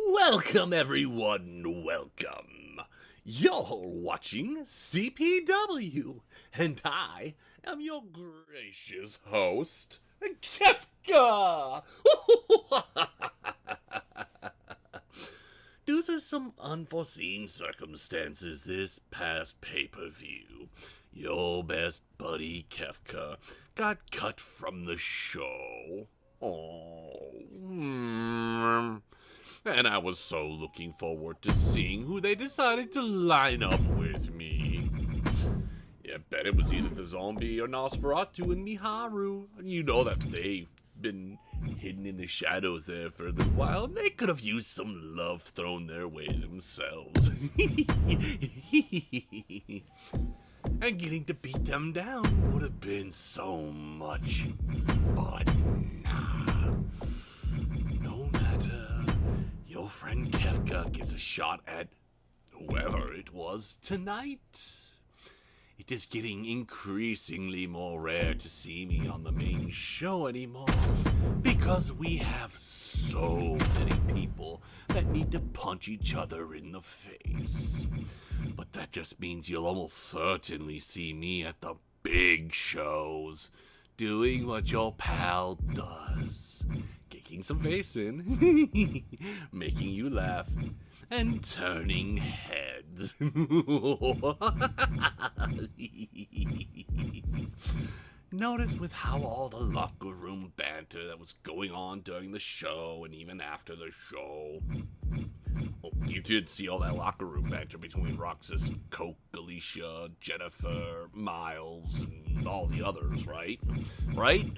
Welcome, everyone, welcome. You're watching CPW, and I am your gracious host, Kefka! Due to some unforeseen circumstances this past pay-per-view, your best buddy Kefka got cut from the show. And I was so looking forward to seeing who they decided to line up with me. Yeah, bet it was either the zombie or Nosferatu and Miharu. You know that they've been hidden in the shadows there for a little while, and they could have used some love thrown their way themselves. And getting to beat them down would have been so much fun. No matter, your friend Kefka gets a shot at whoever it was tonight. It is getting increasingly more rare to see me on the main show anymore, because we have so many people that need to punch each other in the face. But that just means you'll almost certainly see me at the big shows, doing what your pal does. Kicking some face in, making you laugh, and turning heads. Notice with how all the locker room banter that was going on during the show and even after the show. Oh, you did see all that locker room banter between Roxas, Coke, Alicia, Jennifer, Miles, and all the others, right? Right?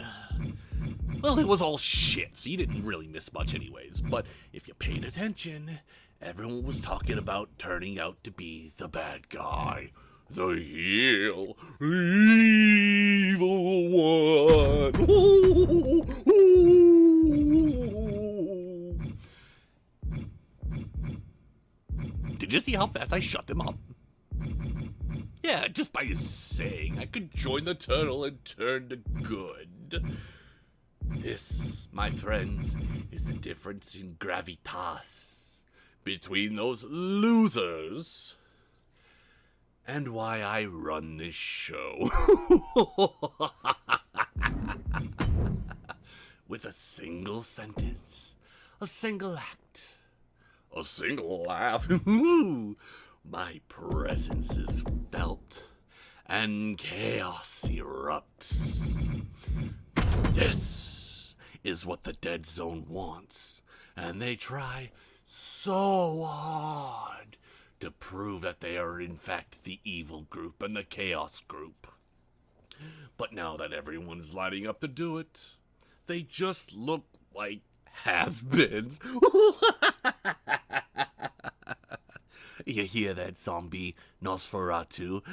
Well, it was all shit, so you didn't really miss much anyways. But if you paid attention, everyone was talking about turning out to be the bad guy. The heel, evil one. Did you see how fast I shut them up? Yeah, just by saying I could join the turtle and turn to good. This, my friends, is the difference in gravitas between those losers and why I run this show. With a single sentence, a single act, a single laugh, my presence is felt, and chaos erupts. This is what the Dead Zone wants, and they try so hard to prove that they are in fact the evil group and the chaos group. But now that everyone's lining up to do it, they just look like has-beens. You hear that, zombie Nosferatu?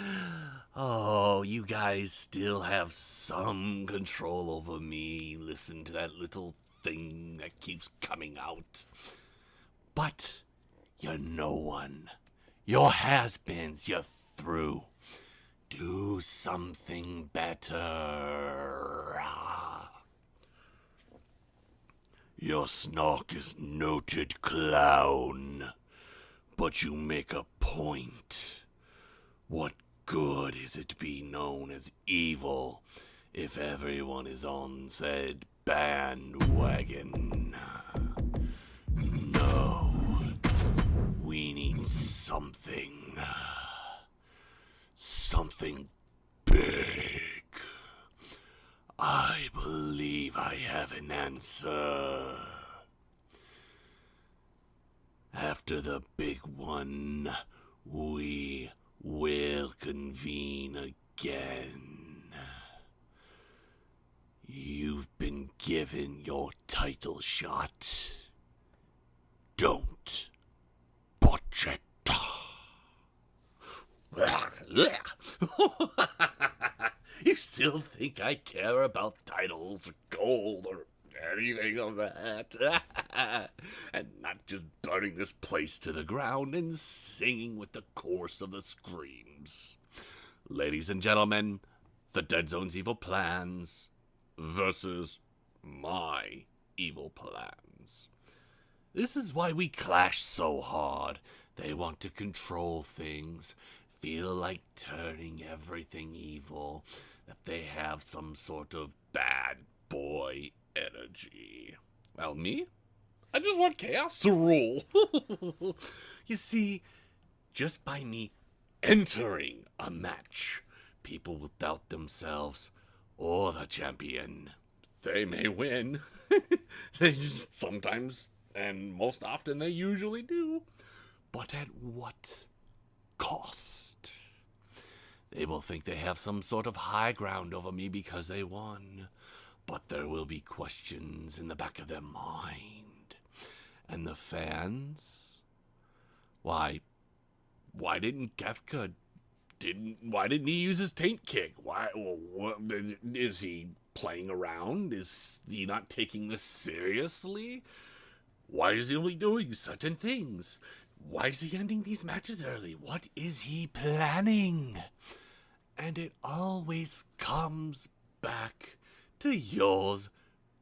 Oh, you guys still have some control over me. Listen to that little thing that keeps coming out. But you're no one. You're has-beens. You're through. Do something better. Your snark is noted, clown. But you make a point. What good is it to be known as evil if everyone is on said bandwagon? No. We need something. Something big. I believe I have an answer. After the big one, we will convene again. You've been given your title shot. Don't botch it. You still think I care about titles or gold or anything of that? And not just burning this place to the ground and singing with the chorus of the screams. Ladies and gentlemen, the Dead Zone's evil plans versus my evil plans. This is why we clash so hard. They want to control things, feel like turning everything evil, that they have some sort of bad boy energy. Well, me? I just want chaos to rule. You see, just by me entering a match, people will doubt themselves or the champion. They may win. They sometimes, and most often they usually do. But at what cost? They will think they have some sort of high ground over me because they won. But there will be questions in the back of their mind. And the fans? Why didn't Kefka why didn't he use his taint kick? Why? What, is he playing around? Is he not taking this seriously? Why is he only doing certain things? Why is he ending these matches early? What is he planning? And it always comes back to yours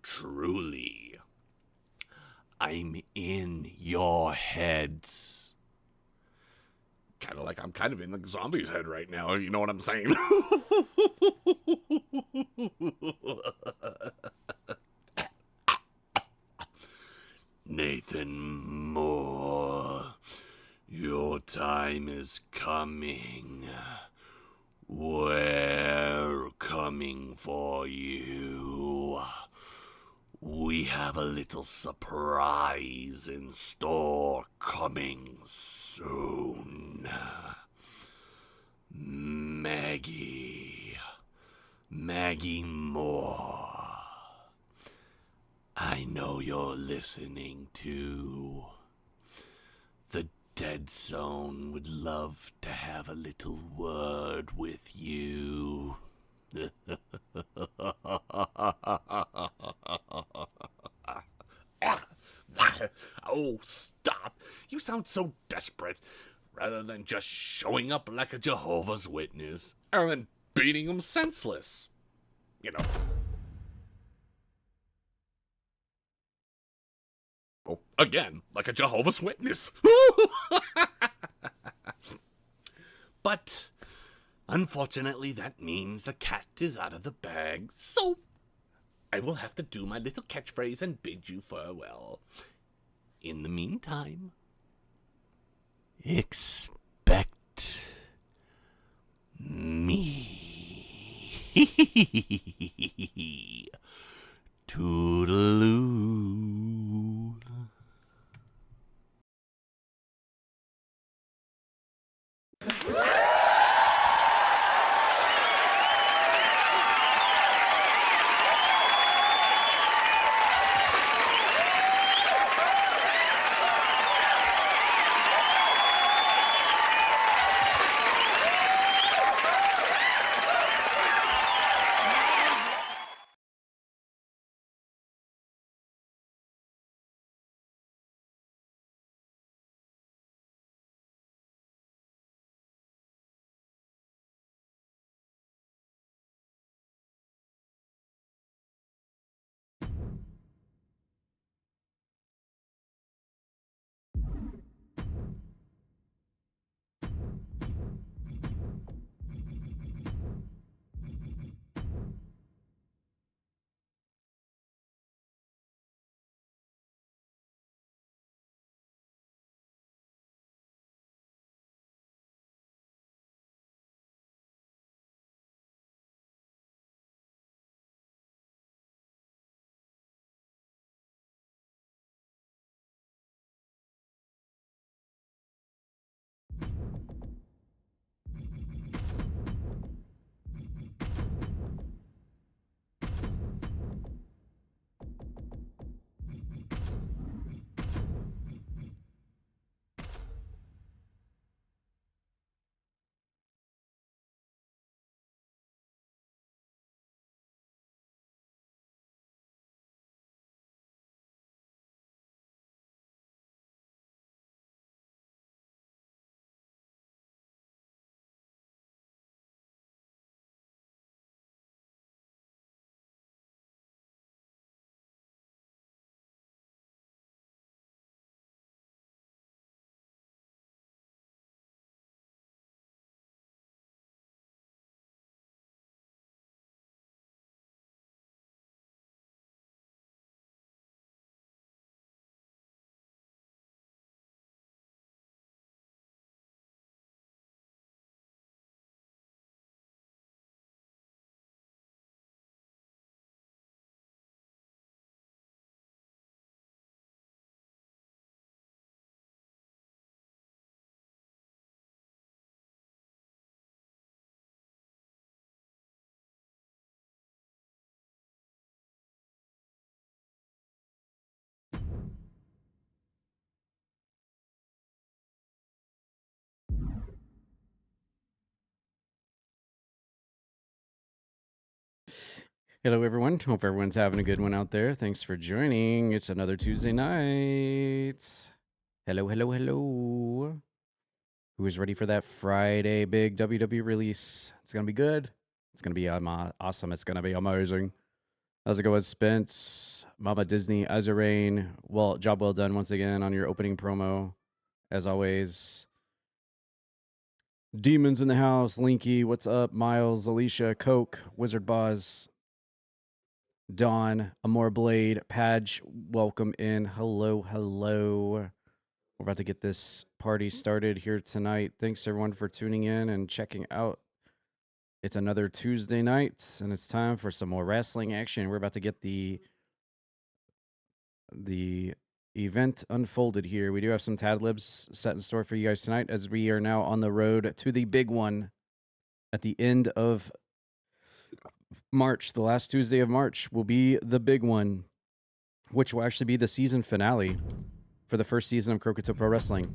truly. I'm in your heads. Kind of like I'm kind of in the zombie's head right now, you know what I'm saying? Nathan Moore, your time is coming. We're coming for you. We have a little surprise in store coming soon. Maggie Moore. I know you're listening too. The Dead Zone would love to have a little word with you. Oh, stop. You sound so desperate. Rather than just showing up like a Jehovah's Witness and then beating them senseless. You know. Oh, again, like a Jehovah's Witness. But, unfortunately, that means the cat is out of the bag, so I will have to do my little catchphrase and bid you farewell. In the meantime, expect me. Toodaloo. Hello, everyone. Hope everyone's having a good one out there. Thanks for joining. It's another Tuesday night. Hello, hello, hello. Who is ready for that Friday big WWE release? It's going to be good. It's going to be awesome. It's going to be amazing. How's it going, Spence? Mama Disney, Azarain. Well, job well done once again on your opening promo. As always, Demons in the house. Linky, what's up? Miles, Alicia, Coke, Wizard Boz, Dawn, Amor Blade, Padge, welcome in. Hello, hello. We're about to get this party started here tonight. Thanks everyone for tuning in and checking out. It's another Tuesday night, and it's time for some more wrestling action. We're about to get the event unfolded here. We do have some Tad Libs set in store for you guys tonight, as we are now on the road to the big one at the end of March. The last Tuesday of March will be the big one, which will actually be the season finale for the first season of Croakitoad Pro Wrestling.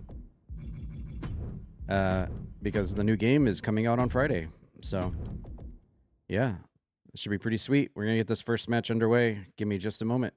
Because the new game is coming out on Friday. So, yeah, it should be pretty sweet. We're going to get this first match underway. Give me just a moment.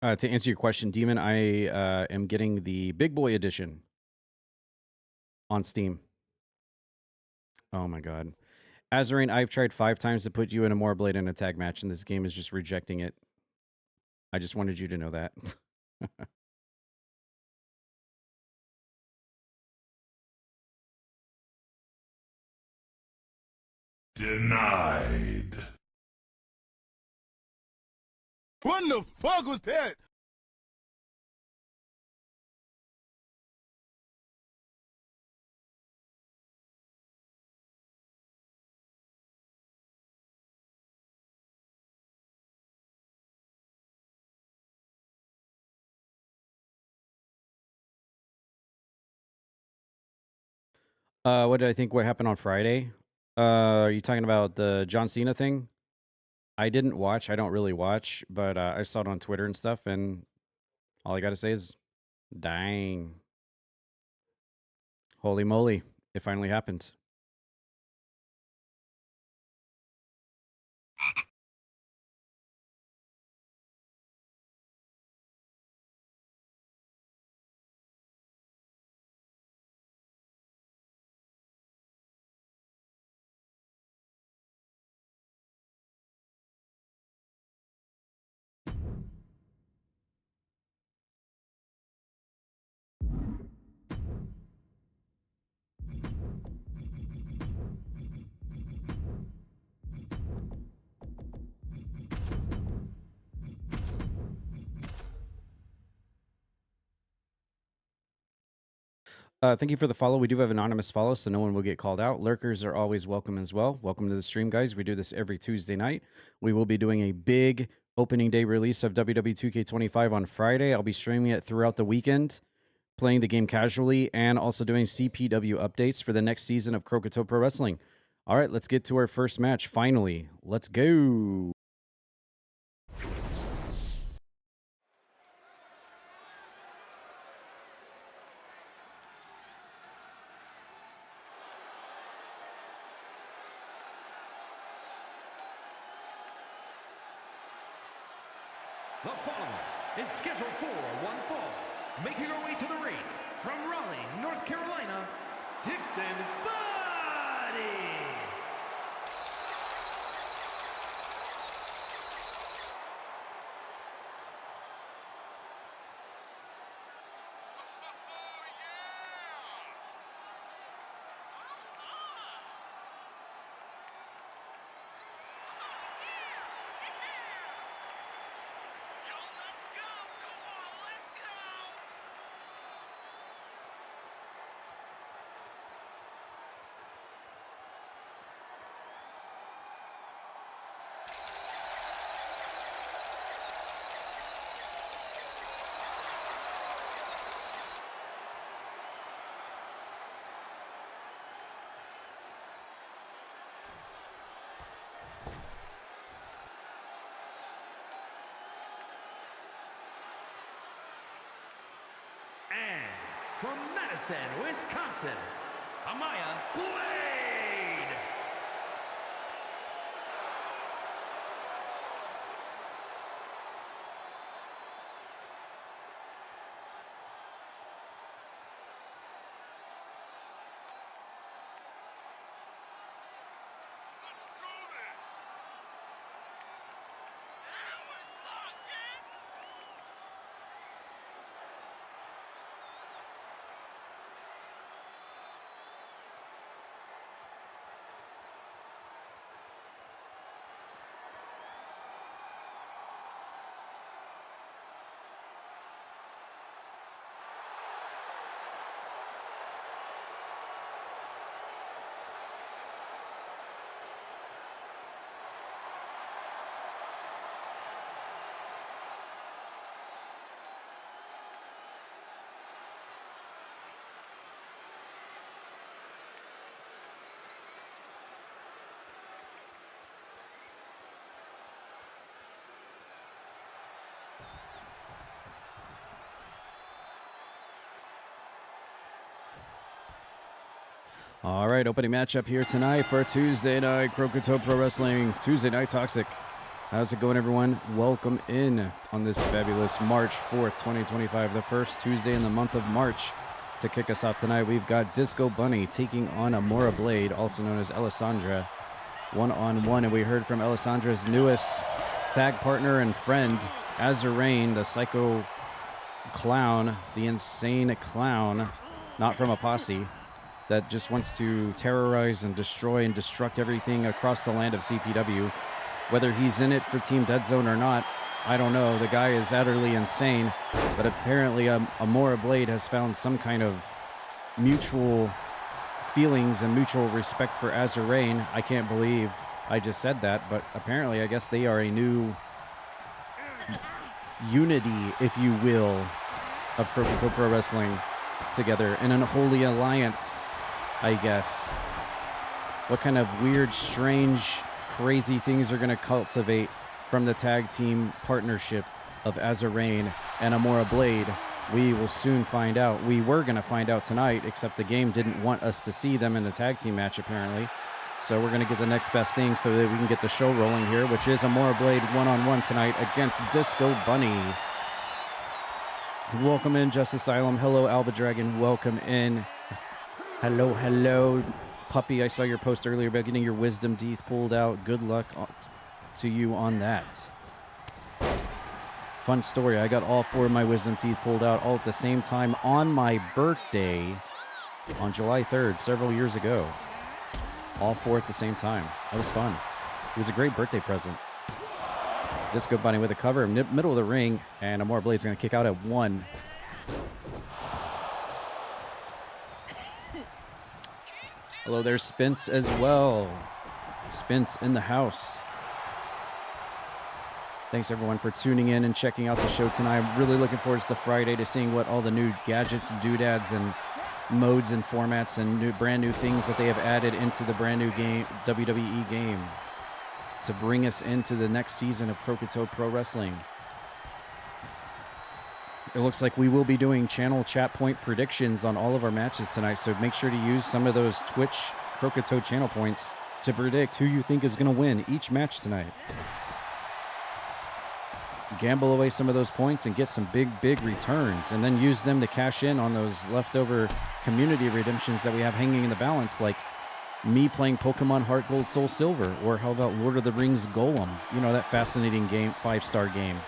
To answer your question, Demon, I am getting the Big Boy Edition on Steam. Oh my god. Azarine, I've tried 5 times to put you in a More Blade in a tag match, and this game is just rejecting it. I just wanted you to know that. Denied. What the fuck was that? What did I think? What happened on Friday? Are you talking about the John Cena thing? I didn't watch. I don't really watch, but I saw it on Twitter and stuff, and all I got to say is, dang. Holy moly. It finally happened. Thank you for the follow. We do have anonymous follow, so no one will get called out. Lurkers are always welcome as well. Welcome to the stream, guys. We do this every Tuesday night. We will be doing a big opening day release of WWE 2K25 on Friday. I'll be streaming it throughout the weekend, playing the game casually, and also doing CPW updates for the next season of Croakitoad Pro Wrestling. All right, let's get to our first match. Finally, let's go. The following is scheduled for one fall. Making her way to the ring from Raleigh, North Carolina, Dixon Body. And from Madison, Wisconsin, Amaya Blade. Let's do this! Now we're talking! All right, opening matchup here tonight for Tuesday night Croakitoad Pro Wrestling, Tuesday Night Toxic. How's it going, everyone? Welcome in on this fabulous March 4th, 2025, the first Tuesday in the month of March. To kick us off tonight, we've got Disco Bunny taking on Amora Blade, also known as Alessandra, one-on-one. And we heard from Alessandra's newest tag partner and friend, Azarain, the psycho clown, the insane clown, not from a posse, that just wants to terrorize and destroy and destruct everything across the land of CPW. Whether he's in it for Team Dead Zone or not, I don't know. The guy is utterly insane, but apparently Amora Blade has found some kind of mutual feelings and mutual respect for Azarain. I can't believe I just said that, but apparently I guess they are a new unity, if you will, of Croakitoad Pro Wrestling together in an holy alliance, I guess. What kind of weird, strange, crazy things are going to cultivate from the tag team partnership of Azarain and Amora Blade? We will soon find out. We were going to find out tonight, except the game didn't want us to see them in the tag team match, apparently. So we're going to get the next best thing so that we can get the show rolling here, which is Amora Blade one-on-one tonight against Disco Bunny. Welcome in, Justice Asylum. Hello, Alba Dragon. Welcome in. Hello, hello, puppy. I saw your post earlier about getting your wisdom teeth pulled out. Good luck to you on that. Fun story. I got all 4 of my wisdom teeth pulled out all at the same time on my birthday on July 3rd, several years ago. All 4 at the same time. That was fun. It was a great birthday present. Disco Bunny with a cover in middle of the ring, and Amora Blade's going to kick out at 1. Hello there, Spence as well. Spence in the house. Thanks everyone for tuning in and checking out the show tonight. I'm really looking forward to Friday to seeing what all the new gadgets and doodads and modes and formats and brand new things that they have added into the brand new game, WWE game, to bring us into the next season of Croakitoad Pro Wrestling. It looks like we will be doing channel chat point predictions on all of our matches tonight, so make sure to use some of those Twitch Croakitoad channel points to predict who you think is going to win each match tonight. Gamble away some of those points and get some big returns, and then use them to cash in on those leftover community redemptions that we have hanging in the balance, like me playing Pokemon Heart Gold Soul Silver, or how about Lord of the Rings Golem? You know, that fascinating game, 5-star game.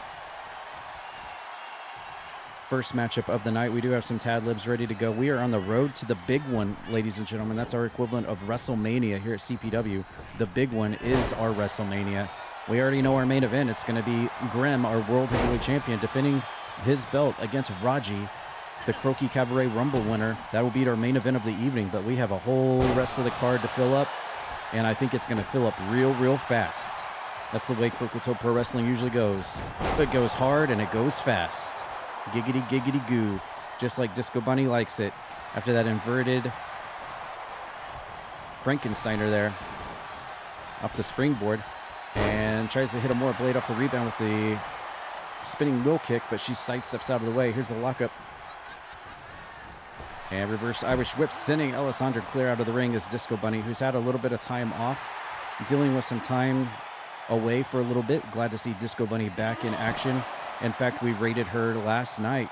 First matchup of the night. We do have some Tad Libs ready to go. We are on the road to the big one, ladies and gentlemen. That's our equivalent of WrestleMania here at CPW. The big one is our WrestleMania. We already know our main event. It's going to be Grem, our World Heavyweight Champion, defending his belt against Raji, the Croaky Cabaret Rumble winner. That will be our main event of the evening, but we have a whole rest of the card to fill up, and I think it's going to fill up real fast. That's the way Croakitoad Pro Wrestling usually goes. It goes hard and it goes fast. Giggity goo, just like Disco Bunny likes it. After that inverted Frankensteiner there off the springboard, and tries to hit Amora Blade off the rebound with the spinning wheel kick, but she sidesteps out of the way. Here's the lockup. And reverse Irish whip, sending Alessandra clear out of the ring as Disco Bunny, who's had a little bit of time off, dealing with some time away for a little bit. Glad to see Disco Bunny back in action. In fact, we rated her last night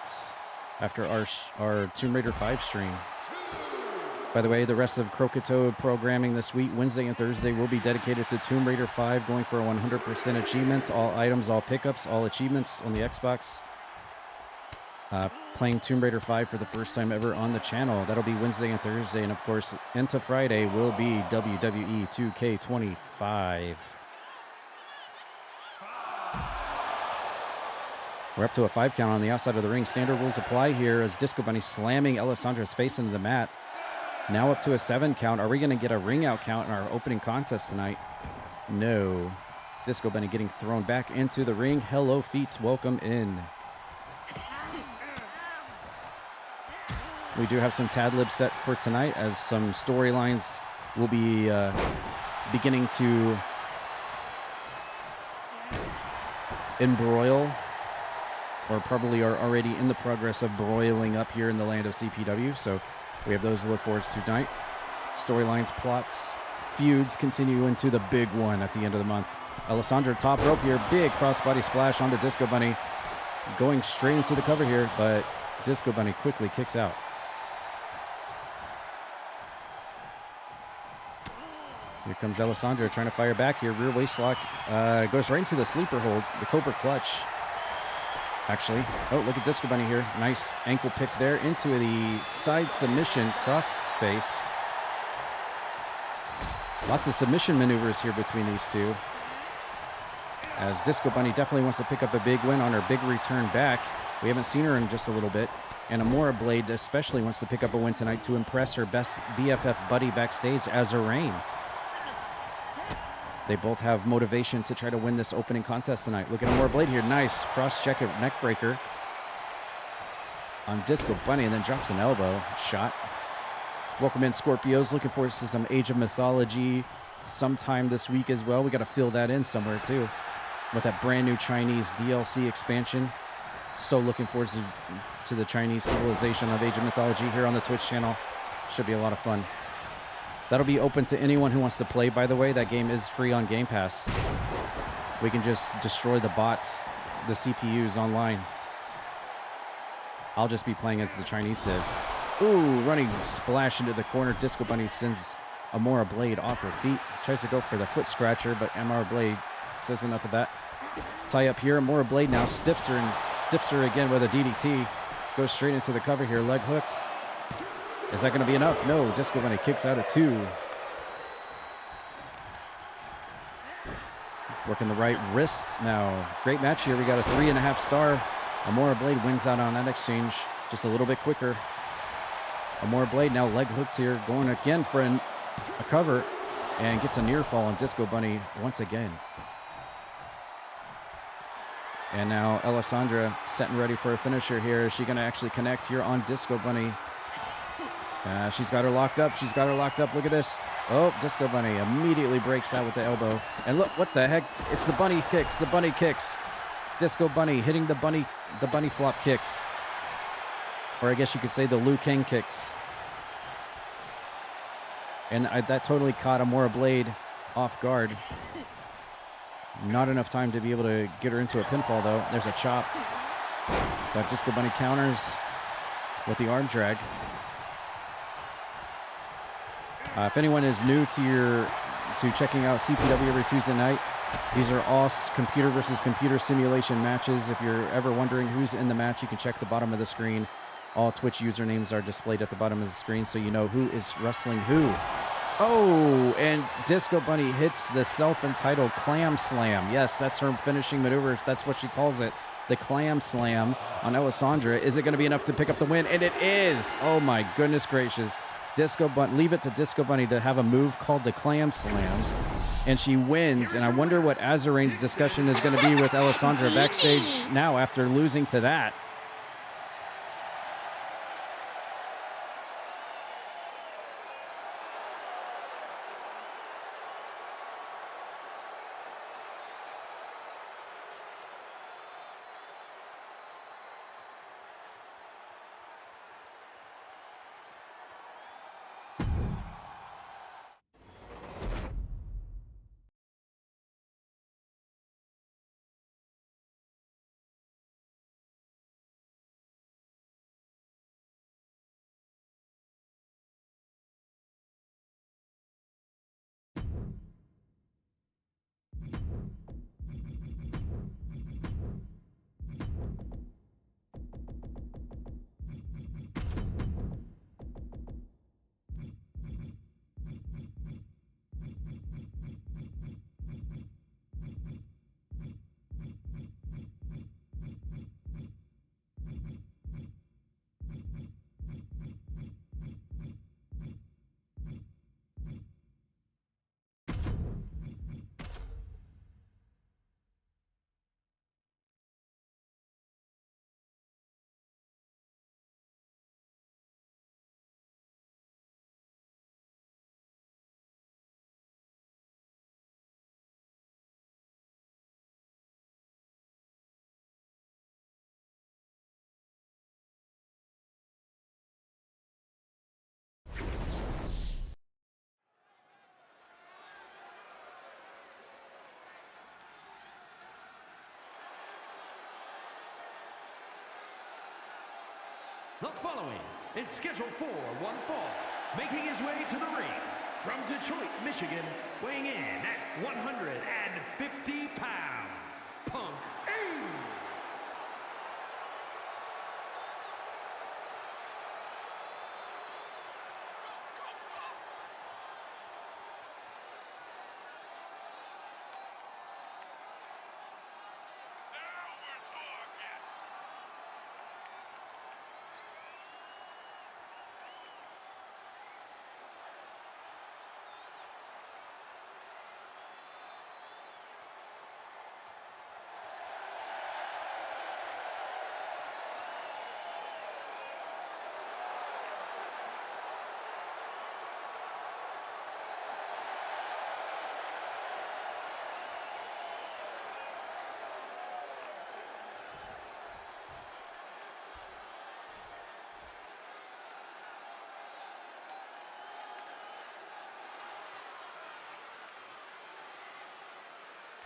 after our Tomb Raider 5 stream. By the way, the rest of Croakitoad programming this week, Wednesday and Thursday, will be dedicated to Tomb Raider 5, going for 100% achievements, all items, all pickups, all achievements on the Xbox. Playing Tomb Raider 5 for the first time ever on the channel. That'll be Wednesday and Thursday, and of course, into Friday will be WWE 2K25. We're up to a 5 count on the outside of the ring. Standard rules apply here as Disco Bunny slamming Alessandra's face into the mat. Now up to a 7 count. Are we going to get a ring out count in our opening contest tonight? No. Disco Bunny getting thrown back into the ring. Hello, Feats. Welcome in. We do have some Tad Lib set for tonight, as some storylines will be beginning to embroil, or probably are already in the progress of broiling up here in the land of CPW. So we have those to look forward to tonight. Storylines, plots, feuds continue into the big one at the end of the month. Alessandra top rope here. Big crossbody splash onto Disco Bunny. Going straight into the cover here, but Disco Bunny quickly kicks out. Here comes Alessandra trying to fire back here. Rear waist lock. Goes right into the sleeper hold. The Cobra clutch. Actually, oh, look at Disco Bunny here. Nice ankle pick there into the side submission cross face. Lots of submission maneuvers here between these two. As Disco Bunny definitely wants to pick up a big win on her big return back. We haven't seen her in just a little bit. And Amora Blade especially wants to pick up a win tonight to impress her best BFF buddy backstage, Azarain. They both have motivation to try to win this opening contest tonight. Look at Amora Blade here. Nice cross-check at neck breaker on Disco Bunny, and then drops an elbow shot. Welcome in, Scorpios. Looking forward to some Age of Mythology sometime this week as well. We got to fill that in somewhere too with that brand new Chinese DLC expansion. So looking forward to the Chinese civilization of Age of Mythology here on the Twitch channel. Should be a lot of fun. That'll be open to anyone who wants to play, by the way. That game is free on Game Pass. We can just destroy the bots, the CPUs online. I'll just be playing as the Chinese Civ. Ooh, running splash into the corner. Disco Bunny sends Amora Blade off her feet. Tries to go for the foot scratcher, but Amora Blade says enough of that. Tie up here. Amora Blade now stiffs her again with a DDT. Goes straight into the cover here. Leg hooked. Is that going to be enough? No. Disco Bunny kicks out at 2. Working the right wrist now. Great match here. We got a 3.5 star. Amora Blade wins out on that exchange just a little bit quicker. Amora Blade now leg hooked here. Going again for a cover. And gets a near fall on Disco Bunny once again. And now Alessandra setting ready for a finisher here. Is she going to actually connect here on Disco Bunny? She's got her locked up. She's got her locked up. Look at this. Oh, Disco Bunny immediately breaks out with the elbow. And look, what the heck? It's the bunny kicks. The bunny kicks. Disco Bunny hitting the bunny flop kicks. Or I guess you could say the Liu Kang kicks. And that totally caught Amora Blade off guard. Not enough time to be able to get her into a pinfall, though. There's a chop. But Disco Bunny counters with the arm drag. If anyone is new to checking out CPW every Tuesday night, these are all computer versus computer simulation matches. If you're ever wondering who's in the match, you can check the bottom of the screen. All Twitch usernames are displayed at the bottom of the screen so you know who is wrestling who. Oh, and Disco Bunny hits the self-entitled Clam Slam. Yes, that's her finishing maneuver. That's what she calls it. The Clam Slam on Alessandra. Is it going to be enough to pick up the win? And it is. Oh, my goodness gracious. Disco Bunny, leave it to Disco Bunny to have a move called the Clam Slam. And she wins. And I wonder what Azarain's discussion is going to be with Alessandra backstage now after losing to that. The following is scheduled for one fall, making his way to the ring from Detroit, Michigan, weighing in at 150 pounds, Punk A.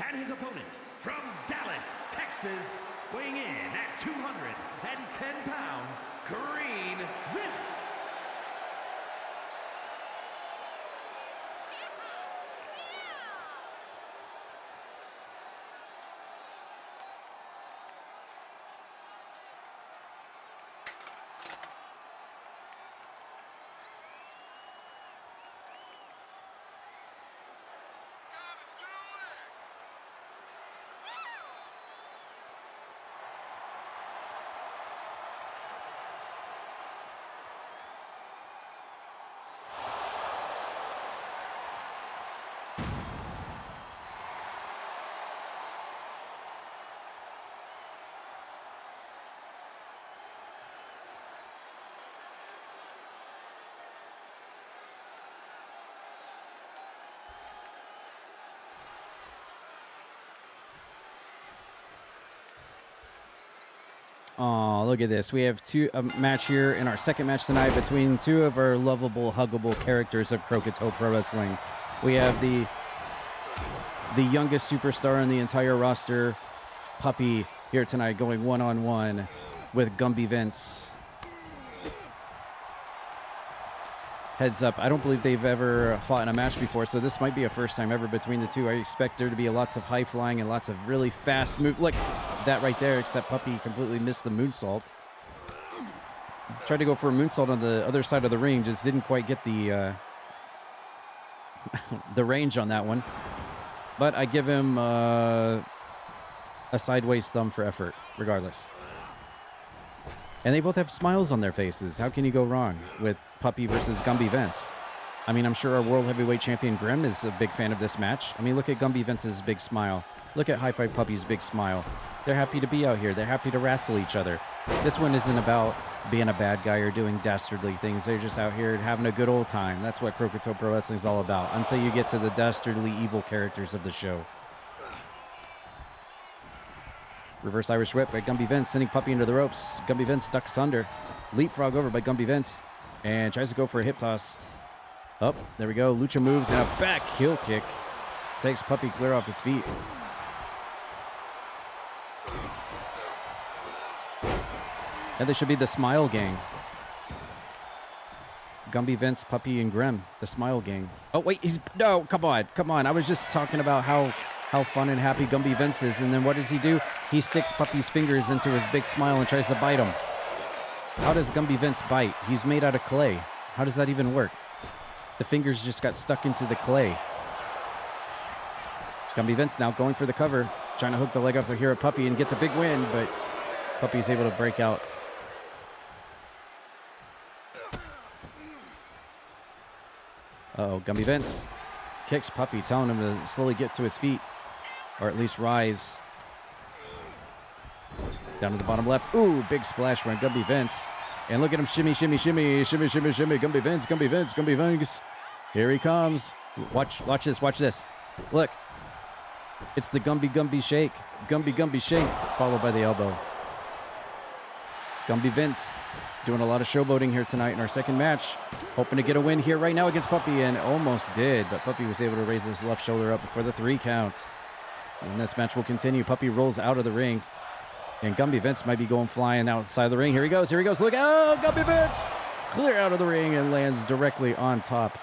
And his opponent from Dallas, Texas, weighing in at 210 pounds, Green Vince. Oh, look at this. We have a match here in our second match tonight between two of our lovable, huggable characters of Croakitoad Pro Wrestling. We have the youngest superstar in the entire roster, Puppy, here tonight going one-on-one with Gumby Vince. Heads up, I don't believe they've ever fought in a match before, so this might be a first time ever between the two. I expect there to be lots of high flying and lots of really fast move. Look, that right there, except Puppy completely missed the moonsault. Tried to go for a moonsault on the other side of the ring, just didn't quite get the the range on that one. But I give him a sideways thumb for effort, regardless. And they both have smiles on their faces. How can you go wrong with Puppy versus Gumby Vince? I mean, I'm sure our World Heavyweight Champion Grem is a big fan of this match. I mean, look at Gumby Vince's big smile. Look at High Five Puppy's big smile. They're happy to be out here. They're happy to wrestle each other. This one isn't about being a bad guy or doing dastardly things. They're just out here having a good old time. That's what Croakitoad Pro Wrestling is all about, until you get to the dastardly evil characters of the show. Reverse Irish Whip by Gumby Vince, sending Puppy into the ropes. Gumby Vince ducks under. Leapfrog over by Gumby Vince. And tries to go for a hip toss. Up, there we go. Lucha moves and a back heel kick. Takes Puppy clear off his feet. And they should be the Smile Gang. Gumby Vince, Puppy, and Grem. The Smile Gang. Oh, wait, no, come on. I was just talking about how fun and happy Gumby Vince is, and then what does he do? He sticks Puppy's fingers into his big smile and tries to bite him. How does Gumby Vince bite? He's made out of clay. How does that even work? The fingers just got stuck into the clay. Gumby Vince now going for the cover, trying to hook the leg up here at Puppy and get the big win, but Puppy's able to break out. Uh-oh, Gumby Vince kicks Puppy, telling him to slowly get to his feet, or at least rise. Down to the bottom left. Ooh, big splash by Gumby Vince. And look at him shimmy, shimmy, shimmy, shimmy, shimmy, shimmy. Gumby Vince, Gumby Vince, Gumby Vince. Here he comes. Watch this. Look. It's the Gumby shake. Gumby shake, followed by the elbow. Gumby Vince doing a lot of showboating here tonight in our second match. Hoping to get a win here right now against Puppy, and almost did, but Puppy was able to raise his left shoulder up before the 3 count. And this match will continue. Puppy rolls out of the ring, and Gumby Vince might be going flying outside the ring. Here he goes. Look out, Gumby Vince! Clear out of the ring and lands directly on top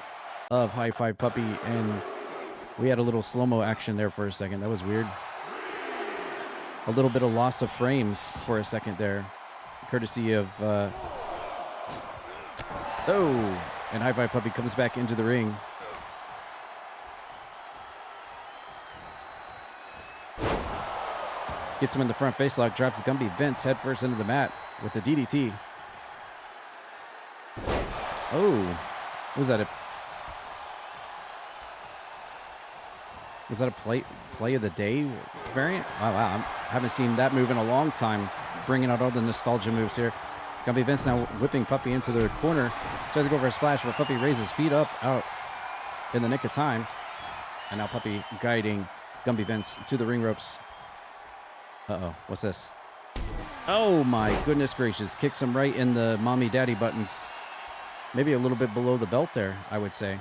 of High Five Puppy, and we had a little slow-mo action there for a second. That was weird. A little bit of loss of frames for a second there, courtesy of and High Five Puppy comes back into the ring. Gets him in the front facelock, drops Gumby Vince headfirst into the mat with the DDT. Oh, was that a play of the day variant? Wow, I haven't seen that move in a long time. Bringing out all the nostalgia moves here. Gumby Vince now whipping Puppy into the corner. Tries to go for a splash, but Puppy raises feet up out in the nick of time. And now Puppy guiding Gumby Vince to the ring ropes. Uh-oh, what's this? Oh my goodness gracious. Kicks him right in the mommy daddy buttons. Maybe a little bit below the belt there, I would say.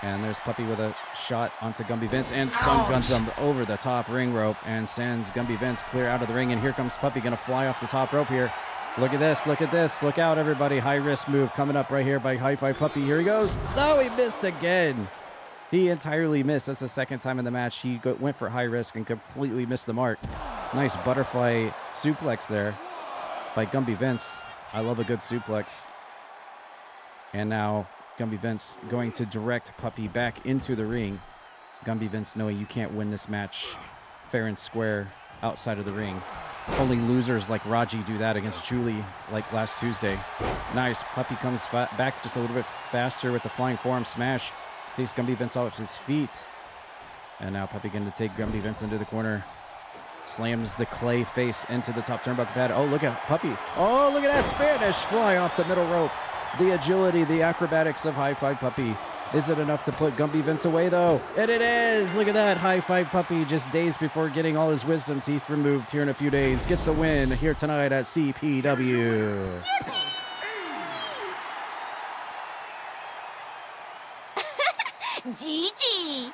And there's Puppy with a shot onto Gumby Vince and stun guns him over the top ring rope and sends Gumby Vince clear out of the ring. And here comes Puppy, going to fly off the top rope here. Look at this. Look at this. Look out, everybody. High risk move coming up right here by High Five Puppy. Here he goes. No, he missed again. He entirely missed. That's the second time in the match he went for high risk and completely missed the mark. Nice butterfly suplex there by Gumby Vince. I love a good suplex. And now Gumby Vince going to direct Puppy back into the ring. Gumby Vince knowing you can't win this match fair and square outside of the ring. Only losers like Raji do that against Julie like last Tuesday. Nice. Puppy comes back just a little bit faster with the flying forearm smash. Takes Gumby Vince off his feet. And now Puppy going to take Gumby Vince into the corner. Slams the clay face into the top turnbuckle pad. Oh, look at Puppy. Oh, look at that Spanish fly off the middle rope. The agility, the acrobatics of High Five Puppy. Is it enough to put Gumby Vince away, though? And it is! Look at that. High Five Puppy just days before getting all his wisdom teeth removed here in a few days. Gets the win here tonight at CPW. Gigi!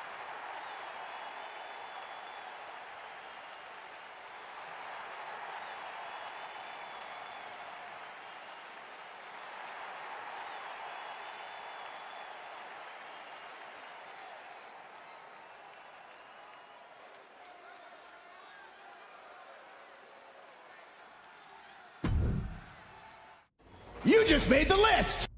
You just made the list!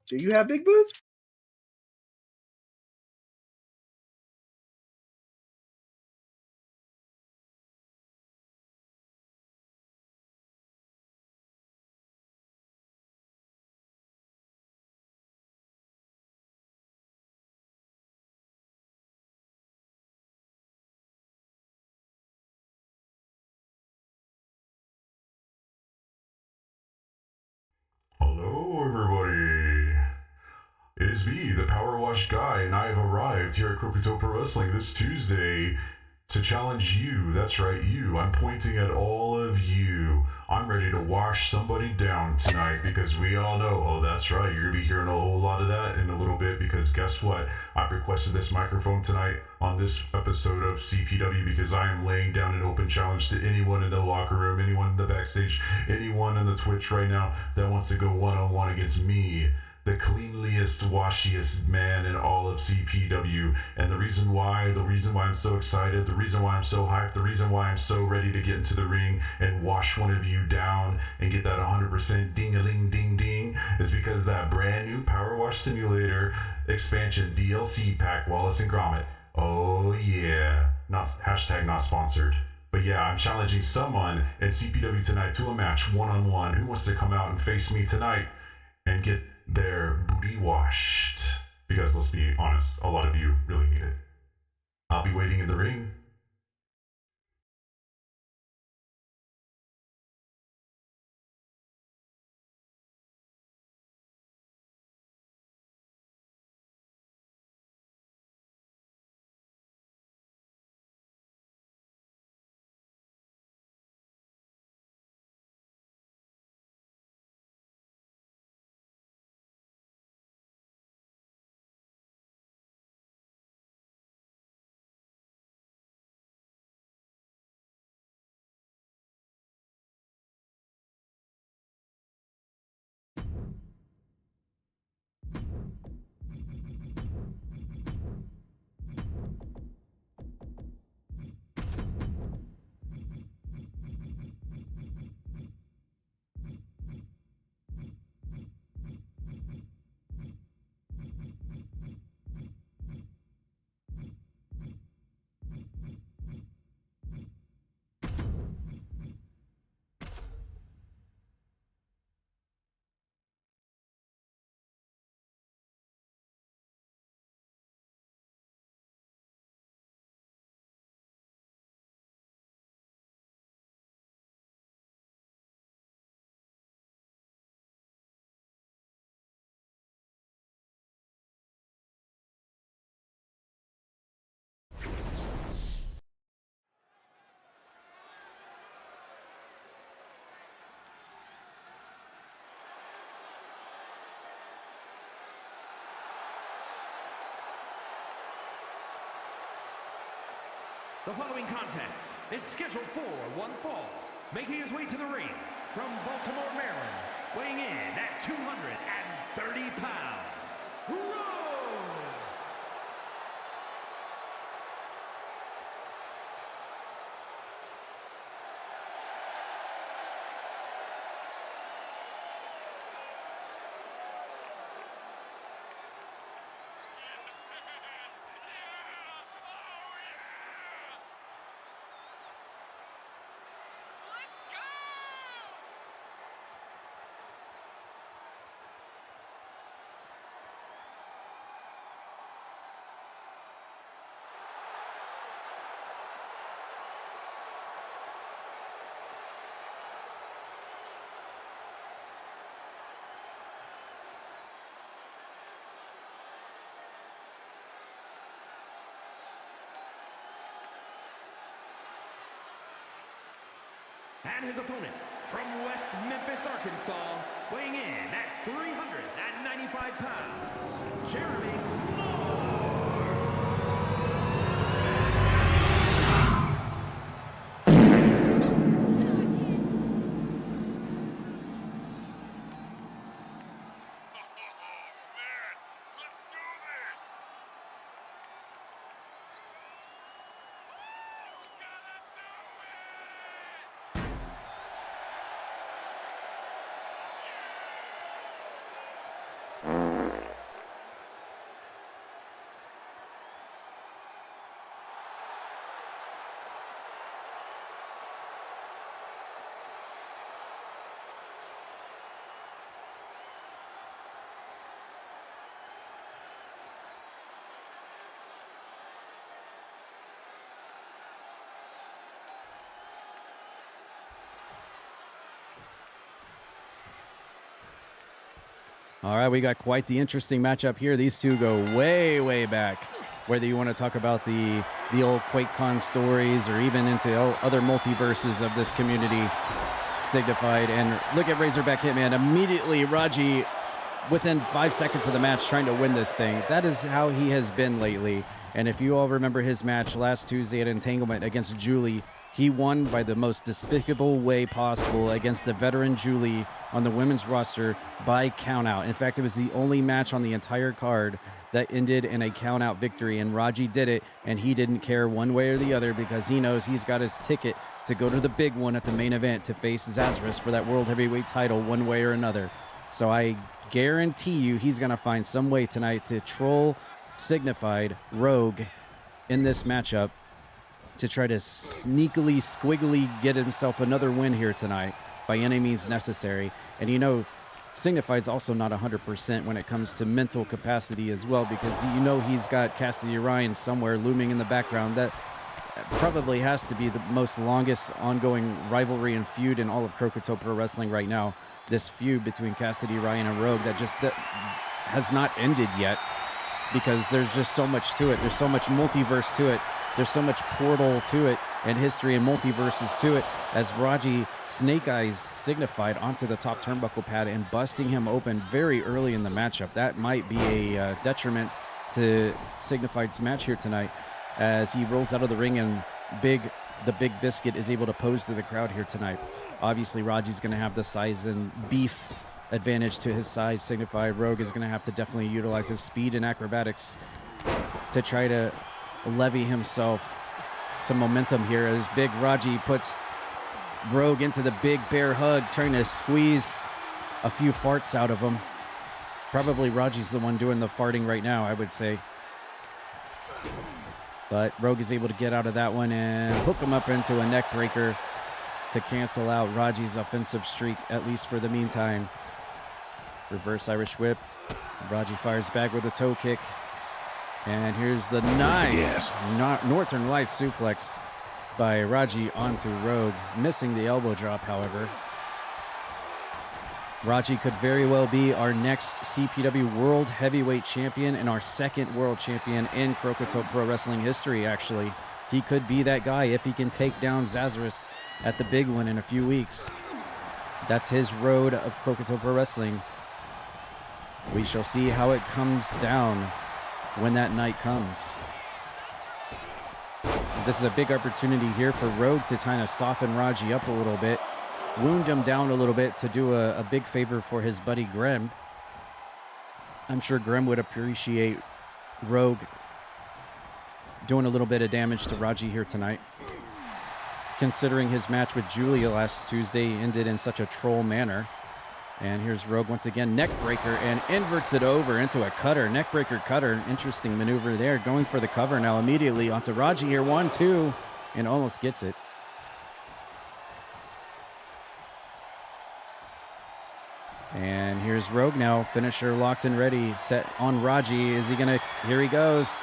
Do you have big boobs? Hello, everybody. It is me, the Power Wash Guy, and I have arrived here at Croakitoad Pro Wrestling this Tuesday to challenge you. That's right, you. I'm pointing at all of you. I'm ready to wash somebody down tonight because we all know, oh, that's right, you're going to be hearing a whole lot of that in a little bit because guess what? I've requested this microphone tonight on this episode of CPW because I am laying down an open challenge to anyone in the locker room, anyone in the backstage, anyone in the Twitch right now that wants to go one-on-one against me, the cleanliest, washiest man in all of CPW. And the reason why I'm so excited, the reason why I'm so hyped, the reason why I'm so ready to get into the ring and wash one of you down and get that 100% ding-a-ling-ding-ding is because that brand new Power Wash Simulator expansion DLC pack, Wallace and Gromit. Oh yeah, not sponsored. But yeah, I'm challenging someone in CPW tonight to a match one-on-one. Who wants to come out and face me tonight and get their booty washed? Because let's be honest, a lot of you really need it. I'll be waiting in the ring. The following contest is scheduled for one fall. Making his way to the ring from Baltimore, Maryland, weighing in at 230 pounds, Rose! Let's go! And his opponent from West Memphis, Arkansas, weighing in at 395 pounds, Jeremy Oh, man. Let's do this. We gotta do it. All right, we got quite the interesting matchup here. These two go way, way back. Whether you want to talk about the old QuakeCon stories or even into other multiverses of this community, signified. And look at Razorback Hitman. Immediately, RAJI, within 5 seconds of the match, trying to win this thing. That is how he has been lately. And if you all remember his match last Tuesday at Entanglement against Julie, he won by the most despicable way possible against the veteran Julie on the women's roster by countout. In fact, it was the only match on the entire card that ended in a countout victory, and RAJI did it, and he didn't care one way or the other because he knows he's got his ticket to go to the big one at the main event to face Zazz for that World Heavyweight title one way or another. So I guarantee you he's going to find some way tonight to troll Signified Rogue in this matchup to try to sneakily, squiggly get himself another win here tonight by any means necessary. And you know, Signified's also not 100% when it comes to mental capacity as well, because you know he's got Cassidy Ryan somewhere looming in the background. That probably has to be the most longest ongoing rivalry and feud in all of Croakitoad Pro Wrestling right now. This feud between Cassidy Ryan and Rogue that has not ended yet, because there's just so much to it. There's so much multiverse to it. There's so much portal to it and history and multiverses to it, as RAJI Snake Eyes Signified onto the top turnbuckle pad and busting him open very early in the matchup. That might be a detriment to Signified's match here tonight, as he rolls out of the ring and the Big Biscuit is able to pose to the crowd here tonight. Obviously, RAJI's going to have the size and beef advantage to his side. Signified Rogue is going to have to definitely utilize his speed and acrobatics to try to levy himself some momentum here, as Big RAJI puts Rogue into the big bear hug, trying to squeeze a few farts out of him. Probably RAJI's the one doing the farting right now, I would say. But Rogue is able to get out of that one and hook him up into a neck breaker to cancel out RAJI's offensive streak, at least for the meantime. Reverse Irish whip. RAJI fires back with a toe kick. And here's the nice Northern Lights suplex by RAJI onto Rogue, missing the elbow drop, however. RAJI could very well be our next CPW World Heavyweight Champion and our second World Champion in Croakitoad Pro Wrestling history, actually. He could be that guy if he can take down Zazz at the big one in a few weeks. That's his road of Croakitoad Pro Wrestling. We shall see how it comes down when that night comes. This is a big opportunity here for Rogue to kind of soften Raji up a little bit, wound him down a little bit to do a big favor for his buddy Grem. I'm sure Grem would appreciate Rogue doing a little bit of damage to Raji here tonight, considering his match with Julia last Tuesday ended in such a troll manner. And here's Rogue once again, neck breaker, and inverts it over into a cutter. Neck breaker cutter, interesting maneuver there. Going for the cover now immediately onto Raji here. 1, 2, and almost gets it. And here's Rogue now, finisher locked and ready, set on Raji. Is he gonna, here he goes.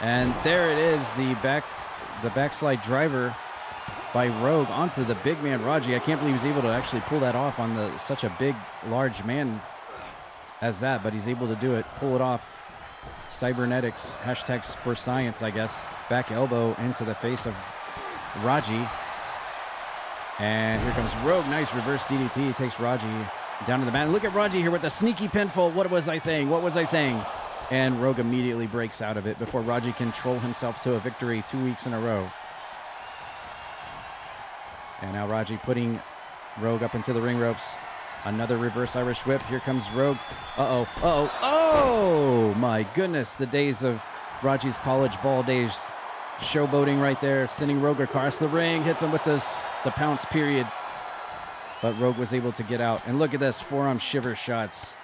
And there it is, the backslide driver by Rogue onto the big man Raji. I can't believe he's able to actually pull that off on such a big, large man as that, but he's able to do it, pull it off. Cybernetics, hashtags for science, I guess. Back elbow into the face of Raji. And here comes Rogue, nice reverse DDT, takes Raji down to the mat. Look at Raji here with the sneaky pinfall. What was I saying? What was I saying? And Rogue immediately breaks out of it before Raji can troll himself to a victory 2 weeks in a row. And now Raji putting Rogue up into the ring ropes. Another reverse Irish whip. Here comes Rogue. Uh-oh, uh-oh, oh! My goodness, the days of Raji's college ball days. Showboating right there, sending Rogue across the ring. Hits him with the pounce period. But Rogue was able to get out. And look at this, forearm shiver shots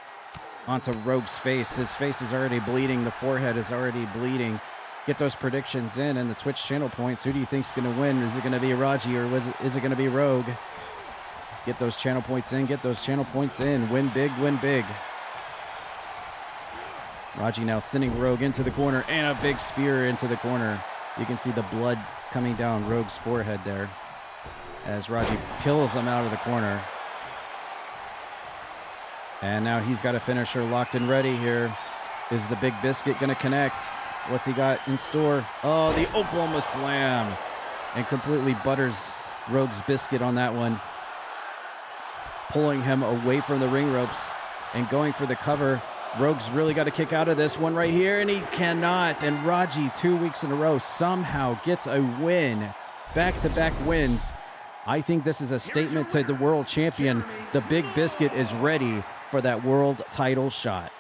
onto Rogue's face. His face is already bleeding. The forehead is already bleeding. Get those predictions in and the Twitch channel points. Who do you think's going to win? Is it going to be Raji or is it going to be Rogue? Get those channel points in. Get those channel points in. Win big, win big. Raji now sending Rogue into the corner and a big spear into the corner. You can see the blood coming down Rogue's forehead there as Raji kills him out of the corner. And now he's got a finisher locked and ready here. Is the Big Biscuit going to connect? What's he got in store? Oh, the Oklahoma Slam. And completely butters Rogue's biscuit on that one. Pulling him away from the ring ropes and going for the cover. Rogue's really got to kick out of this one right here, and he cannot. And Raji, 2 weeks in a row, somehow gets a win. Back-to-back wins. I think this is a statement to the world champion. The Big Biscuit is ready for that world title shot.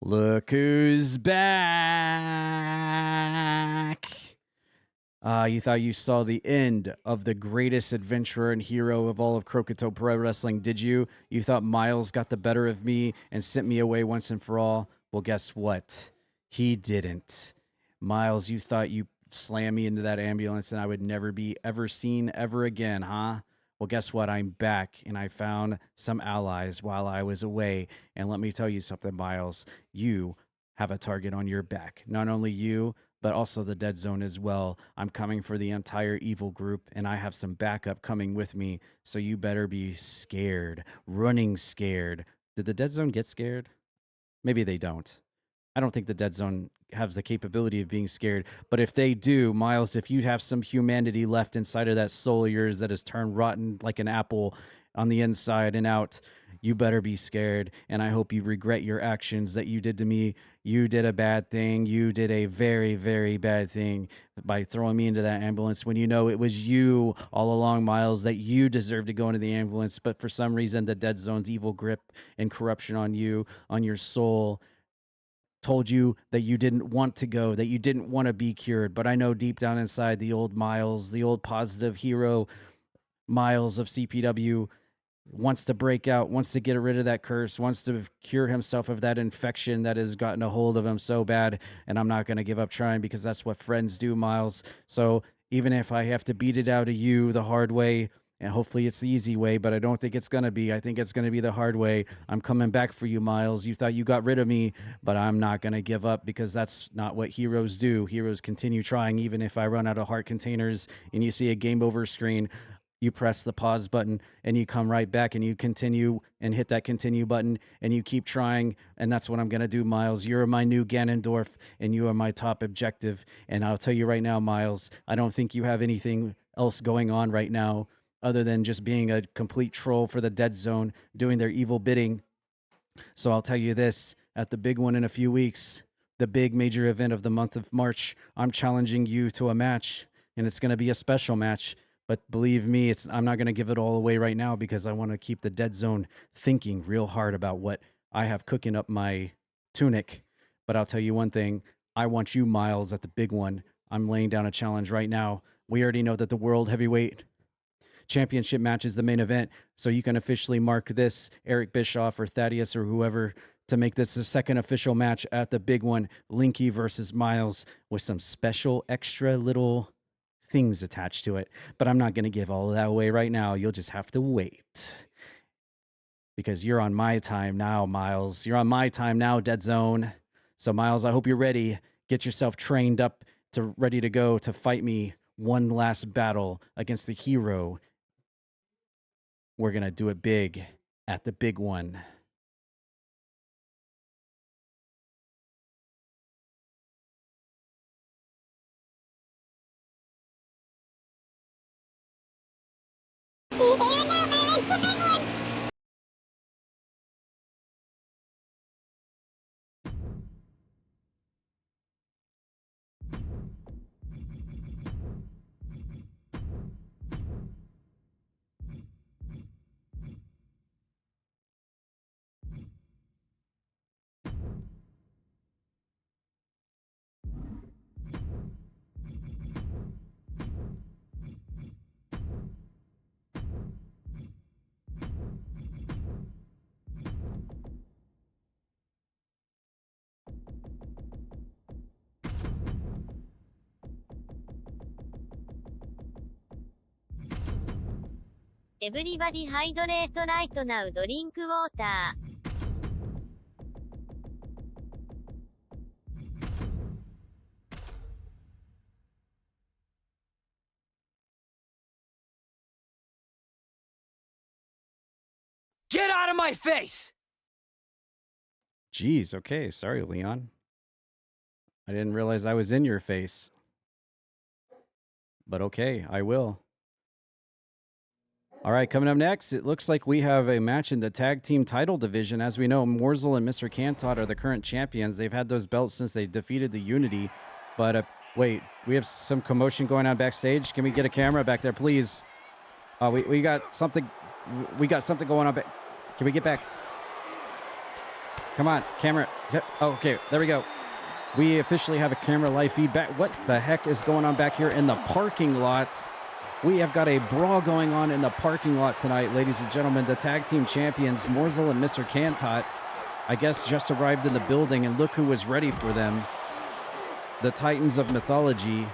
Look who's back. You thought you saw the end of the greatest adventurer and hero of all of Croakitoad Pro Wrestling, did you? You thought Miles got the better of me and sent me away once and for all? Well, guess what? He didn't. Miles, you thought you slammed me into that ambulance and I would never be ever seen ever again, huh? Well, guess what? I'm back, and I found some allies while I was away. And let me tell you something, Miles. You have a target on your back. Not only you, but also the Dead Zone as well. I'm coming for the entire evil group, and I have some backup coming with me. So you better be scared, running scared. Did the Dead Zone get scared? Maybe they don't. I don't think the Dead Zone has the capability of being scared. But if they do, Miles, if you have some humanity left inside of that soul of yours that has turned rotten like an apple on the inside and out, you better be scared. And I hope you regret your actions that you did to me. You did a bad thing. You did a very, very bad thing by throwing me into that ambulance when you know it was you all along, Miles, that you deserved to go into the ambulance. But for some reason, the Dead Zone's evil grip and corruption on you, on your soul, told you that you didn't want to go, that you didn't want to be cured. But I know deep down inside, the old Miles, the old positive hero Miles of CPW wants to break out, wants to get rid of that curse, wants to cure himself of that infection that has gotten a hold of him so bad. And I'm not going to give up trying, because that's what friends do, Miles. So even if I have to beat it out of you the hard way, and hopefully it's the easy way, but I don't think it's going to be. I think it's going to be the hard way. I'm coming back for you, Miles. You thought you got rid of me, but I'm not going to give up, because that's not what heroes do. Heroes continue trying, even if I run out of heart containers and you see a game over screen. You press the pause button and you come right back and you continue and hit that continue button and you keep trying. And that's what I'm going to do, Miles. You're my new Ganondorf and you are my top objective. And I'll tell you right now, Miles, I don't think you have anything else going on right now other than just being a complete troll for the Dead Zone, doing their evil bidding. So I'll tell you this, at the big one in a few weeks, the big major event of the month of March, I'm challenging you to a match, and it's going to be a special match. But believe me, I'm not going to give it all away right now, because I want to keep the Dead Zone thinking real hard about what I have cooking up my tunic. But I'll tell you one thing. I want you, Miles, at the big one. I'm laying down a challenge right now. We already know that the World Heavyweight Championship match is the main event. So you can officially mark this, Eric Bischoff or Thaddeus or whoever, to make this the second official match at the big one, Linky versus Miles, with some special extra little things attached to it. But I'm not going to give all of that away right now. You'll just have to wait, because you're on my time now, Miles. You're on my time now, Dead Zone. So Miles, I hope you're ready. Get yourself trained up to ready to go to fight me one last battle against the hero. We're going to do it big at the big one. Everybody hydrate right now. Drink water. Get out of my face! Jeez, okay. Sorry, Leon. I didn't realize I was in your face. But okay, I will. All right, coming up next, it looks like we have a match in the tag team title division. As we know, Morzall and Mr. Kantot are the current champions. They've had those belts since they defeated the Unity. But wait, we have some commotion going on backstage. Can we get a camera back there, please? We got something. We got something going on. Can we get back? Come on, camera. Oh, okay, there we go. We officially have a camera live feedback. What the heck is going on back here in the parking lot? We have got a brawl going on in the parking lot tonight, ladies and gentlemen. The tag team champions, Morzall and Mr. Kantot, I guess just arrived in the building, and look who was ready for them. The Titans of Mythology,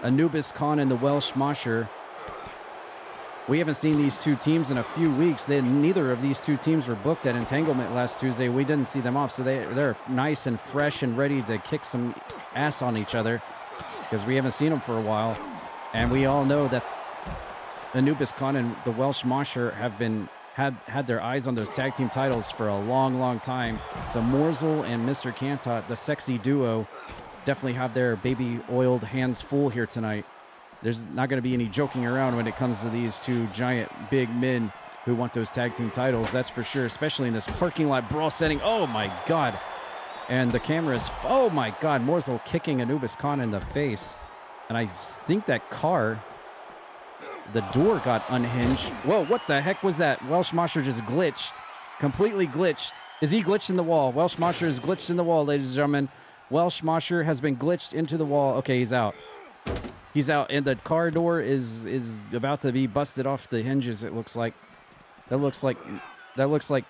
Anubis Khan and the Welsh Mosher. We haven't seen these two teams in a few weeks. Neither of these two teams were booked at Entanglement last Tuesday. We didn't see them off, so they're nice and fresh and ready to kick some ass on each other, because we haven't seen them for a while. And we all know that Anubis Khan and the Welsh Mosher have had their eyes on those tag team titles for a long, long time. So Morzall and Mr. Kantot, the sexy duo, definitely have their baby-oiled hands full here tonight. There's not going to be any joking around when it comes to these two giant, big men who want those tag team titles, that's for sure, especially in this parking lot brawl setting. Oh my God. And the camera is, oh my God, Morzall kicking Anubis Khan in the face. And I think that car, the door got unhinged. Whoa, what the heck was that? Welsh Mosher just glitched, completely glitched. Is he glitched in the wall? Welsh Mosher is glitched in the wall, ladies and gentlemen. Welsh Mosher has been glitched into the wall. Okay, he's out. He's out, and the car door is about to be busted off the hinges, it looks like. That looks like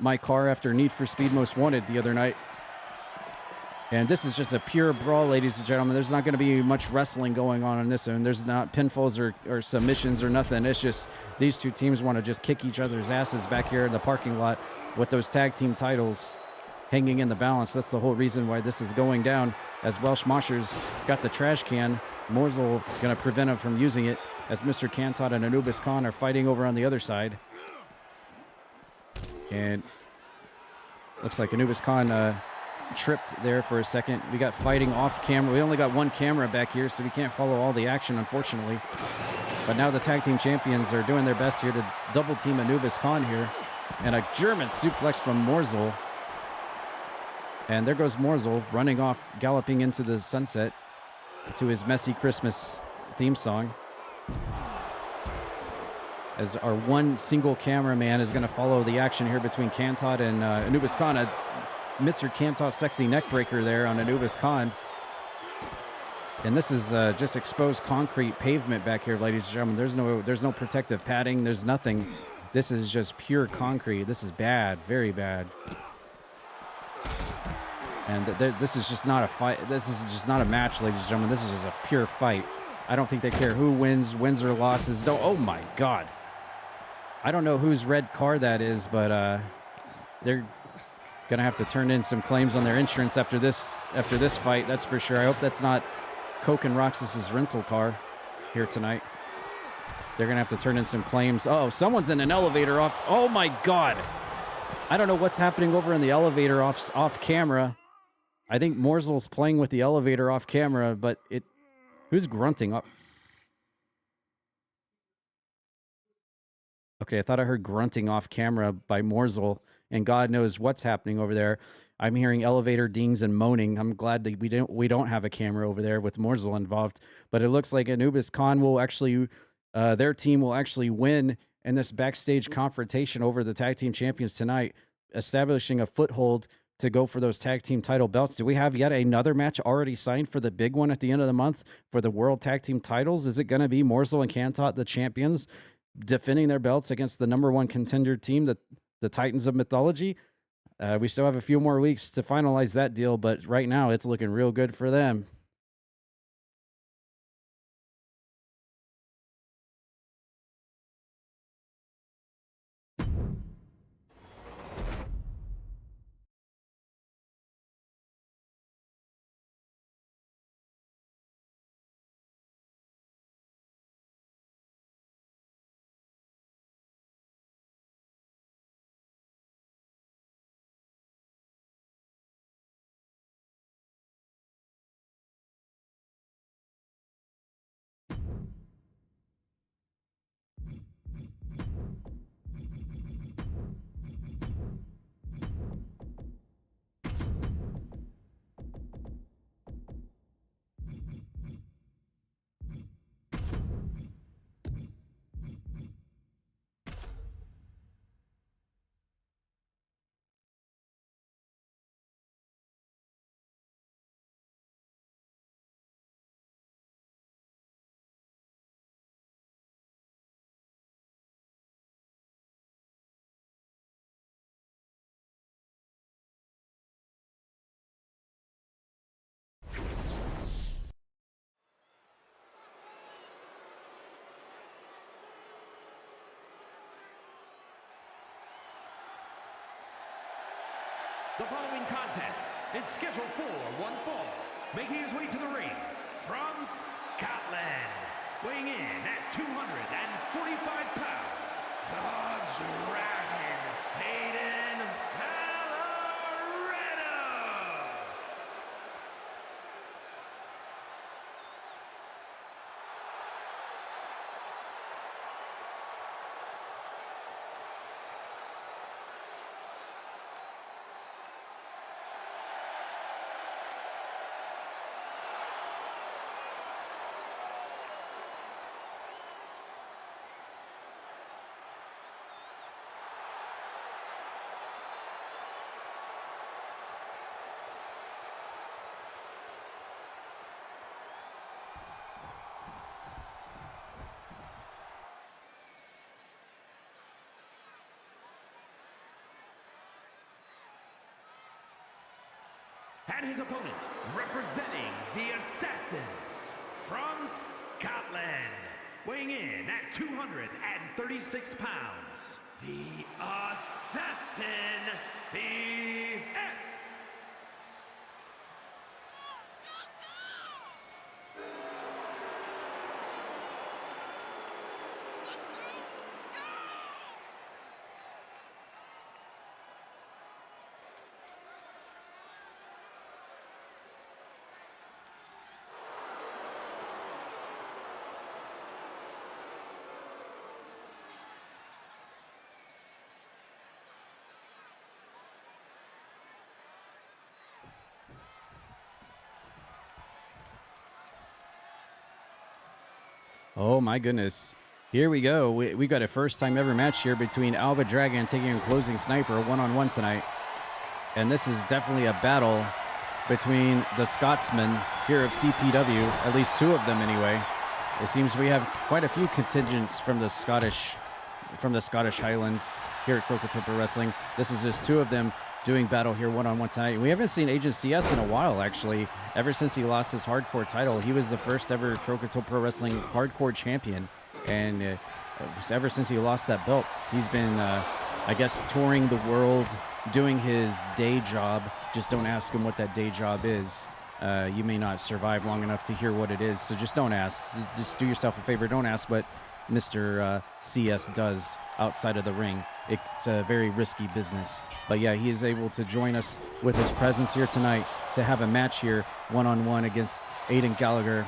my car after Need for Speed Most Wanted the other night. And this is just a pure brawl, ladies and gentlemen. There's not going to be much wrestling going on this one. There's not pinfalls or submissions or nothing. It's just these two teams want to just kick each other's asses back here in the parking lot with those tag team titles hanging in the balance. That's the whole reason why this is going down, as Welsh Mosher's got the trash can. Morzall going to prevent him from using it, as Mr. Kantot and Anubis Khan are fighting over on the other side. And looks like Anubis Khan tripped there for a second. We got fighting off camera. We only got one camera back here, so we can't follow all the action, unfortunately. But now the tag team champions are doing their best here to double team Anubis Khan here. And a German suplex from Morzall. And there goes Morzall running off, galloping into the sunset to his Messy Christmas theme song. As our one single cameraman is going to follow the action here between Kantot and Anubis Khan. Mr. Kantot sexy neckbreaker there on Anubis Khan. And this is just exposed concrete pavement back here, ladies and gentlemen. There's no protective padding. There's nothing. This is just pure concrete. This is bad, very bad. And this is just not a fight. This is just not a match, ladies and gentlemen. This is just a pure fight. I don't think they care who wins or losses. Oh my God. I don't know whose red car that is, but they're gonna have to turn in some claims on their insurance after this fight. That's for sure. I hope that's not Coke and Roxas's rental car here tonight. They're gonna have to turn in some claims. Oh, someone's in an elevator off. Oh my God. I don't know what's happening over in the elevator off camera. I think Morzall's playing with the elevator off camera, but who's grunting up? Okay, I thought I heard grunting off camera by Morzall, and God knows what's happening over there. I'm hearing elevator dings and moaning. I'm glad that we don't have a camera over there with Morzall involved. But it looks like Anubis Khan will actually, their team will actually win in this backstage confrontation over the tag team champions tonight, establishing a foothold to go for those tag team title belts. Do we have yet another match already signed for the big one at the end of the month for the world tag team titles? Is it going to be Morzall and Kantot, the champions, defending their belts against the #1 contender team, the Titans of Mythology? We still have a few more weeks to finalize that deal, but right now it's looking real good for them. The following contest is scheduled for one fall, making his way to the ring from Scotland, weighing in at 245 pounds, the Dragon, Hayden Pallarino. And his opponent, representing the Assassins from Scotland, weighing in at 236 pounds, the Assassin CS. Oh my goodness. Here we go. We got a first time ever match here between Alba Dragon taking on Closing Sniper one-on-one tonight. And this is definitely a battle between the Scotsmen here of CPW, at least two of them anyway. It seems we have quite a few contingents from the Scottish Highlands here at Croakitoad Pro Wrestling. This is just two of them doing battle here one-on-one tonight. We haven't seen Agent CS in a while, actually. Ever since he lost his hardcore title, he was the first ever Croakitoad Pro Wrestling hardcore champion. And ever since he lost that belt, he's been, I guess, touring the world, doing his day job. Just don't ask him what that day job is. You may not survive long enough to hear what it is, so just don't ask. Just do yourself a favor. Don't ask what Mr. CS does outside of the ring. It's a very risky business. But yeah, he is able to join us with his presence here tonight to have a match here one-on-one against Aiden Gallagher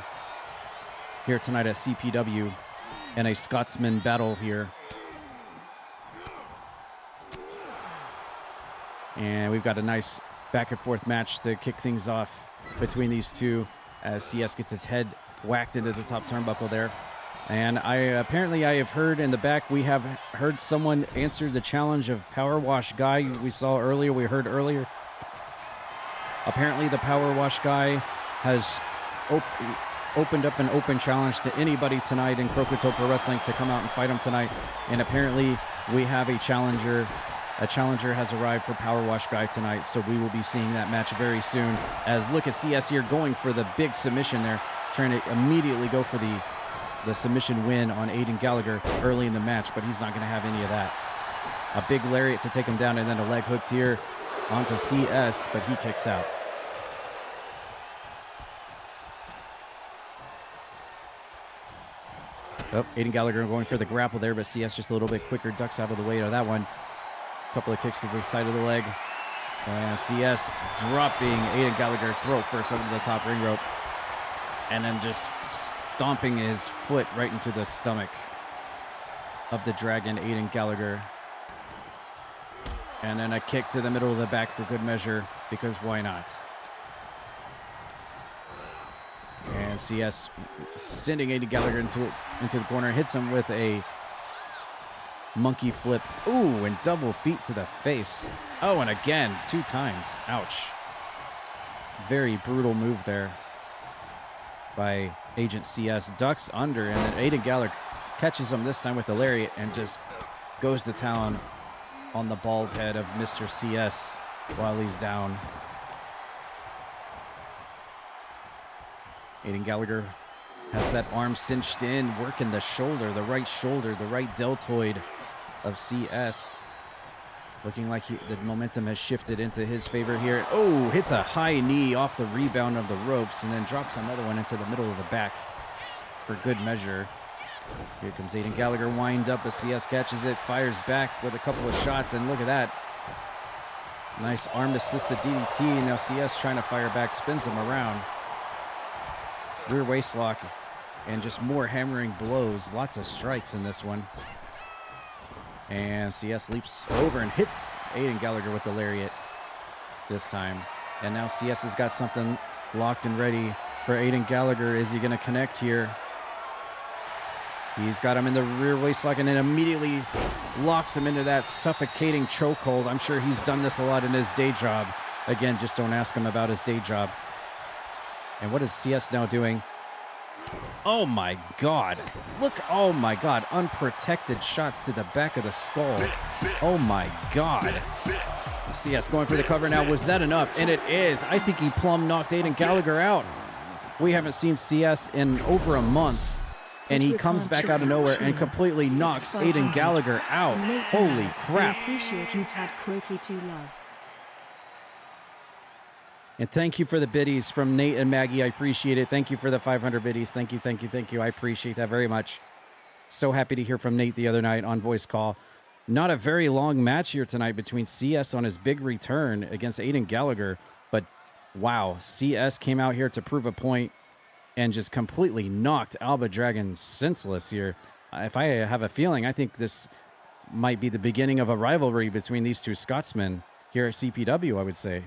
here tonight at CPW and a Scotsman battle here. And we've got a nice back and forth match to kick things off between these two as CS gets his head whacked into the top turnbuckle there. And I have heard in the back, we have heard someone answer the challenge of Power Wash Guy we heard earlier. Apparently the Power Wash Guy has opened up an open challenge to anybody tonight in Croakitoad Pro Wrestling to come out and fight him tonight. And apparently we have a challenger. A challenger has arrived for Power Wash Guy tonight, so we will be seeing that match very soon. As look at CS here going for the big submission there, trying to immediately go for the submission win on Aiden Gallagher early in the match, but he's not going to have any of that. A big lariat to take him down and then a leg hook here onto CS, but he kicks out. Oh, Aiden Gallagher going for the grapple there, but CS just a little bit quicker, ducks out of the way of that one. Couple of kicks to the side of the leg. And CS dropping Aiden Gallagher throat first over the top ring rope. And then just stomping his foot right into the stomach of the Dragon, Aiden Gallagher. And then a kick to the middle of the back for good measure, because why not? And CS sending Aiden Gallagher into the corner, hits him with a monkey flip. Ooh, and double feet to the face. Oh, and again, 2 times. Ouch. Very brutal move there by Agent CS. Ducks under, and then Aiden Gallagher catches him this time with the lariat and just goes to town on the bald head of Mr. CS while he's down. Aiden Gallagher has that arm cinched in, working the right deltoid of CS. Looking like the momentum has shifted into his favor here. Oh, hits a high knee off the rebound of the ropes and then drops another one into the middle of the back for good measure. Here comes Aiden Gallagher, wind up as CS catches it, fires back with a couple of shots, and look at that. Nice arm-assisted DDT. Now CS trying to fire back, spins him around. Rear waist lock and just more hammering blows. Lots of strikes in this one. And CS leaps over and hits Aiden Gallagher with the lariat this time. And now CS has got something locked and ready for Aiden Gallagher. Is he going to connect here? He's got him in the rear waist lock and then immediately locks him into that suffocating chokehold. I'm sure he's done this a lot in his day job. Again, just don't ask him about his day job. And what is CS now doing? Oh my God. Look, oh my God. Unprotected shots to the back of the skull. Oh my God. CS going for the cover now. Was that enough? And it is. I think he plumb knocked Aiden Gallagher out. We haven't seen CS in over a month. And he comes back out of nowhere and completely knocks Aiden Gallagher out. Holy crap. Appreciate you, Tad Croakitoad Love. And thank you for the biddies from Nate and Maggie. I appreciate it. Thank you for the 500 biddies. Thank you, thank you, thank you. I appreciate that very much. So happy to hear from Nate the other night on voice call. Not a very long match here tonight between CS on his big return against Aiden Gallagher. But wow, CS came out here to prove a point and just completely knocked Alba Dragon senseless here. If I have a feeling, I think this might be the beginning of a rivalry between these two Scotsmen here at CPW, I would say.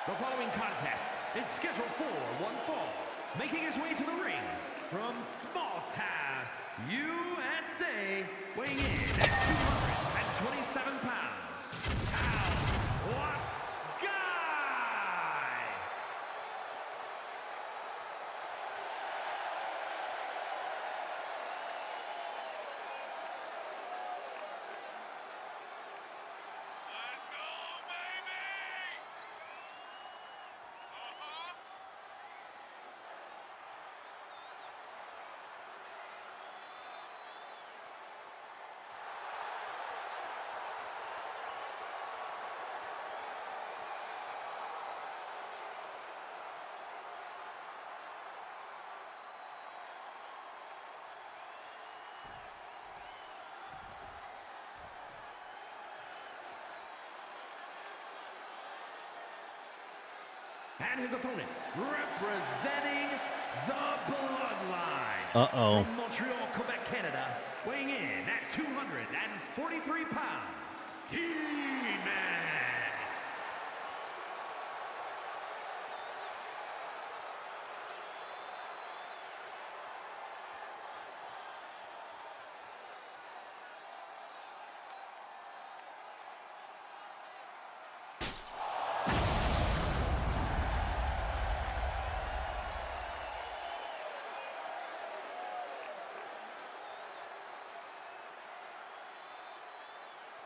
The following contest is scheduled for one fall. Making his way to the ring from small town, USA, weighing in at 227 pounds, Al Watts Guy! Let's go, baby! And his opponent, representing the Bloodline. Uh-oh. From Montreal, Quebec, Canada, weighing in at 243 pounds, T-Man.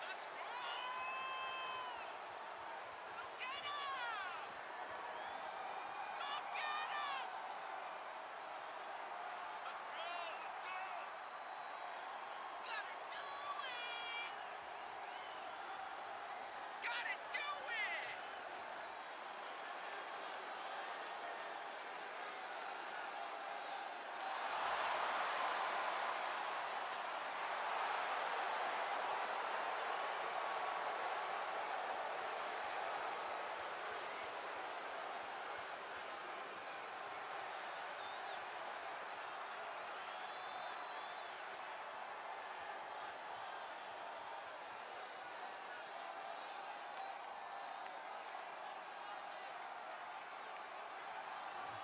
Let's go! Go get him! Go get him! Let's go! Let's go! Gotta do it! Gotta do it!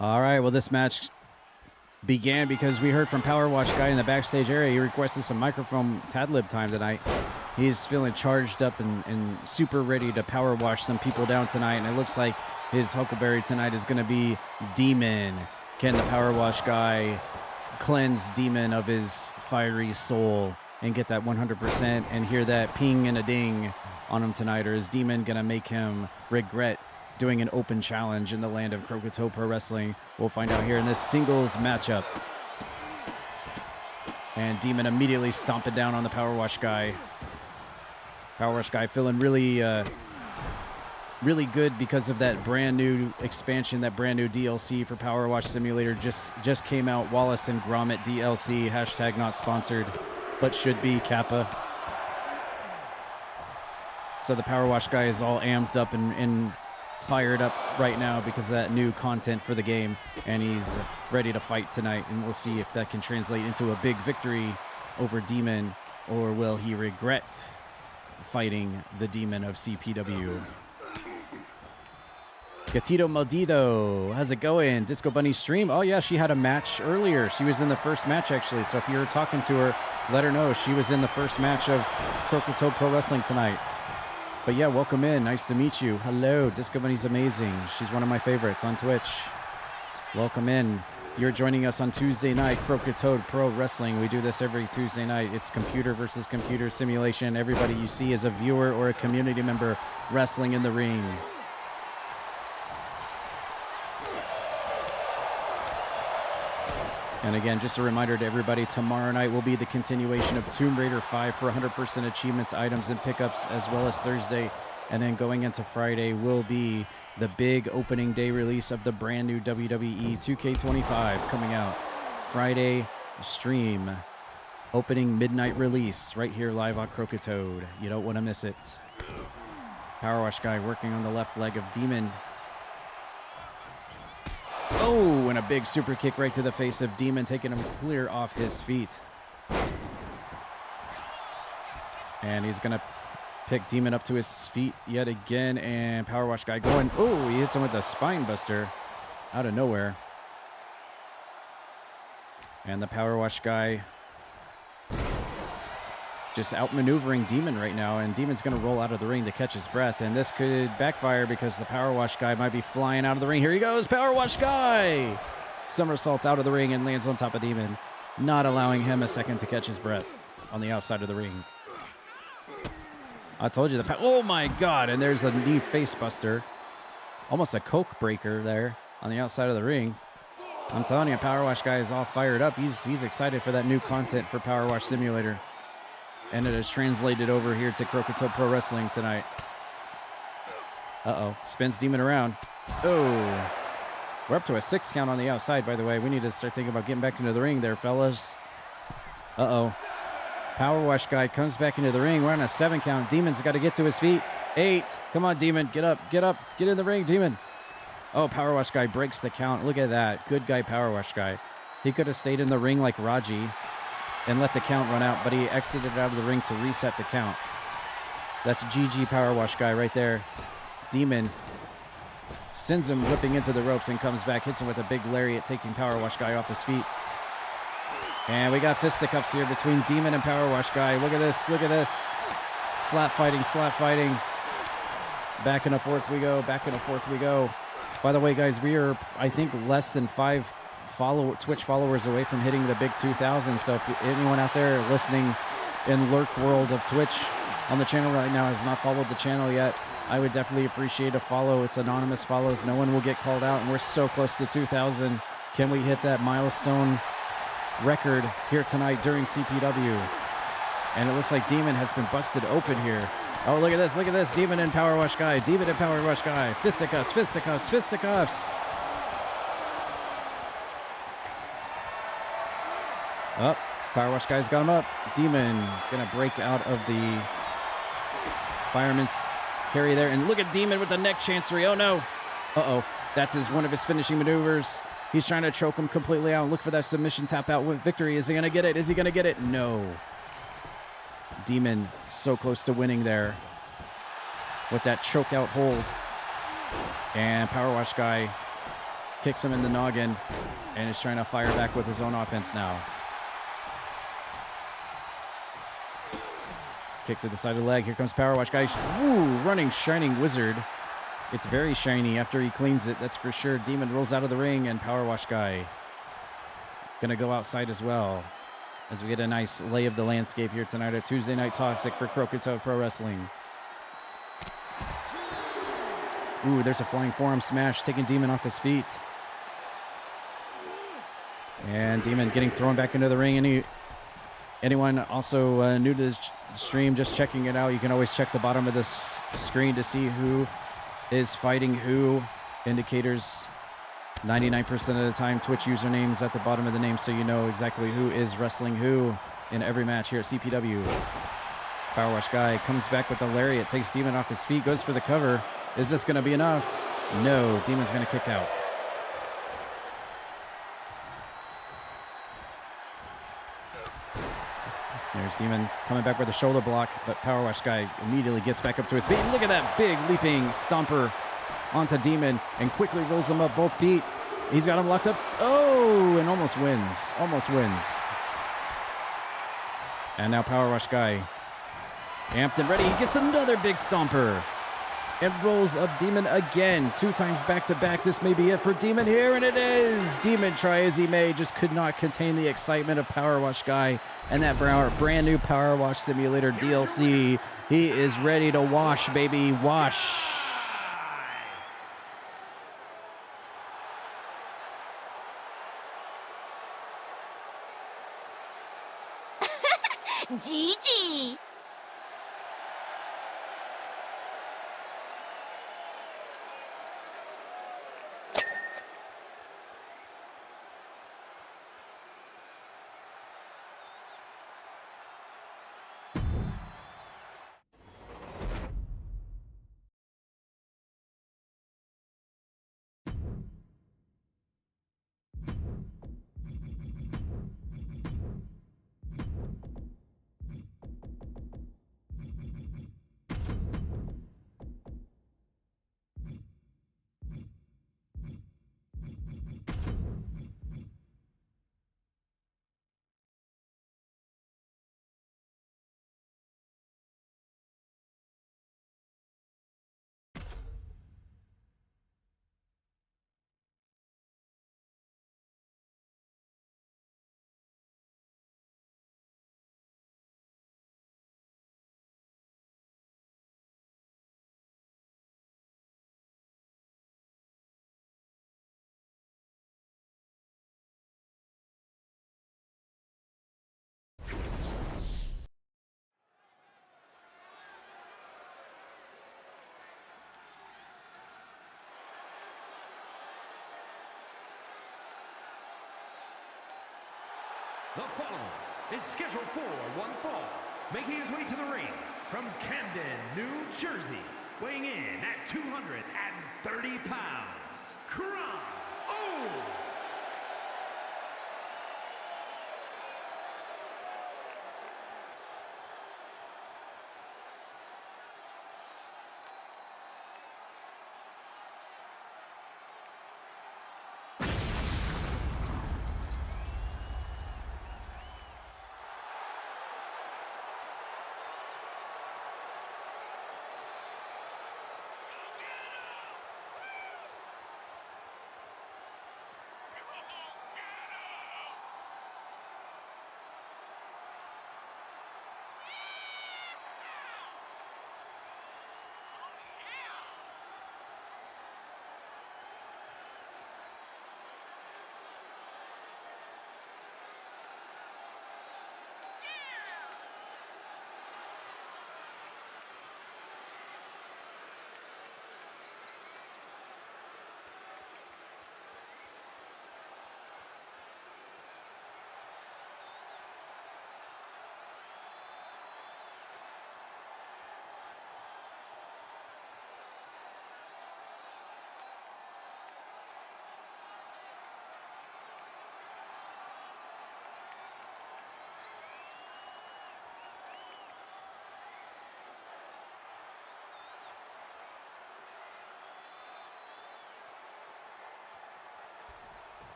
All right, well, this match began because we heard from Power Wash Guy in the backstage area. He requested some microphone Tadlib time tonight. He's feeling charged up and super ready to power wash some people down tonight. And it looks like his Huckleberry tonight is going to be Demon. Can the power wash guy cleanse Demon of his fiery soul and get that 100% and hear that ping and a ding on him tonight? Or is Demon going to make him regret doing an open challenge in the land of Croakitoad Pro Wrestling? We'll find out here in this singles matchup. And Demon immediately stomping down on the power wash guy. Power wash guy feeling really really good because of that brand new expansion, that brand new DLC for Power Wash Simulator just came out. Wallace and Gromit DLC, hashtag not sponsored, but should be, Kappa. So the Power Wash guy is all amped up and fired up right now because of that new content for the game, and he's ready to fight tonight, and we'll see if that can translate into a big victory over Demon, or will he regret fighting the Demon of CPW. Gatito Maldito, how's it going? Disco Bunny stream? Oh yeah, she had a match earlier. She was in the first match actually, so if you were talking to her, let her know she was in the first match of Croakitoad Pro Wrestling tonight. But yeah, welcome in. Nice to meet you. Hello, Disco Bunny's amazing. She's one of my favorites on Twitch. Welcome in. You're joining us on Tuesday night, Croakitoad Pro Wrestling. We do this every Tuesday night. It's computer versus computer simulation. Everybody you see is a viewer or a community member wrestling in the ring. And again, just a reminder to everybody, tomorrow night will be the continuation of Tomb Raider 5 for 100% achievements, items, and pickups, as well as Thursday. And then going into Friday will be the big opening day release of the brand new WWE 2K25 coming out. Friday stream, opening midnight release right here live on Croakitoad. You don't want to miss it. Power Wash guy working on the left leg of Demon. Oh, and a big super kick right to the face of Demon, taking him clear off his feet. And he's going to pick Demon up to his feet yet again, and Power Wash guy going. Oh, he hits him with a spine buster out of nowhere. And the Power Wash guy just outmaneuvering Demon right now, and Demon's going to roll out of the ring to catch his breath, and this could backfire because the Power Wash guy might be flying out of the ring. Here he goes, Power Wash guy! Somersaults out of the ring and lands on top of Demon, not allowing him a second to catch his breath on the outside of the ring. I told you, oh my God, and there's a knee face buster. Almost a Coke breaker there on the outside of the ring. I'm telling you, Power Wash guy is all fired up. He's excited for that new content for Power Wash Simulator. And it is translated over here to Croakitoad Pro Wrestling tonight. Uh-oh. Spins Demon around. Oh. We're up to a 6 count on the outside, by the way. We need to start thinking about getting back into the ring there, fellas. Uh-oh. Power Wash guy comes back into the ring. We're on a 7 count. Demon's got to get to his feet. 8. Come on, Demon. Get up. Get up. Get in the ring, Demon. Oh, Power Wash guy breaks the count. Look at that. Good guy, Power Wash guy. He could have stayed in the ring like Raji and let the count run out, but he exited out of the ring to reset the count. That's GG Power Wash guy right there. Demon sends him whipping into the ropes and comes back, hits him with a big lariat, taking Power Wash guy off his feet. And we got fisticuffs here between Demon and Power Wash guy. Look at this, look at this. Slap fighting, slap fighting. Back and a forth we go, back and a forth we go. By the way, guys, we are, I think, less than 5 Twitch followers away from hitting the big 2,000. So if anyone out there listening in Lurk World of Twitch on the channel right now has not followed the channel yet, I would definitely appreciate a follow. It's anonymous follows. No one will get called out, and we're so close to 2,000. Can we hit that milestone record here tonight during CPW? And it looks like Demon has been busted open here. Oh, look at this, look at this. Demon and Power Wash guy. Demon and Power Wash guy. Fisticuffs, fisticuffs, fisticuffs. Up. Power Wash guy's got him up. Demon gonna break out of the fireman's carry there. And look at Demon with the neck chancery. Oh no. Uh-oh. That's one of his finishing maneuvers. He's trying to choke him completely out. Look for that submission tap out with victory. Is he gonna get it? Is he gonna get it? No. Demon so close to winning there with that choke out hold. And Power Wash guy kicks him in the noggin and is trying to fire back with his own offense now. Kick to the side of the leg. Here comes Power Wash Guy. Woo, running Shining Wizard. It's very shiny after he cleans it, that's for sure. Demon rolls out of the ring, and Power Wash Guy gonna go outside as well, as we get a nice lay of the landscape here tonight at Tuesday Night Toxic for Croakitoad Pro Wrestling. Ooh, there's a flying forearm smash, taking Demon off his feet. And Demon getting thrown back into the ring. Anyone also new to this stream, just checking it out, you can always check the bottom of this screen to see who is fighting who. Indicators 99% of the time, Twitch usernames at the bottom of the name, so you know exactly who is wrestling who in every match here at CPW. Power Wash Guy comes back with the lariat, takes Demon off his feet, goes for the cover. Is this going to be enough? No, Demon's going to kick out. There's Demon coming back with a shoulder block, but Power Wash Guy immediately gets back up to his feet. And look at that big leaping stomper onto Demon and quickly rolls him up both feet. He's got him locked up. Oh, and almost wins. Almost wins. And now Power Wash Guy amped and ready. He gets another big stomper and rolls up Demon again. 2 times back to back. This may be it for Demon here, and it is. Demon, try as he may, just could not contain the excitement of Power Wash Guy and that brand new Power Wash Simulator DLC. He is ready to wash, baby. Wash. Gigi! The following is scheduled for one fall, making his way to the ring from Camden, New Jersey, weighing in at 230 pounds, Grem.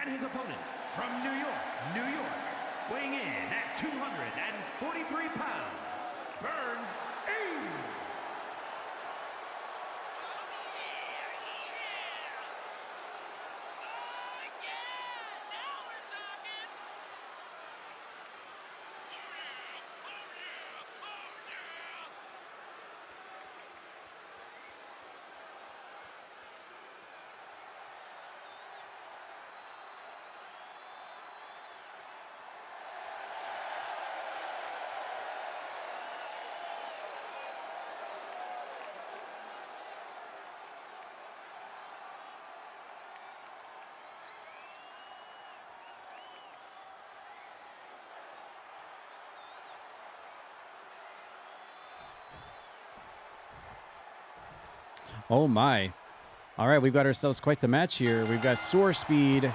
And his opponent from New York, weighing in at 243 pounds, Burns E. Oh my. All right, we've got ourselves quite the match here. We've got Soar Speed,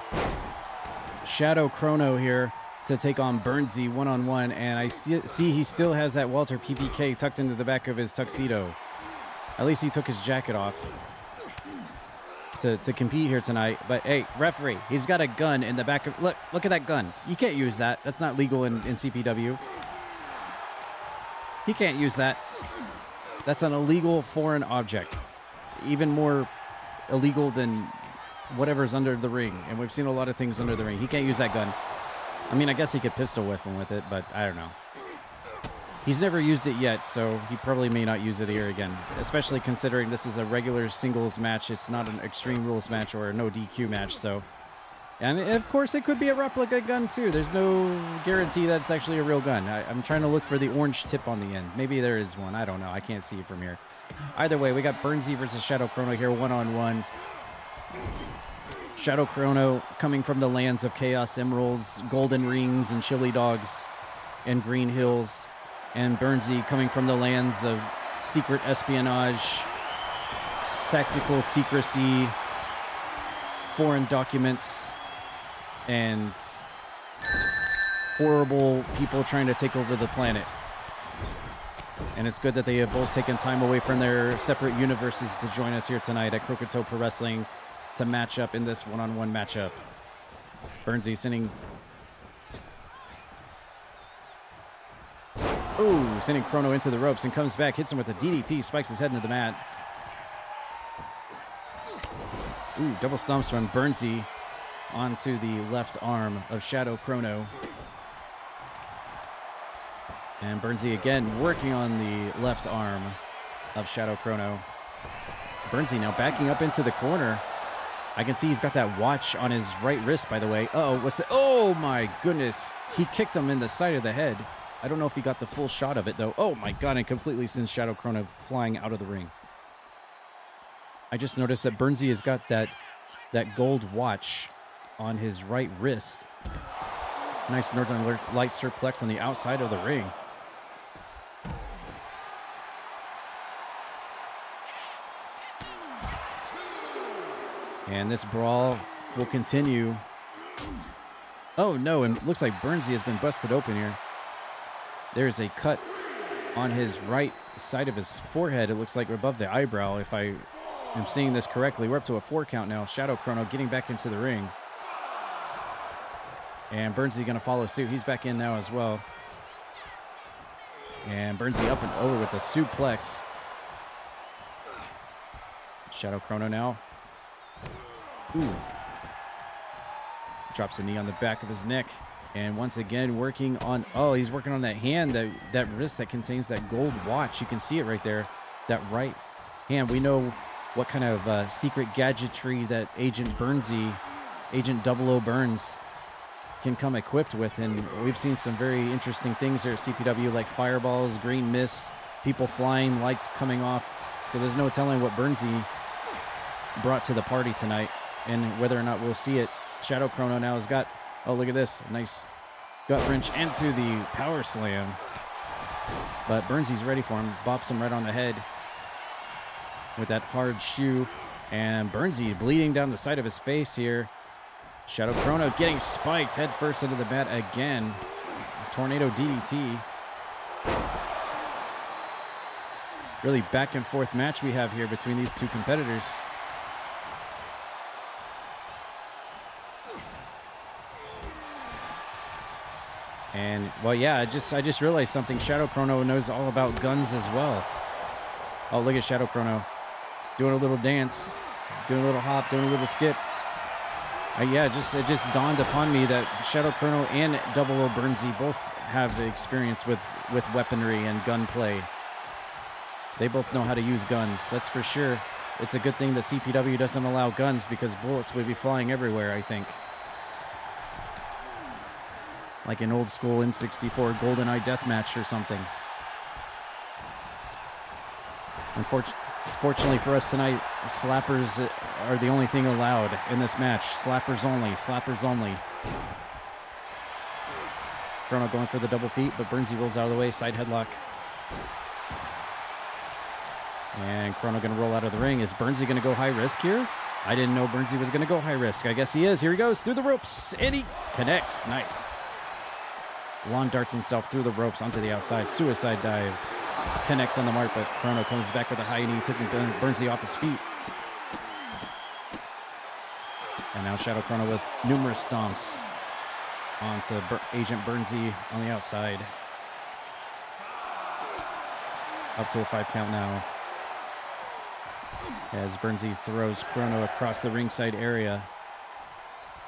Shadow Chrono here to take on Burnsy one-on-one, and I see he still has that Walter PPK tucked into the back of his tuxedo. At least he took his jacket off to compete here tonight. But hey, referee, he's got a gun in the back of... Look at that gun. You can't use that. That's not legal in CPW. He can't use that. That's an illegal foreign object. Even more illegal than whatever's under the ring. And we've seen a lot of things under the ring. He can't use that gun. I mean, I guess he could pistol whip him with it, but I don't know. He's never used it yet, so he probably may not use it here again. Especially considering this is a regular singles match. It's not an Extreme Rules match or a no DQ match, so... And of course, it could be a replica gun, too. There's no guarantee that it's actually a real gun. I'm trying to look for the orange tip on the end. Maybe there is one. I don't know. I can't see it from here. Either way, we got Burnsy versus Shadow Chrono here, one-on-one. Shadow Chrono coming from the lands of Chaos Emeralds, Golden Rings, and Chili Dogs, and Green Hills. And Burnsy coming from the lands of secret espionage, tactical secrecy, foreign documents, and horrible people trying to take over the planet. And it's good that they have both taken time away from their separate universes to join us here tonight at Croakitoad Pro Wrestling to match up in this one-on-one matchup. Burnsy sending Chrono into the ropes and comes back, hits him with a DDT, spikes his head into the mat. Double stomps from Burnsy onto the left arm of Shadow Chrono. And Burnsy again working on the left arm of Shadow Chrono. Burnsy now backing up into the corner. I can see he's got that watch on his right wrist, by the way. What's that? Oh my goodness. He kicked him in the side of the head. I don't know if he got the full shot of it though. Oh my God, and completely sends Shadow Chrono flying out of the ring. I just noticed that Burnsy has got that gold watch on his right wrist. Nice Northern Light Surplex on the outside of the ring. And this brawl will continue. Oh no, and it looks like Burnsy has been busted open here. There's a cut on his right side of his forehead. It looks like above the eyebrow, if I am seeing this correctly. We're up to a 4 count now. Shadow Chrono getting back into the ring. And Burnsy going to follow suit. He's back in now as well. And Burnsy up and over with a suplex. Shadow Chrono now. Drops a knee on the back of his neck. And once again working on... he's working on that hand, that wrist that contains that gold watch. You can see it right there. That right hand. We know what kind of secret gadgetry that Agent Burnsy, Agent 00 Burns, can come equipped with. And we've seen some very interesting things here at CPW, like fireballs, green mists, people flying, lights coming off. So there's no telling what Burnsy brought to the party tonight and whether or not we'll see it. Shadow Chrono now has got... look at this. Nice gut wrench into the power slam. But Burnsy's ready for him. Bops him right on the head with that hard shoe. And Burnsy bleeding down the side of his face here. Shadow Chrono getting spiked head first into the mat again. Tornado DDT. Really back and forth match we have here between these two competitors. And well, yeah, I just realized something. Shadow Chrono knows all about guns as well. Oh, look at Shadow Chrono doing a little dance, doing a little hop, doing a little skip. Yeah, it just dawned upon me that Shadow Chrono and Double O Burnsy both have the experience with weaponry and gunplay. They both know how to use guns, that's for sure. It's a good thing that CPW doesn't allow guns because bullets would be flying everywhere, I think. Like an old school N64 GoldenEye deathmatch or something. Fortunately for us tonight, slappers are the only thing allowed in this match. Slappers only, slappers only. Chrono going for the double feet, but Burnsy rolls out of the way, side headlock. And Chrono going to roll out of the ring. Is Burnsy going to go high risk here? I didn't know Burnsy was going to go high risk. I guess he is. Here he goes through the ropes, and he connects. Nice. Lawn darts himself through the ropes onto the outside. Suicide dive. Connects on the mark, but Chrono comes back with a high knee, taking Burnsy off his feet. And now Shadow Chrono with numerous stomps onto Agent Burnsy on the outside. Up to a 5 count now. As Burnsy throws Chrono across the ringside area.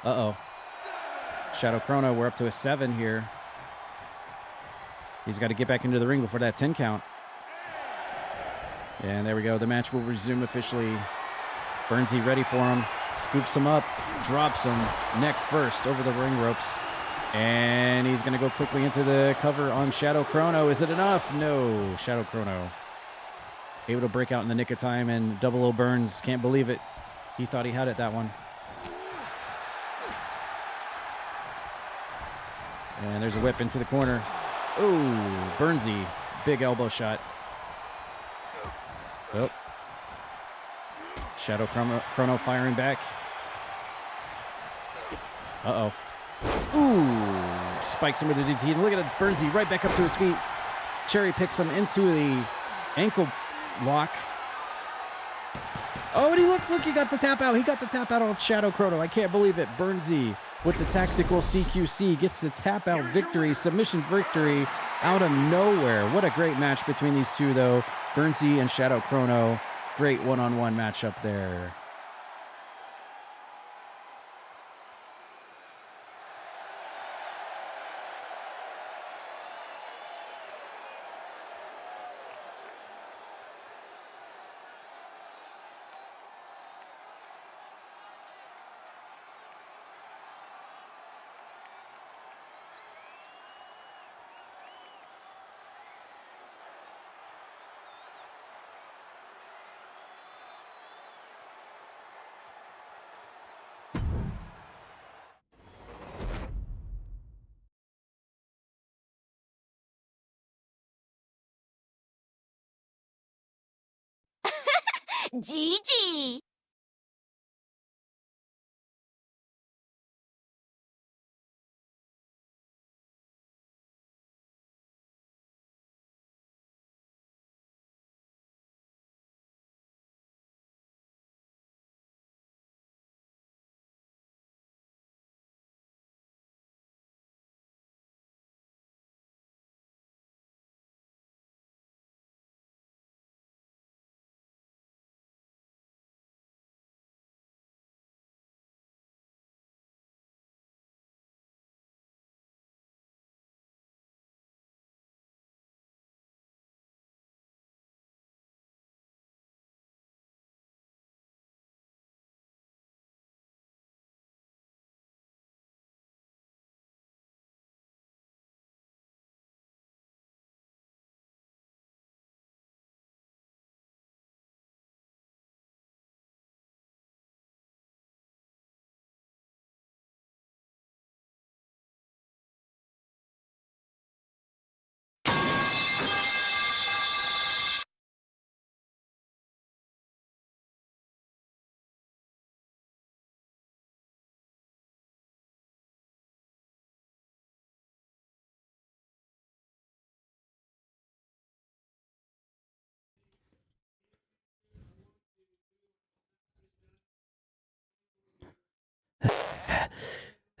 Uh-oh. Shadow Chrono, we're up to a 7 here. He's got to get back into the ring before that 10 count. And there we go. The match will resume officially. Burnsy ready for him. Scoops him up. Drops him neck first over the ring ropes. And he's going to go quickly into the cover on Shadow Chrono. Is it enough? No. Shadow Chrono able to break out in the nick of time. And Double O Burns can't believe it. He thought he had it, that one. And there's a whip into the corner. Ooh, Burnsy, big elbow shot. Oh. Shadow Chrono firing back. Uh-oh. Ooh, spikes him with a DT. And look at Burnsy right back up to his feet. Cherry picks him into the ankle lock. Oh, and look, he got the tap out. He got the tap out on Shadow Chrono. I can't believe it. Burnsy with the tactical CQC gets the tap out victory, submission victory out of nowhere. What a great match between these two, though. Burnsy and Shadow Chrono. Great one-on-one matchup there. Gigi!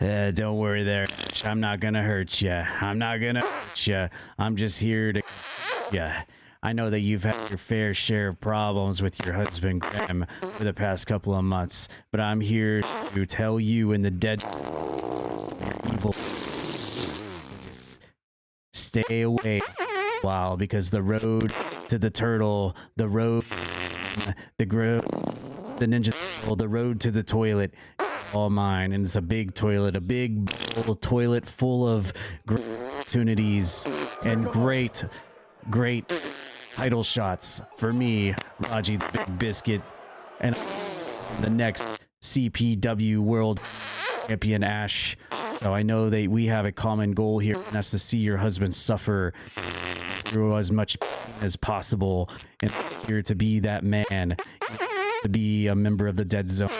Don't worry there. I'm not gonna hurt you. I'm not gonna hurt you. I'm just here to. Yeah. I know that you've had your fair share of problems with your husband, Grem, for the past couple of months, but I'm here to tell you and the dead you're evil. Stay away a while, because the road to the turtle, the road, the ninja turtle, the road to the toilet, all mine. And it's a big toilet, a big toilet full of great opportunities and great title shots for me, RAJI the Big Biscuit, and the next CPW World Champion Ash. So I know that we have a common goal here, and that's to see your husband suffer through as much pain as possible, and here to be that man, to be a member of the Dead Zone,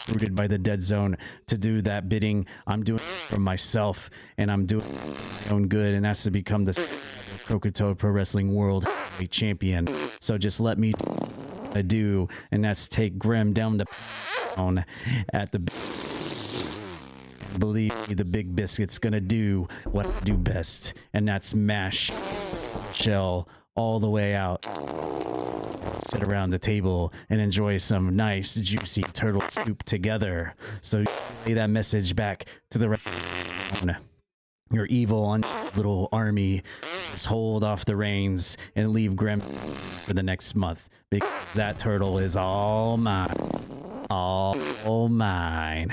rooted by the Dead Zone, to do that bidding. I'm doing it for myself, and I'm doing it for my own good, and that's to become the Croakitoad Pro Wrestling World Heavyweight Champion. So just let me do, and that's take Grem down to town at the. Believe me, the Big Biscuit's gonna do what I do best, and that's mash shell all the way out. Sit around the table and enjoy some nice, juicy turtle soup together. So lay that message back to the rest of your evil little army. Just hold off the reins and leave Grem for the next month, because that turtle is all mine. All mine.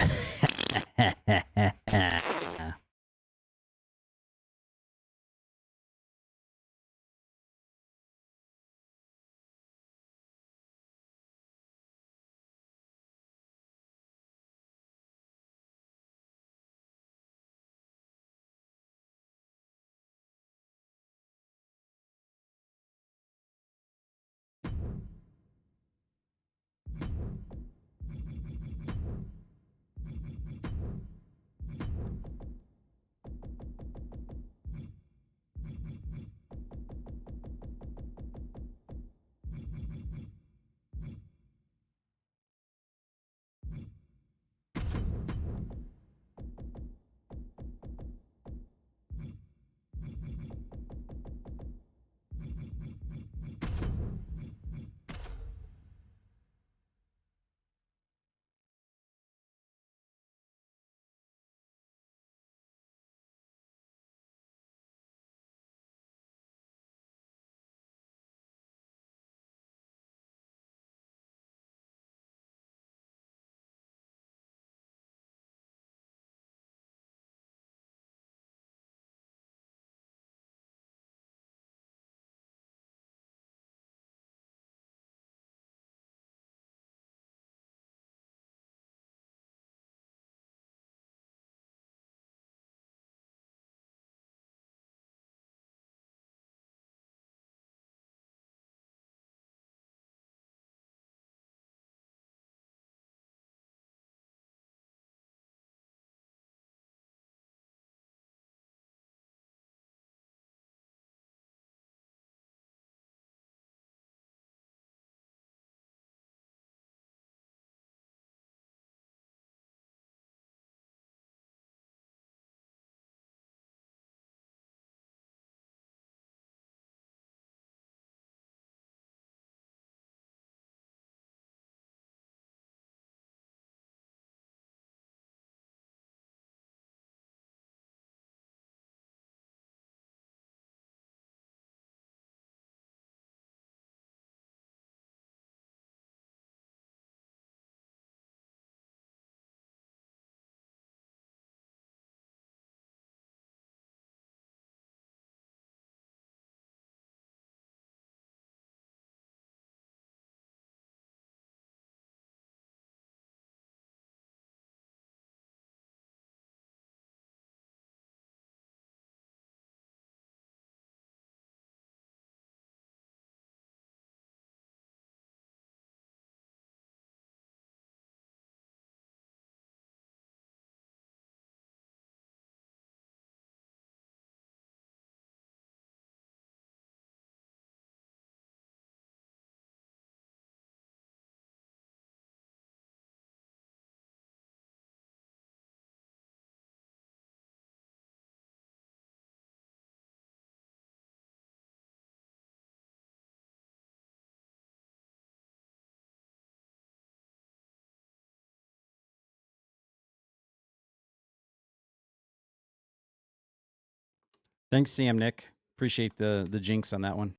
Thanks, CM Nick. Appreciate the jinx on that one.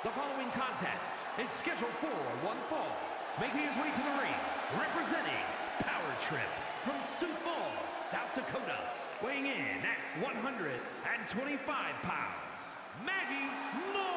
The following contest is scheduled for one fall. Making his way to the ring, representing Power Trip from Sioux Falls, South Dakota. Weighing in at 125 pounds, Maggie Moore.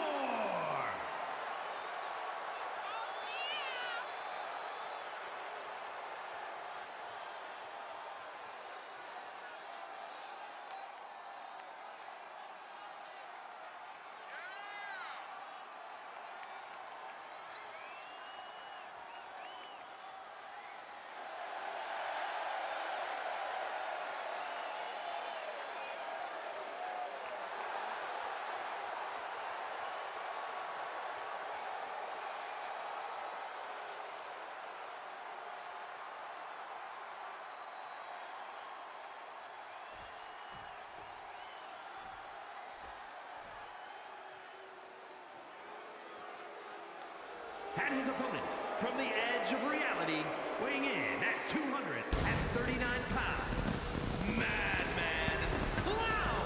And his opponent, from the edge of reality, weighing in at 239 pounds, Madman Clown!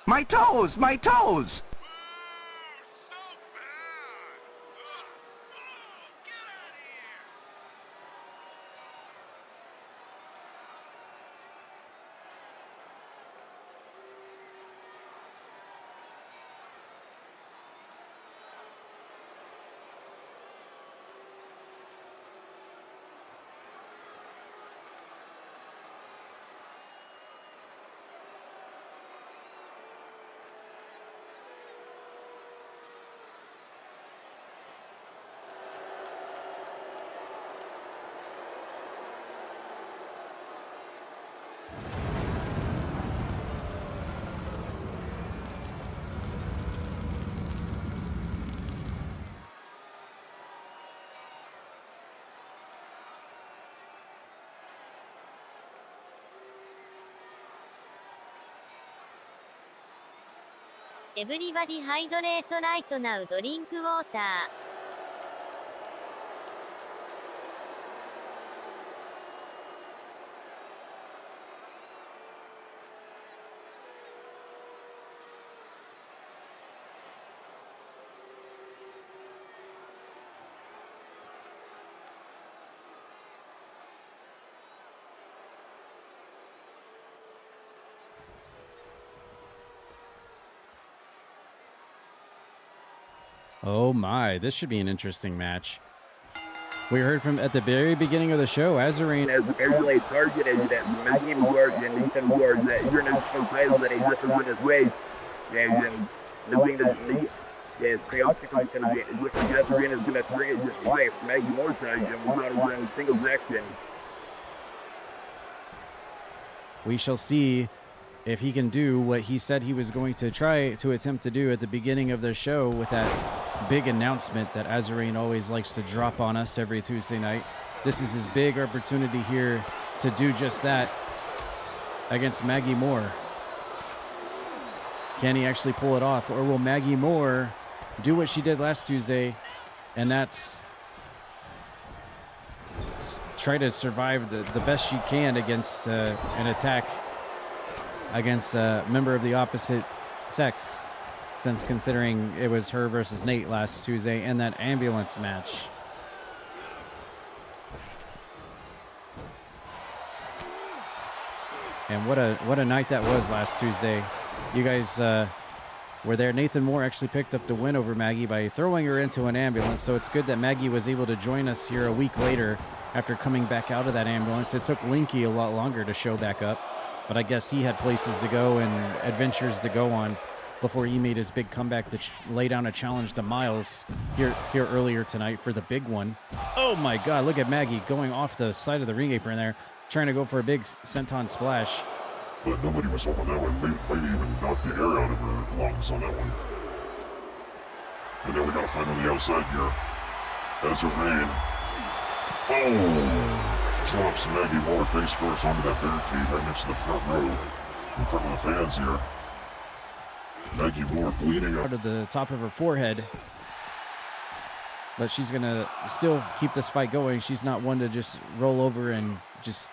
My toes! My toes! Everybody hydrate right now, drink water. Oh my, this should be an interesting match. We heard from at the very beginning of the show, Azarine As originally targeted that Maggie Moore and Nathan Moore, that international title that he has around his waist. And knowing that Nate is preoccupied tonight, it looks like Azarine is going to target his wife, Maggie Moore, tonight in one-on-one singles action. we shall see if he can do what he said he was going to try to attempt to do at the beginning of the show with that big announcement that Azarine always likes to drop on us every Tuesday night. This is his big opportunity here to do just that against Maggie Moore. Can he actually pull it off, or will Maggie Moore do what she did last Tuesday, and that's try to survive the best she can against an attack against a member of the opposite sex, since considering it was her versus Nate last Tuesday and that ambulance match. And what a night that was last Tuesday. You guys were there. Nathan Moore actually picked up the win over Maggie by throwing her into an ambulance, so it's good that Maggie was able to join us here a week later after coming back out of that ambulance. It took Linky a lot longer to show back up, but I guess he had places to go and adventures to go on before he made his big comeback to lay down a challenge to Miles here earlier tonight for the big one. Oh my God, look at Maggie going off the side of the ring apron there, trying to go for a big senton splash. But nobody was on that one. Maybe even knocked the air out of her lungs on that one. And then we got to find on the outside here. Azarine. Oh! Drops Maggie Moore face first onto that barricade right next to the front row. In front of the fans here. Maggie Moore bleeding out of the top of her forehead. But she's going to still keep this fight going. She's not one to just roll over and just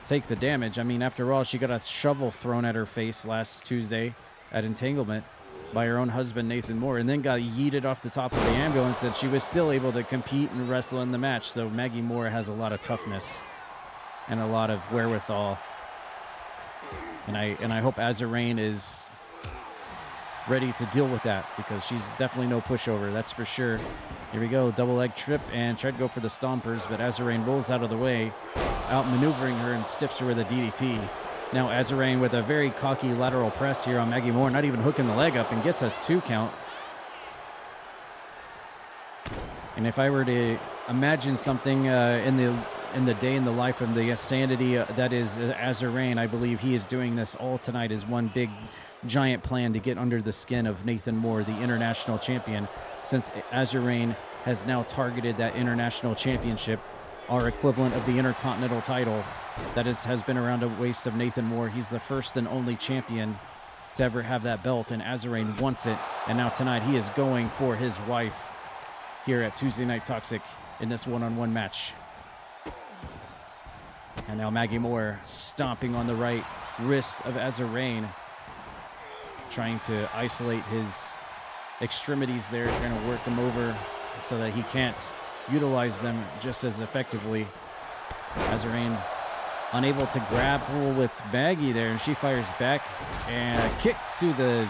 take the damage. I mean, after all, she got a shovel thrown at her face last Tuesday at Entanglement by her own husband, Nathan Moore, and then got yeeted off the top of the ambulance, and she was still able to compete and wrestle in the match. So Maggie Moore has a lot of toughness and a lot of wherewithal. And I hope Azarine is ready to deal with that, because she's definitely no pushover, that's for sure. Here we go, double leg trip, and tried to go for the stompers, but Azarine rolls out of the way, outmaneuvering her and stiffs her with a DDT. Now Azarain with a very cocky lateral press here on Maggie Moore, not even hooking the leg up, and gets us 2 count. And if I were to imagine something in the day in the life of the Sanity that is Azarain, I believe he is doing this all tonight as one big giant plan to get under the skin of Nathan Moore, the international champion, since Azarain has now targeted that international championship, our equivalent of the Intercontinental title that has been around the waist of Nathan Moore. He's the first and only champion to ever have that belt, and Azarain wants it. And now tonight he is going for his wife here at Tuesday Night Toxic in this one-on-one match. And now Maggie Moore stomping on the right wrist of Azarain, trying to isolate his extremities there, trying to work him over so that he can't utilize them just as effectively. Azarain unable to grapple with Maggie there, and she fires back, and a kick to the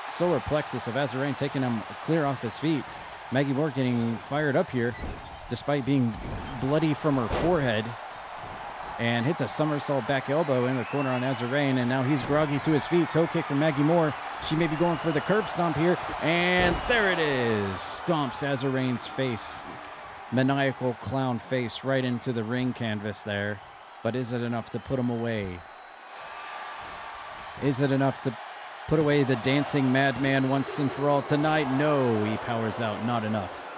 solar plexus of Azarain, taking him clear off his feet. Maggie Moore getting fired up here despite being bloody from her forehead, and hits a somersault back elbow in the corner on Azarain, and now he's groggy to his feet. Toe kick from Maggie Moore. She may be going for the curb stomp here, and there it is. Stomps Azarain's face, maniacal clown face, right into the ring canvas there. But is it enough to put him away? Is it enough to put away the dancing madman once and for all tonight? No, he powers out. Not enough.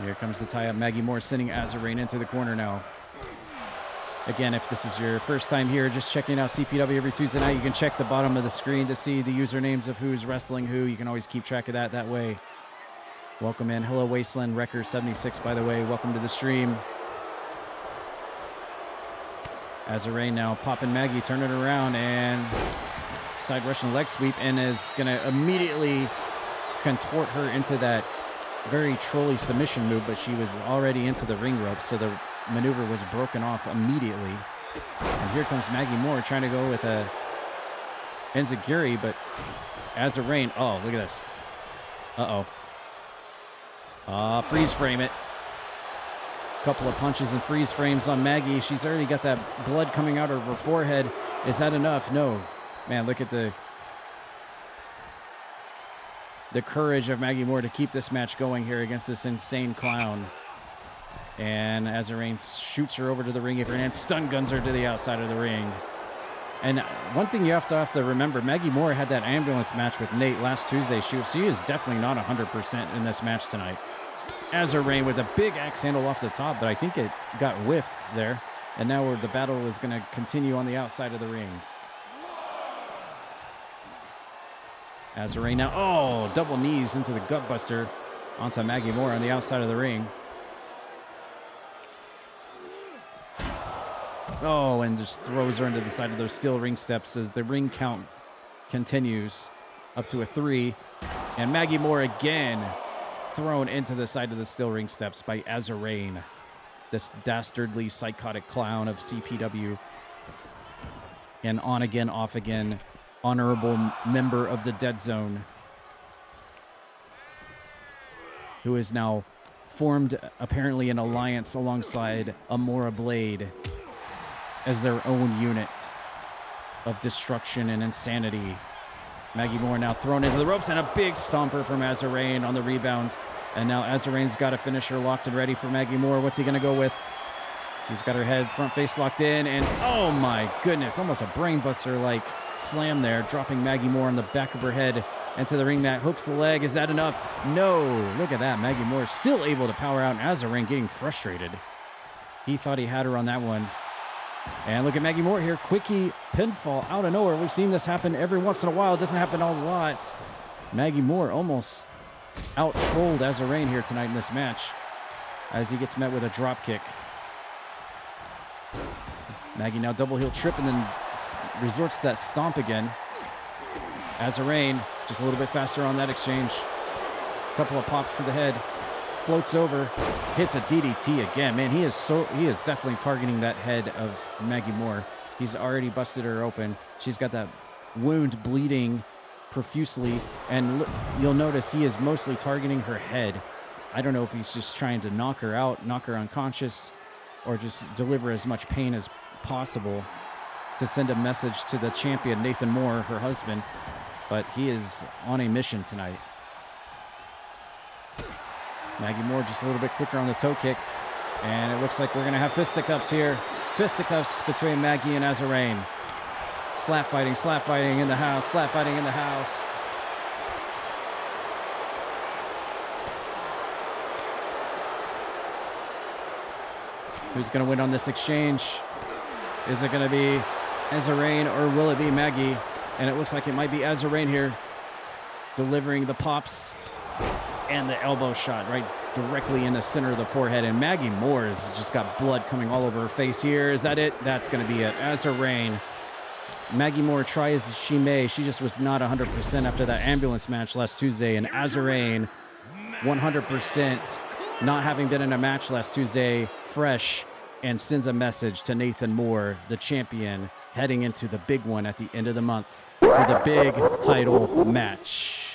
Here comes the tie-up. Maggie Moore sending Azarain into the corner now. Again, if this is your first time here, just checking out CPW every Tuesday night, you can check the bottom of the screen to see the usernames of who's wrestling who. You can always keep track of that way. Welcome in. Hello, Wasteland Wrecker 76, by the way. Welcome to the stream. Azarain now popping Maggie, turning around, and side Russian leg sweep, and is going to immediately contort her into that very trolly submission move, but she was already into the ring rope, so the maneuver was broken off immediately. And here comes Maggie Moore trying to go with a enziguri, but Azarain, oh, look at this. Freeze frame it. Couple of punches and freeze frames on Maggie. She's already got that blood coming out of her forehead. Is that enough? No. Man, look at the courage of Maggie Moore to keep this match going here against this insane clown. And Azarain shoots her over to the ring apron and stun guns her to the outside of the ring. And one thing you have to remember, Maggie Moore had that ambulance match with Nate last Tuesday. She is definitely not 100% in this match tonight. Azarain with a big axe handle off the top, but I think it got whiffed there. And now the battle is going to continue on the outside of the ring. Azarain now, oh, double knees into the gut buster onto Maggie Moore on the outside of the ring. Oh, and just throws her into the side of those steel ring steps as the ring count continues up to a 3. And Maggie Moore again thrown into the side of the steel ring steps by Azarain, this dastardly psychotic clown of CPW. And on again, off again, honorable member of the Dead Zone, who is now formed apparently an alliance alongside Amora Blade as their own unit of destruction and insanity. Maggie Moore now thrown into the ropes, and a big stomper from Azarain on the rebound. And now Azarain's got a finisher locked and ready for Maggie Moore. What's he going to go with? He's got her head front face locked in, and oh my goodness, almost a brainbuster like slam there, dropping Maggie Moore on the back of her head into the ring mat. Hooks the leg. Is that enough? No. Look at that. Maggie Moore still able to power out, and Azarain getting frustrated. He thought he had her on that one. And look at Maggie Moore here. Quickie pinfall out of nowhere. We've seen this happen every once in a while. It doesn't happen a lot. Maggie Moore almost out-trolled Azarain here tonight in this match as he gets met with a drop kick. Maggie now double heel trip and then resorts to that stomp again. Azarain just a little bit faster on that exchange. Couple of pops to the head. Floats over, hits a DDT again. Man, he is definitely targeting that head of Maggie Moore. He's already busted her open. She's got that wound bleeding profusely, and you'll notice he is mostly targeting her head. I don't know if he's just trying to knock her out, knock her unconscious, or just deliver as much pain as possible to send a message to the champion, Nathan Moore, her husband. But he is on a mission tonight. Maggie Moore just a little bit quicker on the toe kick. And it looks like we're going to have fisticuffs here. Fisticuffs between Maggie and Azarain. Slap fighting in the house, slap fighting in the house. Who's going to win on this exchange? Is it going to be Azarain or will it be Maggie? And it looks like it might be Azarain here, delivering the pops and the elbow shot right directly in the center of the forehead. And Maggie Moore has just got blood coming all over her face here. Is that it? That's going to be it. Azarain. Maggie Moore, try as she may, she just was not 100% after that ambulance match last Tuesday. And Azarain, 100%, not having been in a match last Tuesday, fresh, and sends a message to Nathan Moore, the champion, heading into the big one at the end of the month for the big title match.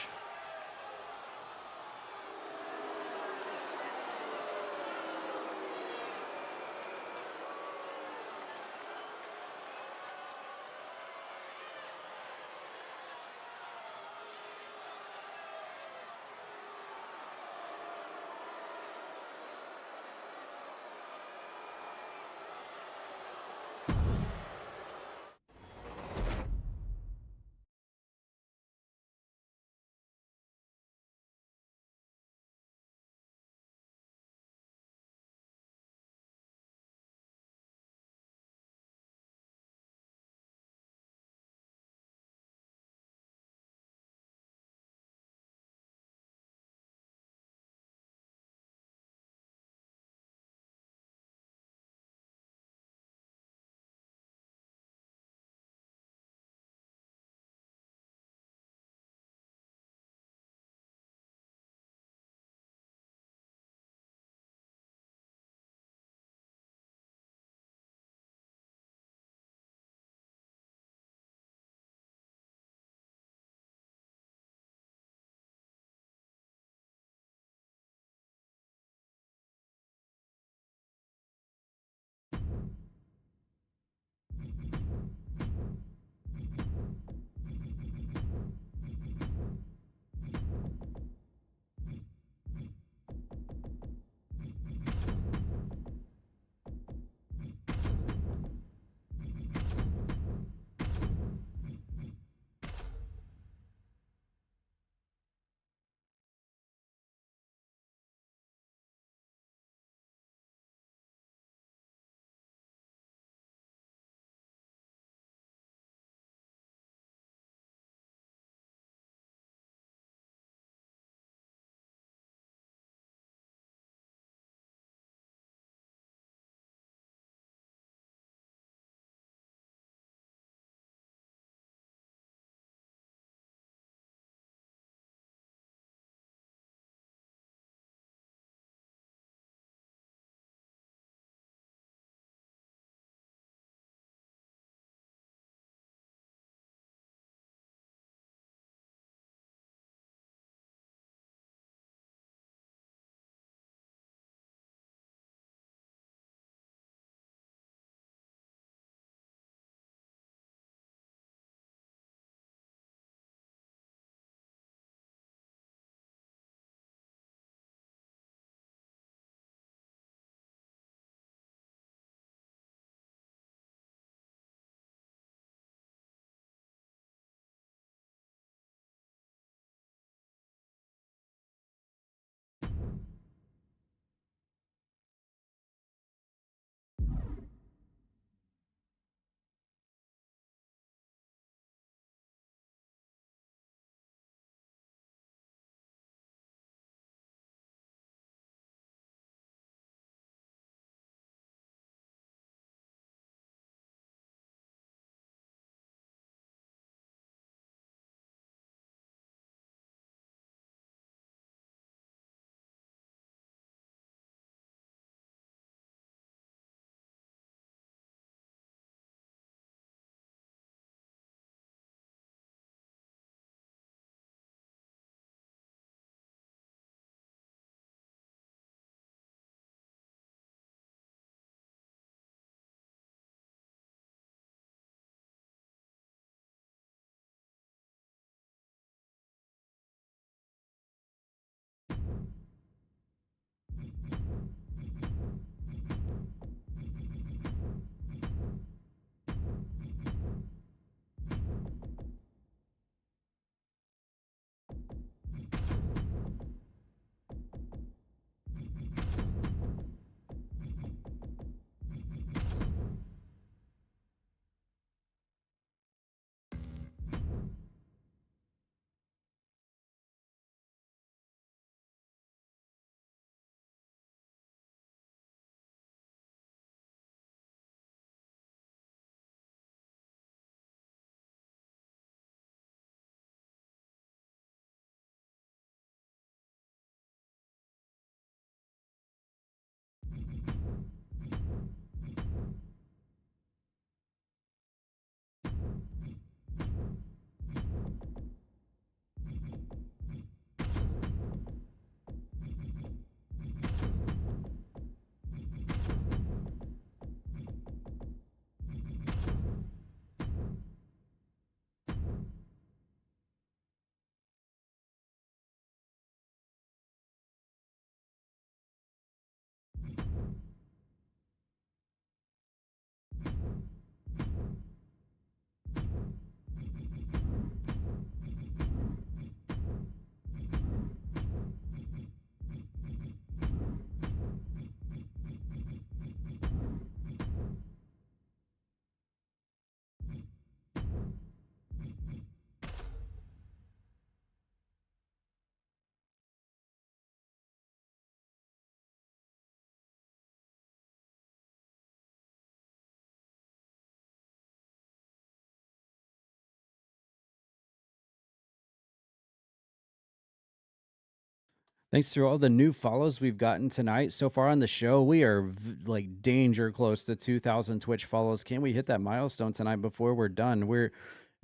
Thanks to all the new follows we've gotten tonight. So far on the show, we are like danger close to 2,000 Twitch follows. Can we hit that milestone tonight before we're done? We're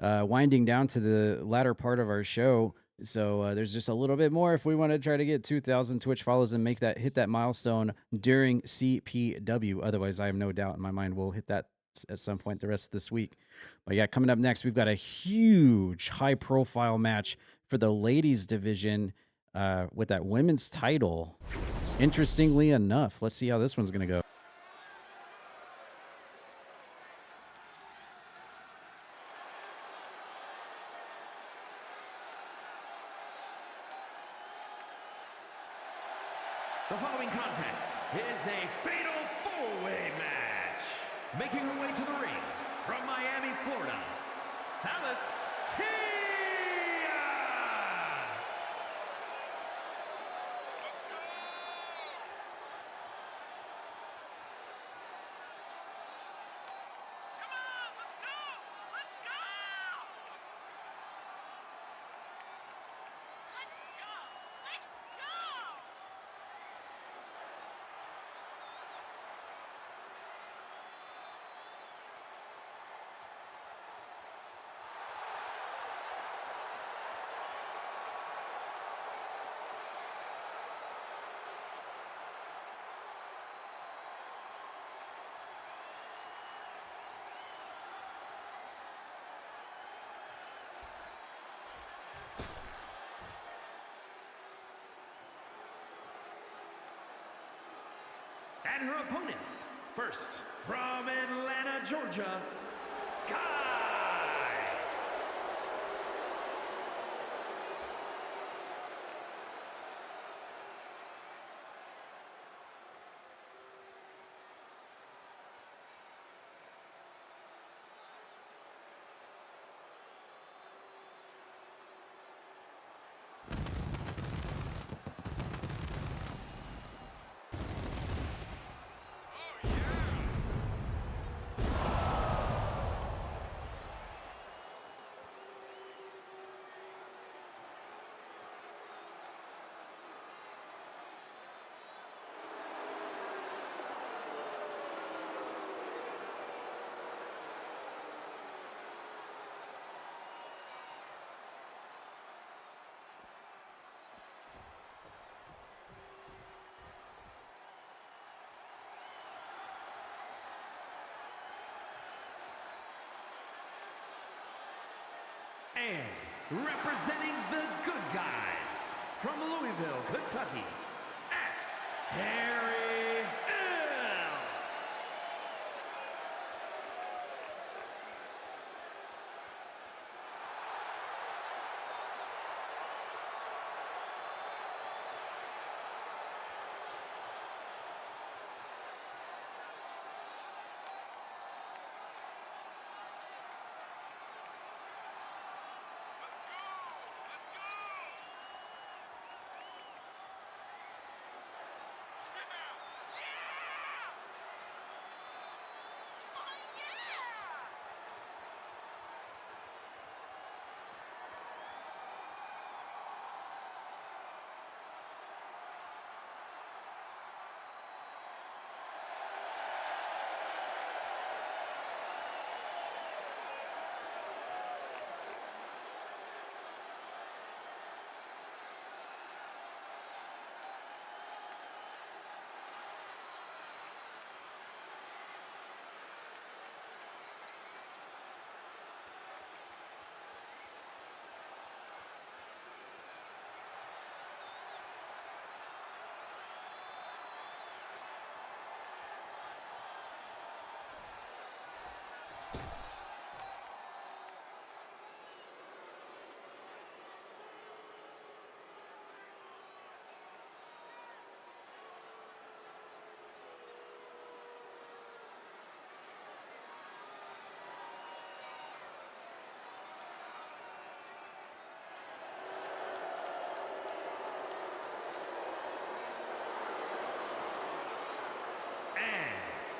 winding down to the latter part of our show. So there's just a little bit more if we want to try to get 2,000 Twitch follows and hit that milestone during CPW. Otherwise, I have no doubt in my mind we'll hit that at some point the rest of this week. But yeah, coming up next, we've got a huge high-profile match for the ladies division with that women's title. Interestingly enough, let's see how this one's going to go. The following contest is a fatal four-way match. Making her way to the ring from Miami, Florida, Salas Kia! Let's go! Come on, let's go! Let's go! Let's go! Let's go! And her opponents, first from Atlanta, Georgia, Sky. And representing the good guys from Louisville, Kentucky, Terry Ill.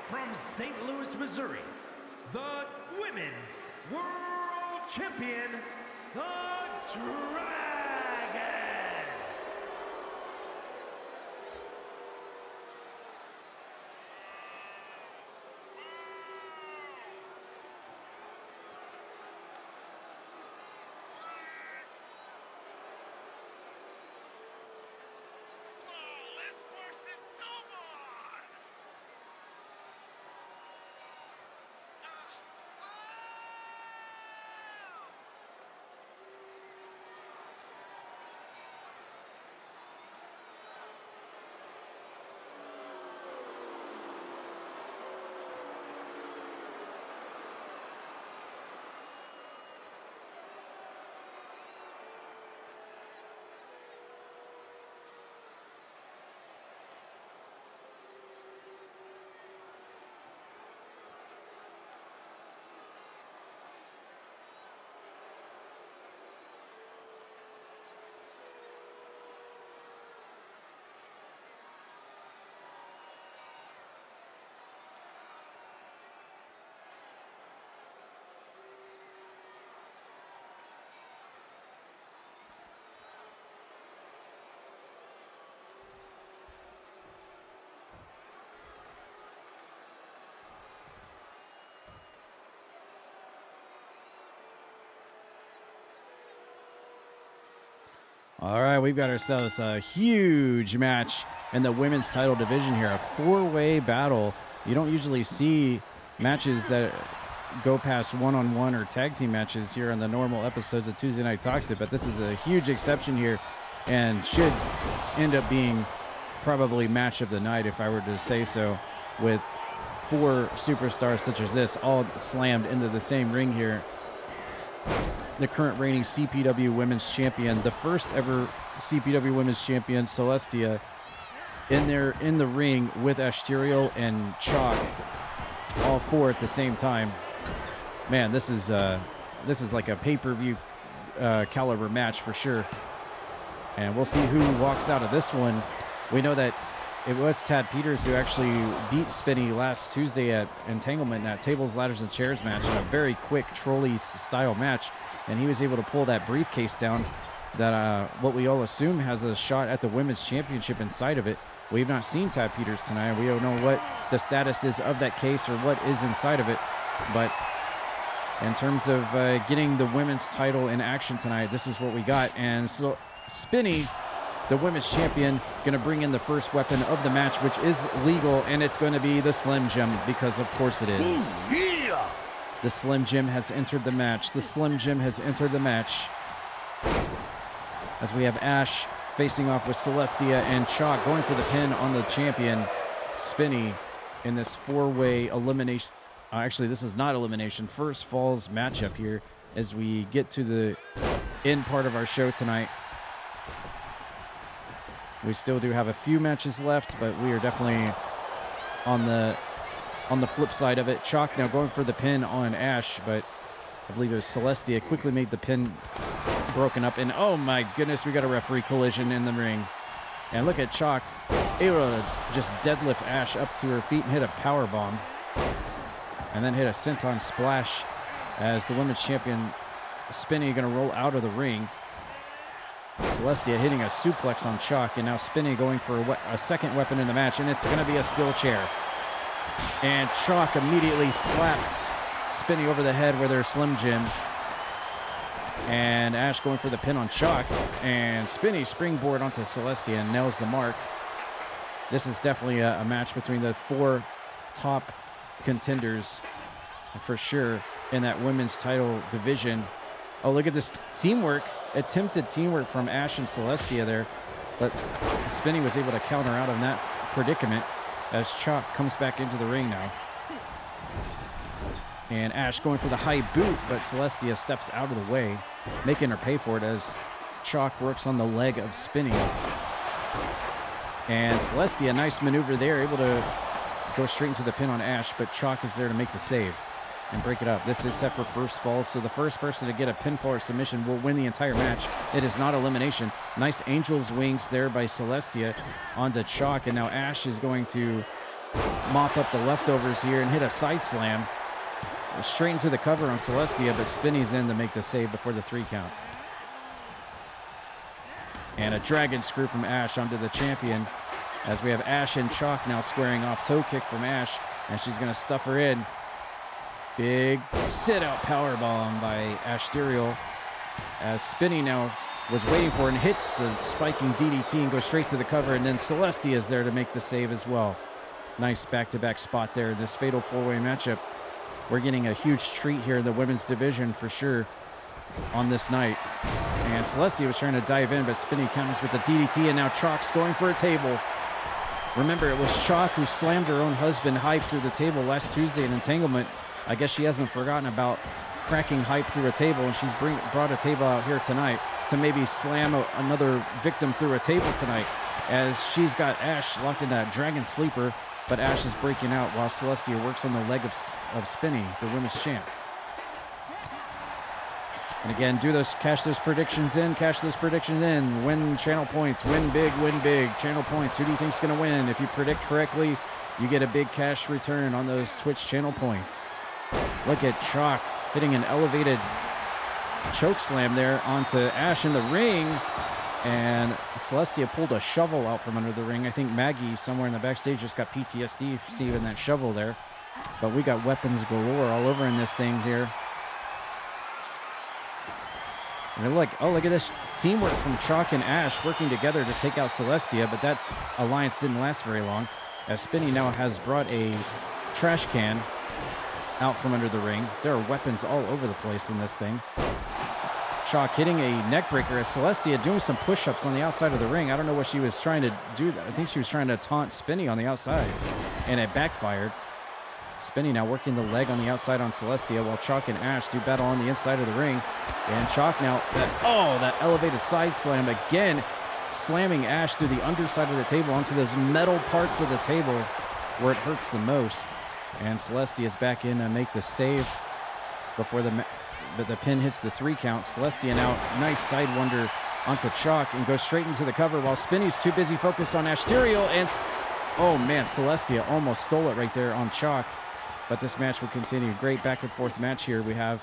From St. Louis, Missouri, the Women's World Champion, the Dragon. All right, we've got ourselves a huge match in the women's title division here, a four-way battle. You don't usually see matches that go past one-on-one or tag team matches here on the normal episodes of Tuesday Night Toxic, but this is a huge exception here and should end up being probably match of the night, if I were to say so, with four superstars such as this all slammed into the same ring here. The current reigning CPW Women's Champion, the first ever CPW Women's Champion, Celestia, in the ring with Asterial and Choc, all four at the same time. Man, this is like a pay-per-view caliber match for sure. And we'll see who walks out of this one. We know that it was Tad Peters who actually beat Spinny last Tuesday at Entanglement in that tables, ladders, and chairs match in a very quick trolley-style match. And he was able to pull that briefcase down that what we all assume has a shot at the Women's Championship inside of it. We've not seen Tad Peters tonight. We don't know what the status is of that case or what is inside of it. But in terms of getting the women's title in action tonight, this is what we got. And so Spinny, the women's champion, going to bring in the first weapon of the match, which is legal, and it's going to be the Slim Jim, because of course it is. Ooh, yeah. The Slim Jim has entered the match. The Slim Jim has entered the match. As we have Ash facing off with Celestia and Choc going for the pin on the champion, Spinny, in this four-way elimination. Actually, this is not elimination. First falls matchup here as we get to the end part of our show tonight. We still do have a few matches left, but we are definitely on the flip side of it. Choc now going for the pin on Ash, but I believe it was Celestia quickly made the pin broken up. And oh my goodness, we got a referee collision in the ring. And look at Choc able to just deadlift Ash up to her feet and hit a power bomb. And then hit a senton splash as the women's champion Spinny going to roll out of the ring. Celestia hitting a suplex on Choc, and now Spinny going for a second weapon in the match, and it's going to be a steel chair. And Choc immediately slaps Spinny over the head with her Slim Jim. And Ash going for the pin on Choc, and Spinny springboard onto Celestia and nails the mark. This is definitely a match between the four top contenders for sure in that women's title division. Oh, look at this teamwork. Attempted teamwork from Ash and Celestia there, but Spinny was able to counter out of that predicament as Choc comes back into the ring now. And Ash going for the high boot, but Celestia steps out of the way, making her pay for it as Choc works on the leg of Spinny. And Celestia, nice maneuver there, able to go straight into the pin on Ash, but Choc is there to make the save and break it up. This is set for first fall, so the first person to get a pinfall or submission will win the entire match. It is not elimination. Nice angel's wings there by Celestia onto Choc, and now Ash is going to mop up the leftovers here and hit a side slam straight into the cover on Celestia, but Spinny's in to make the save before the 3 count. And a dragon screw from Ash onto the champion as we have Ash and Choc now squaring off. Toe kick from Ash, and she's going to stuff her in. Big sit-out powerbomb by Asterial as Spinny now was waiting for it and hits the spiking DDT and goes straight to the cover, and then Celestia is there to make the save as well. Nice back-to-back spot there in this fatal 4-way matchup. We're getting a huge treat here in the women's division for sure on this night. And Celestia was trying to dive in, but Spinny counters with the DDT, and now Choc's going for a table. Remember, it was Choc who slammed her own husband Hype through the table last Tuesday in Entanglement. I guess she hasn't forgotten about cracking Hype through a table, and she's brought a table out here tonight to maybe slam another victim through a table tonight, as she's got Ash locked in that dragon sleeper, but Ash is breaking out while Celestia works on the leg of Spinny, the women's champ. And again, cash those predictions in, win channel points, win big, channel points. Who do you think's going to win? If you predict correctly, you get a big cash return on those Twitch channel points. Look at Choc hitting an elevated choke slam there onto Ash in the ring, and Celestia pulled a shovel out from under the ring. I think Maggie somewhere in the backstage just got PTSD seeing that shovel there, but we got weapons galore all over in this thing here. And they're like, oh, look at this teamwork from Choc and Ash working together to take out Celestia, but that alliance didn't last very long, as Spinny now has brought a trash can out from under the ring. There are weapons all over the place in this thing. Choc hitting a neckbreaker as Celestia doing some push-ups on the outside of the ring. I don't know what she was trying to do. I think she was trying to taunt Spinny on the outside, and it backfired. Spinny now working the leg on the outside on Celestia, while Choc and Ash do battle on the inside of the ring. And Choc now, that elevated side slam again, slamming Ash through the underside of the table onto those metal parts of the table where it hurts the most. And Celestia is back in to make the save before the pin hits the 3 count. Celestia now, nice side wonder onto Choc and goes straight into the cover while Spinny's too busy focused on Ashterial. And, oh man, Celestia almost stole it right there on Choc. But this match will continue. Great back and forth match here we have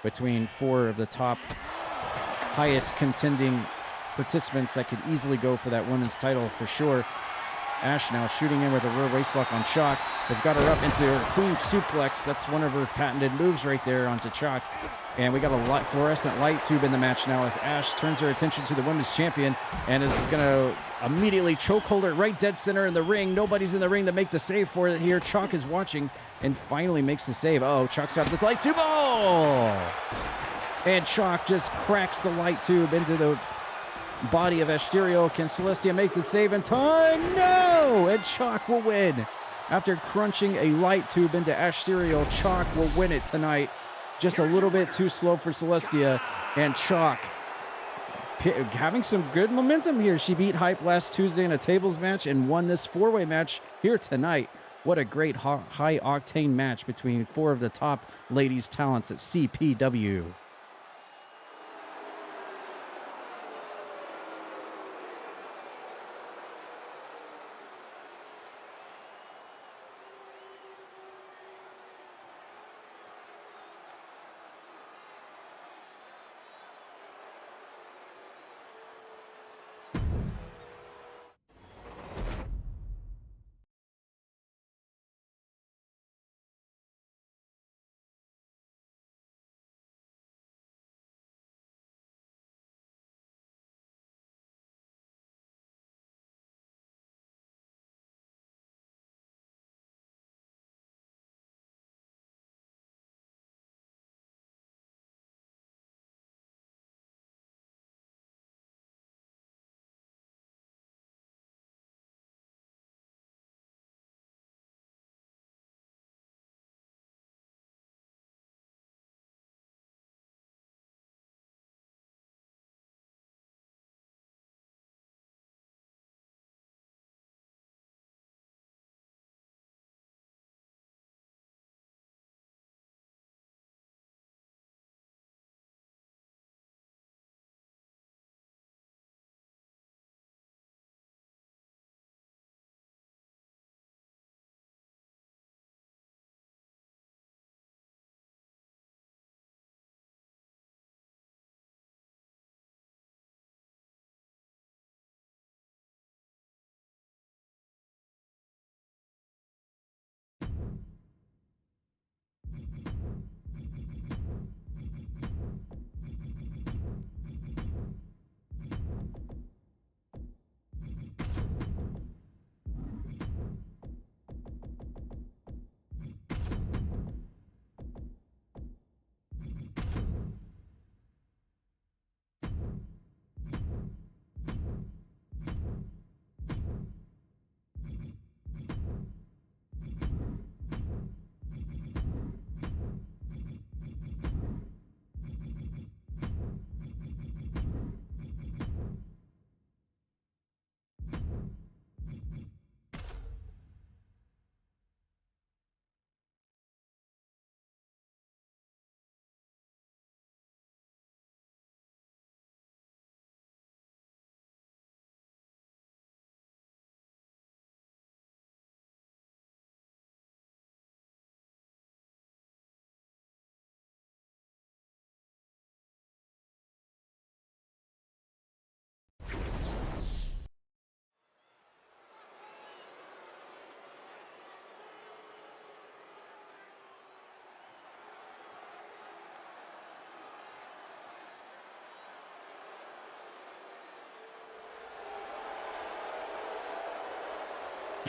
between 4 of the top highest contending participants that could easily go for that women's title for sure. Ash now shooting in with a rear waistlock on Choc. Has got her up into her queen suplex. That's one of her patented moves right there onto Choc. And we got a fluorescent light tube in the match now as Ash turns her attention to the women's champion and is going to immediately chokehold her right dead center in the ring. Nobody's in the ring to make the save for it here. Choc is watching and finally makes the save. Oh, Choc's got the light tube. Oh! And Choc just cracks the light tube into the body of Ashterial. Can Celestia make the save in time? No! And Choc will win. After crunching a light tube into Ashterial, Choc will win it tonight. Just a little bit too slow for Celestia. And Choc having some good momentum here. She beat Hype last Tuesday in a tables match and won this 4-way match here tonight. What a great high-octane match between 4 of the top ladies' talents at CPW.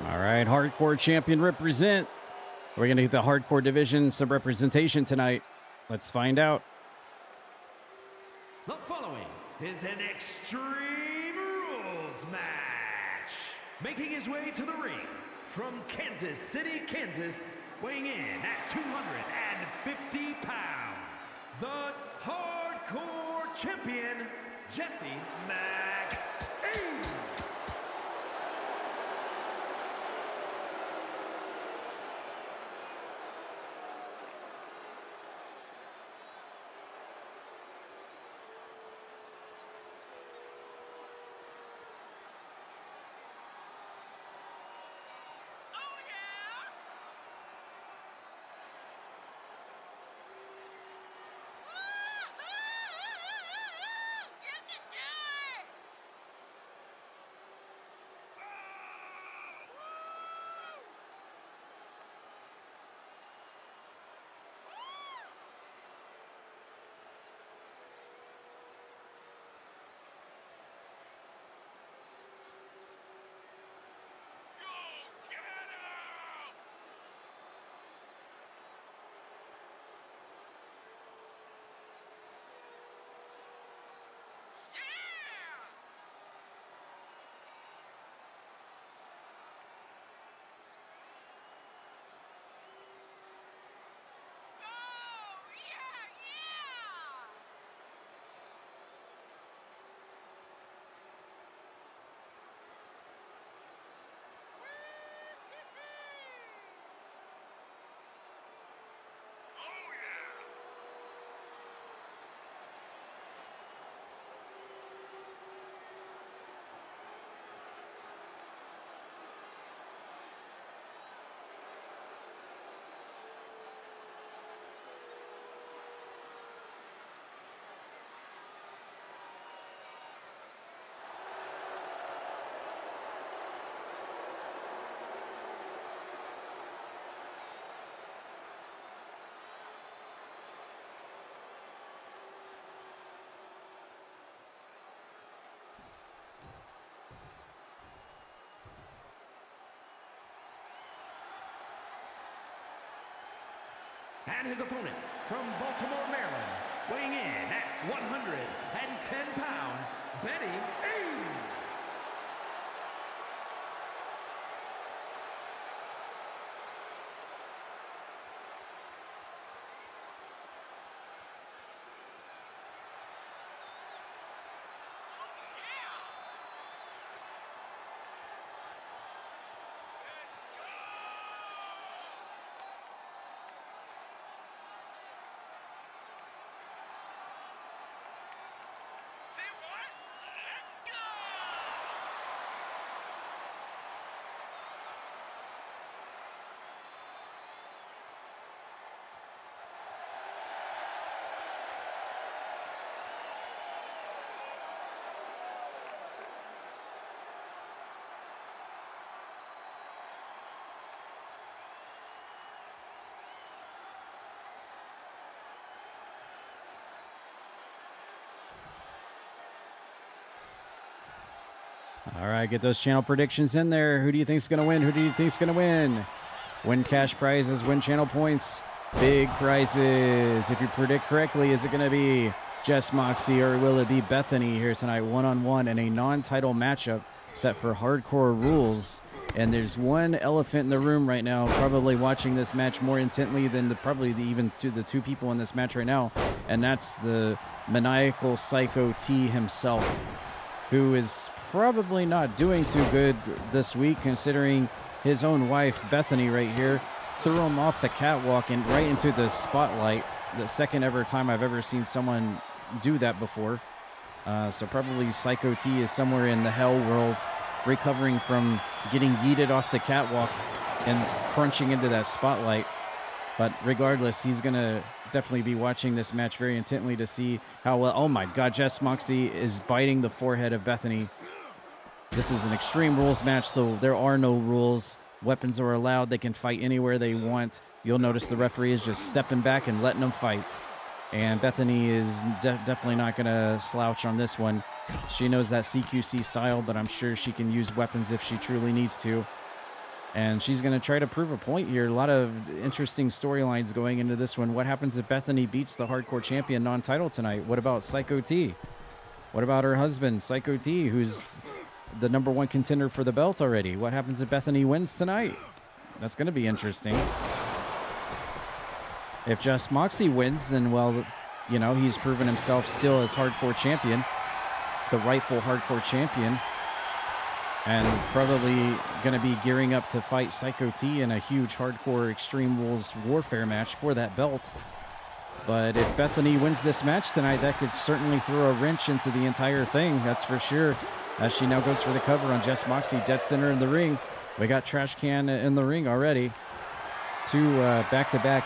All right, hardcore champion represent. We're going to get the hardcore division some representation tonight. Let's find out. The following is an Extreme Rules match. Making his way to the ring from Kansas City, Kansas, weighing in at 250 pounds, the hardcore champion, Jesse Max A. And his opponent from Baltimore, Maryland, weighing in at 110 pounds, Betty A. All right, get those channel predictions in there. Who do you think is going to win? Who do you think is going to win? Win cash prizes, win channel points, big prizes. If you predict correctly, is it going to be Jess Moxie or will it be Bethany here tonight, one-on-one in a non-title matchup set for hardcore rules? And there's one elephant in the room right now, probably watching this match more intently than the two people in this match right now, and that's the maniacal Psycho T himself, who is probably not doing too good this week, considering his own wife, Bethany, right here, threw him off the catwalk and right into the spotlight. The second ever time I've ever seen someone do that before. So probably Psycho T is somewhere in the hell world, recovering from getting yeeted off the catwalk and crunching into that spotlight. But regardless, he's going to definitely be watching this match very intently to see how well. Oh my God, Jess Moxie is biting the forehead of Bethany. This is an Extreme Rules match, so there are no rules. Weapons are allowed. They can fight anywhere they want. You'll notice the referee is just stepping back and letting them fight. And Bethany is definitely not going to slouch on this one. She knows that CQC style, but I'm sure she can use weapons if she truly needs to. And she's going to try to prove a point here. A lot of interesting storylines going into this one. What happens if Bethany beats the hardcore champion non-title tonight? What about Psycho T? What about her husband, Psycho T, who's the #1 contender for the belt already? What happens if Bethany wins tonight? That's going to be interesting. If Just Moxie wins, then, well, you know, he's proven himself still as hardcore champion, the rightful hardcore champion, and probably going to be gearing up to fight Psycho T in a huge hardcore Extreme Rules Warfare match for that belt. But if Bethany wins this match tonight, that could certainly throw a wrench into the entire thing, that's for sure, as she now goes for the cover on Jess Moxie, dead center in the ring. We got Trash Can in the ring already. 2 back-to-back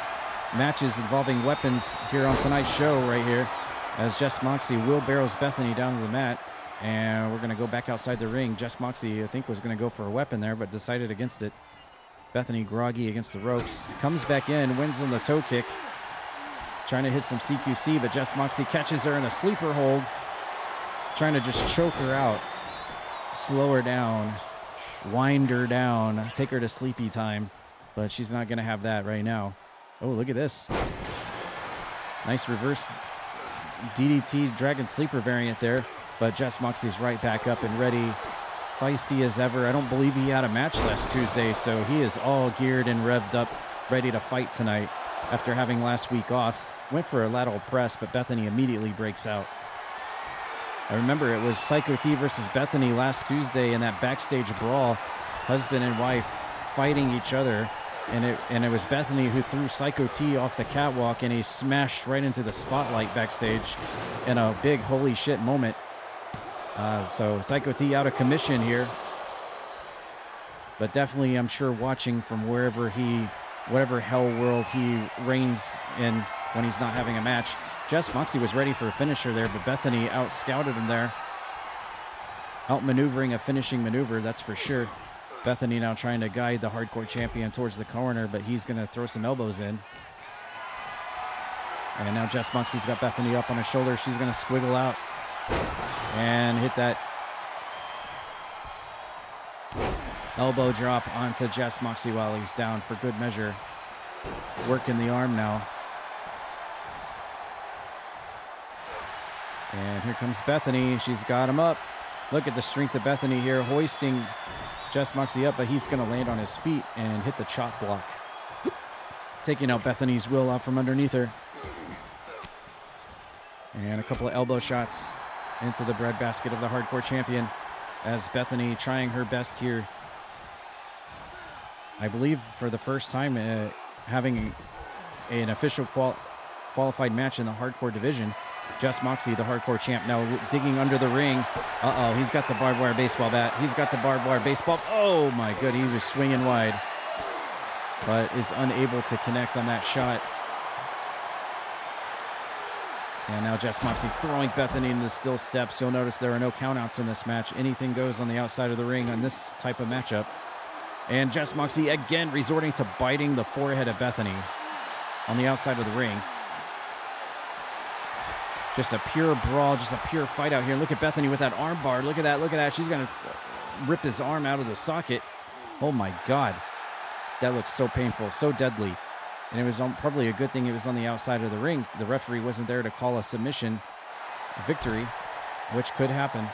matches involving weapons here on tonight's show right here, as Jess Moxie wheelbarrows Bethany down to the mat. And we're going to go back outside the ring. Jess Moxie, I think, was going to go for a weapon there, but decided against it. Bethany groggy against the ropes. Comes back in, wins on the toe kick. Trying to hit some CQC, but Jess Moxie catches her in a sleeper hold. Trying to just choke her out. Slow her down. Wind her down. Take her to sleepy time. But she's not going to have that right now. Oh, look at this. Nice reverse DDT Dragon Sleeper variant there. But Jess Moxie's right back up and ready. Feisty as ever. I don't believe he had a match last Tuesday, so he is all geared and revved up, ready to fight tonight after having last week off. Went for a lateral press, but Bethany immediately breaks out. I remember it was Psycho T versus Bethany last Tuesday in that backstage brawl. Husband and wife fighting each other. And it was Bethany who threw Psycho T off the catwalk, and he smashed right into the spotlight backstage in a big holy shit moment. So Psycho T out of commission here. But definitely, I'm sure, watching from wherever whatever hell world he reigns in when he's not having a match. Jess Moxie was ready for a finisher there, but Bethany out-scouted him there. Out-maneuvering a finishing maneuver, that's for sure. Bethany now trying to guide the hardcore champion towards the corner, but he's going to throw some elbows in. And now Jess Moxie's got Bethany up on his shoulder. She's going to squiggle out and hit that elbow drop onto Jess Moxie while he's down for good measure. Working the arm now. And here comes Bethany. She's got him up. Look at the strength of Bethany here, hoisting Jess Moxie up, but he's going to land on his feet and hit the chop block. Taking out Bethany's will out from underneath her. And a couple of elbow shots into the breadbasket of the hardcore champion as Bethany trying her best here. I believe for the first time having an official qualified match in the hardcore division. Jess Moxie, the hardcore champ, now digging under the ring. Uh-oh, he's got the barbed wire baseball bat. He's got the barbed wire baseball. Oh, my good. He was swinging wide, but is unable to connect on that shot. And now Jess Moxie throwing Bethany into the still steps. You'll notice there are no countouts in this match. Anything goes on the outside of the ring on this type of matchup. And Jess Moxie again resorting to biting the forehead of Bethany on the outside of the ring. Just a pure brawl, just a pure fight out here. Look at Bethany with that arm bar. Look at that, look at that. She's going to rip his arm out of the socket. Oh, my God. That looks so painful, so deadly. And it was probably a good thing it was on the outside of the ring. The referee wasn't there to call a submission victory, which could happen.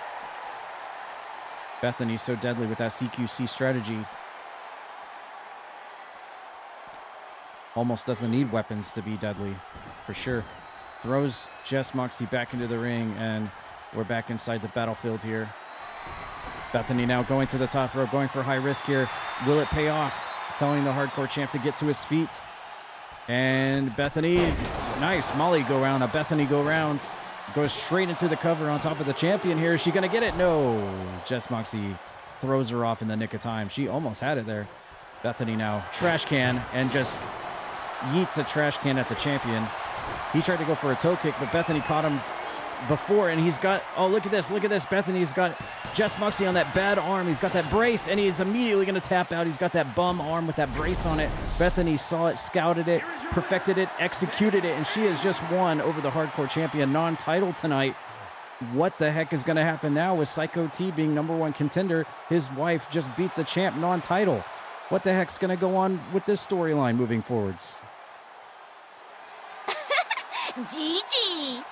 Bethany so deadly with that CQC strategy. Almost doesn't need weapons to be deadly, for sure. Throws Jess Moxie back into the ring, and we're back inside the battlefield here. Bethany now going to the top rope, going for high risk here. Will it pay off? Telling the hardcore champ to get to his feet. And Bethany, nice Molly go round, a Bethany go round. Goes straight into the cover on top of the champion here. Is she going to get it? No. Jess Moxie throws her off in the nick of time. She almost had it there. Bethany now trash can and just yeets a trash can at the champion. He tried to go for a toe kick, but Bethany caught him before, and he's got, oh, look at this, look at this. Bethany's got Jess Moxie on that bad arm. He's got that brace, and he's immediately going to tap out. He's got that bum arm with that brace on it. Bethany saw it, scouted it, perfected it, executed it, and she has just won over the hardcore champion non-title tonight. What the heck is going to happen now with Psycho T being #1 contender? His wife just beat the champ non-title. What the heck's going to go on with this storyline moving forwards? Gigi!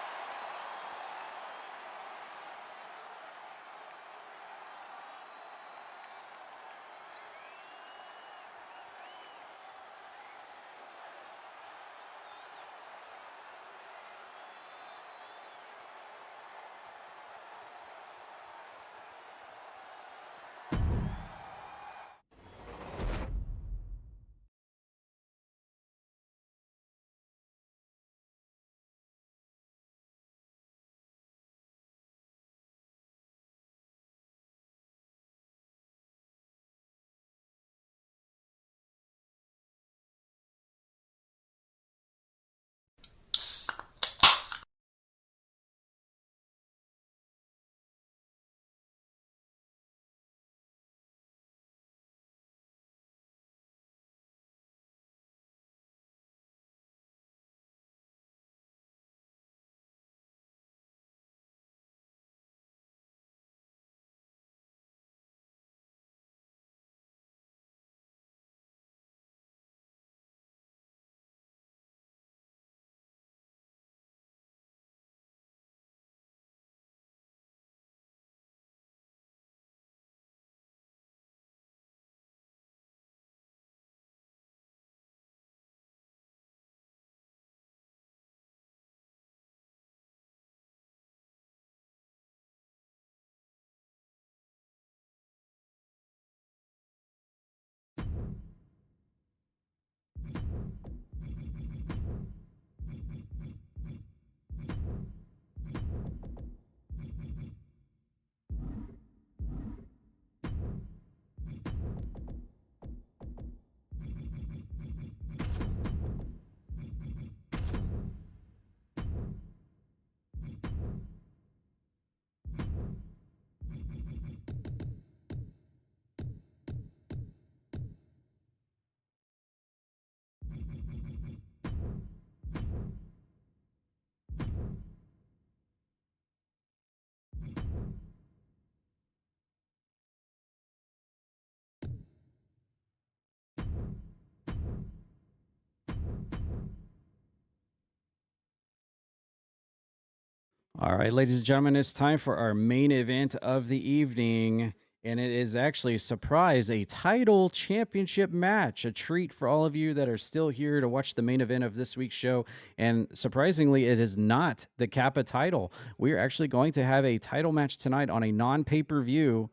All right, ladies and gentlemen, it's time for our main event of the evening. And it is actually a surprise, a title championship match, a treat for all of you that are still here to watch the main event of this week's show. And surprisingly, it is not the Kappa title. We're actually going to have a title match tonight on a non-pay-per-view.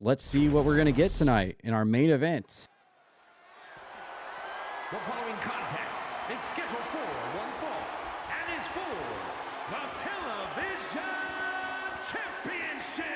Let's see what we're going to get tonight in our main event. The following contest is scheduled for one fall and is for the Television Championship.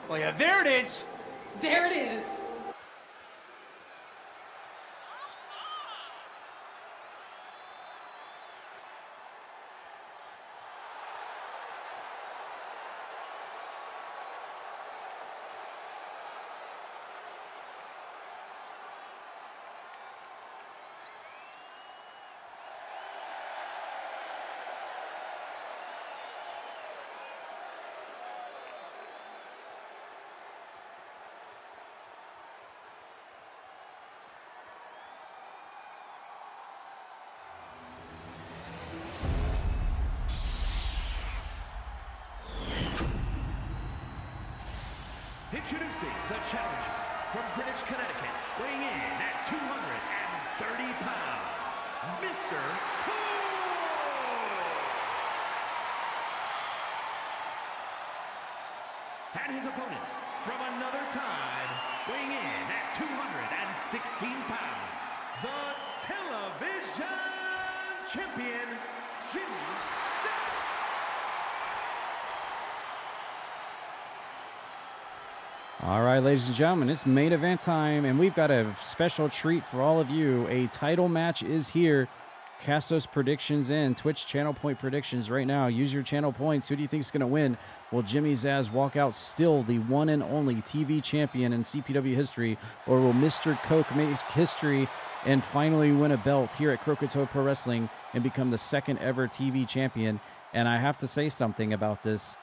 Oh yeah, there it is. There it is. Introducing the challenger from Greenwich, Connecticut, weighing in at 230 pounds, Mr. Cole! And his opponent from another time, weighing in at 216 pounds, the television champion, Jimmy Zazz! All right, ladies and gentlemen, it's main event time, and we've got a special treat for all of you. A title match is here. Cast those predictions in. Twitch channel point predictions right now. Use your channel points. Who do you think is going to win? Will Jimmy Zazz walk out still the one and only TV champion in CPW history, or will Mr. Coke make history and finally win a belt here at Croakitoad Pro Wrestling and become the second ever TV champion? And I have to say something about this.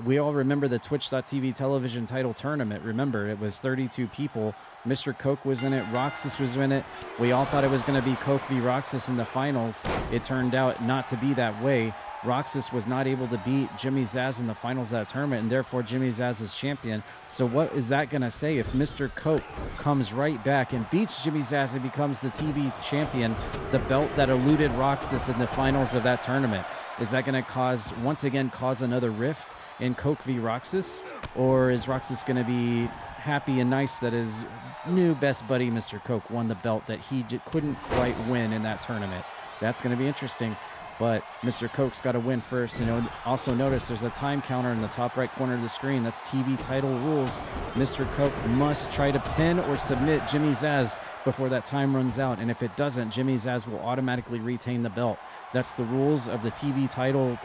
We all remember the Twitch.tv television title tournament. Remember, it was 32 people. Mr. Coke was in it. Roxas was in it. We all thought it was going to be Coke v. Roxas in the finals. It turned out not to be that way. Roxas was not able to beat Jimmy Zazz in the finals of that tournament, and therefore Jimmy Zazz is champion. So what is that going to say if Mr. Coke comes right back and beats Jimmy Zazz and becomes the TV champion, the belt that eluded Roxas in the finals of that tournament? Is that going to once again cause another rift in Coke v. Roxas? Or is Roxas going to be happy and nice that his new best buddy, Mr. Coke, won the belt that he couldn't quite win in that tournament? That's going to be interesting. But Mr. Coke's got to win first. And also notice there's a time counter in the top right corner of the screen. That's TV title rules. Mr. Coke must try to pin or submit Jimmy Zazz before that time runs out. And if it doesn't, Jimmy Zazz will automatically retain the belt. That's the rules of the TV title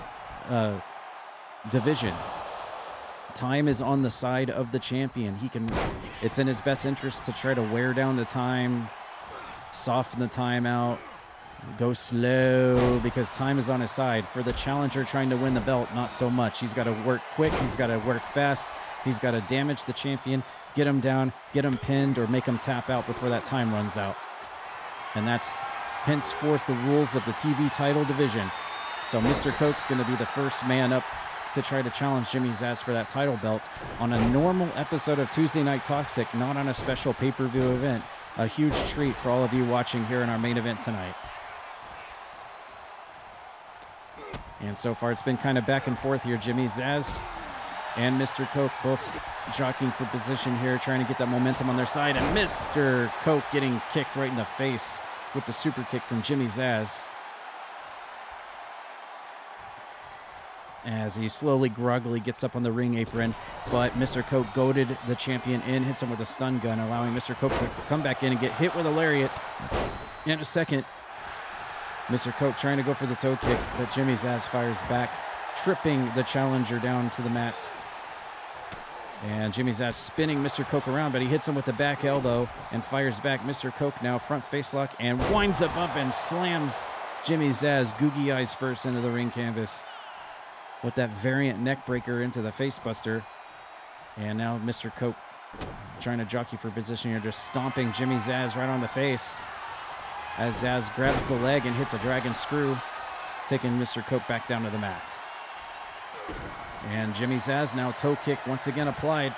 division. Time is on the side of the champion. It's in his best interest to try to wear down the time, soften the time out, go slow, because time is on his side. For the challenger trying to win the belt, not so much. He's got to work quick. He's got to work fast. He's got to damage the champion, get him down, get him pinned, or make him tap out before that time runs out. And that's henceforth the rules of the TV title division. So Mr. Coke's going to be the first man up to try to challenge Jimmy Zazz for that title belt on a normal episode of Tuesday Night Toxic, not on a special pay-per-view event. A huge treat for all of you watching here in our main event tonight. And so far, it's been kind of back and forth here. Jimmy Zazz and Mr. Coke both jockeying for position here, trying to get that momentum on their side. And Mr. Coke getting kicked right in the face with the super kick from Jimmy Zazz, as he slowly, groggily gets up on the ring apron. But Mr. Coke goaded the champion in, hits him with a stun gun, allowing Mr. Coke to come back in and get hit with a lariat. In a second, Mr. Coke trying to go for the toe kick, but Jimmy Zazz fires back, tripping the challenger down to the mat. And Jimmy Zazz spinning Mr. Coke around, but he hits him with the back elbow and fires back. Mr. Coke now front face lock and winds up and slams Jimmy Zazz googie eyes first into the ring canvas with that variant neck breaker into the face buster. And now Mr. Coke trying to jockey for position here, just stomping Jimmy Zazz right on the face as Zazz grabs the leg and hits a dragon screw, taking Mr. Coke back down to the mat. And Jimmy Zazz now toe kick once again applied,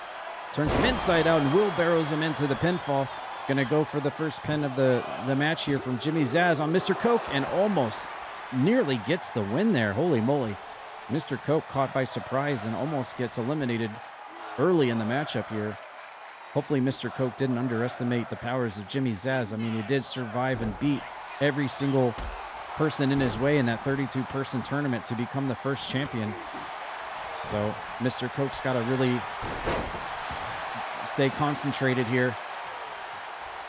turns him inside out and wheelbarrows him into the pinfall. Gonna go for the first pin of the match here from Jimmy Zazz on Mr. Coke, and almost nearly gets the win there. Holy moly. Mr. Coke caught by surprise and almost gets eliminated early in the matchup here. Hopefully Mr. Coke didn't underestimate the powers of Jimmy Zazz. I mean, he did survive and beat every single person in his way in that 32-person tournament to become the first champion. So Mr. Coke's got to really stay concentrated here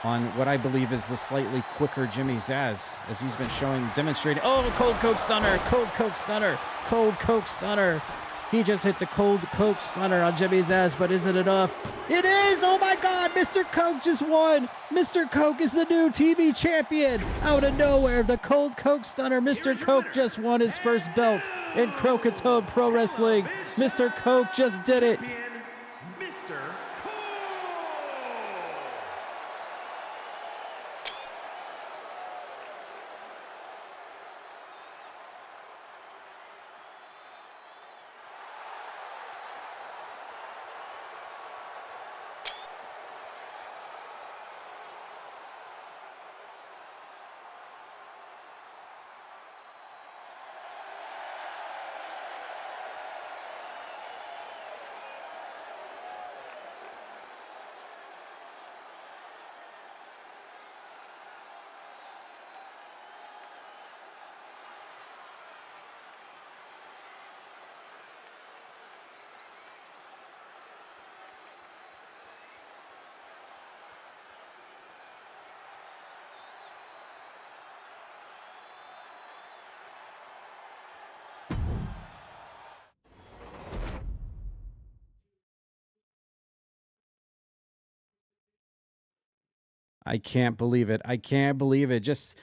on what I believe is the slightly quicker Jimmy Zazz, as he's been demonstrating. Oh, cold Coke stunner, cold Coke stunner, cold Coke stunner. He just hit the cold Coke stunner on Jimmy Zazz, but is it enough? It is! Oh my God, Mr. Coke just won! Mr. Coke is the new TV champion! Out of nowhere, the cold Coke stunner. Mr. Coke just won his first belt in Croakitoad Pro Wrestling. Mr. Coke just did it. Mr. I can't believe it. I can't believe it. Just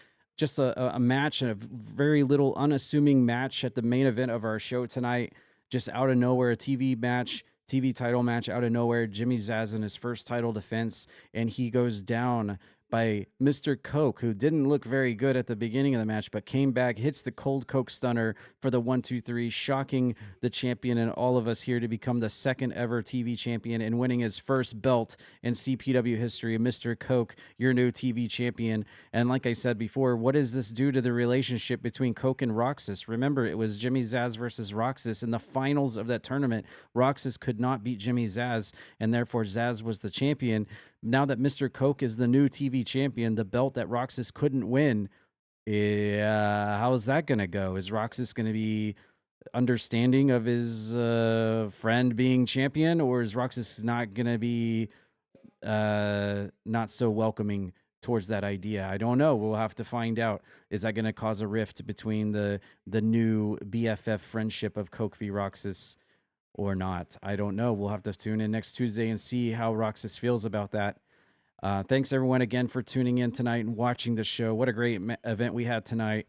a match, and a very little unassuming match at the main event of our show tonight. Just out of nowhere, a TV match, TV title match out of nowhere. Jimmy Zazz in his first title defense, and he goes down by Mr. Coke, who didn't look very good at the beginning of the match, but came back, hits the cold Coke stunner for the 1-2-3, shocking the champion and all of us here to become the second ever TV champion and winning his first belt in CPW history. Mr. Coke, your new TV champion. And like I said before, what does this do to the relationship between Coke and Roxas? Remember, it was Jimmy Zazz versus Roxas in the finals of that tournament. Roxas could not beat Jimmy Zazz, and therefore Zazz was the champion. Now that Mr. Coke is the new TV champion, the belt that Roxas couldn't win, how's that going to go? Is Roxas going to be understanding of his friend being champion, or is Roxas not going to be not so welcoming towards that idea? I don't know. We'll have to find out. Is that going to cause a rift between the new BFF friendship of Coke v. Roxas or not? I don't know. We'll have to tune in next Tuesday and see how Roxas feels about that. Thanks everyone again for tuning in tonight and watching the show. What a great event we had tonight.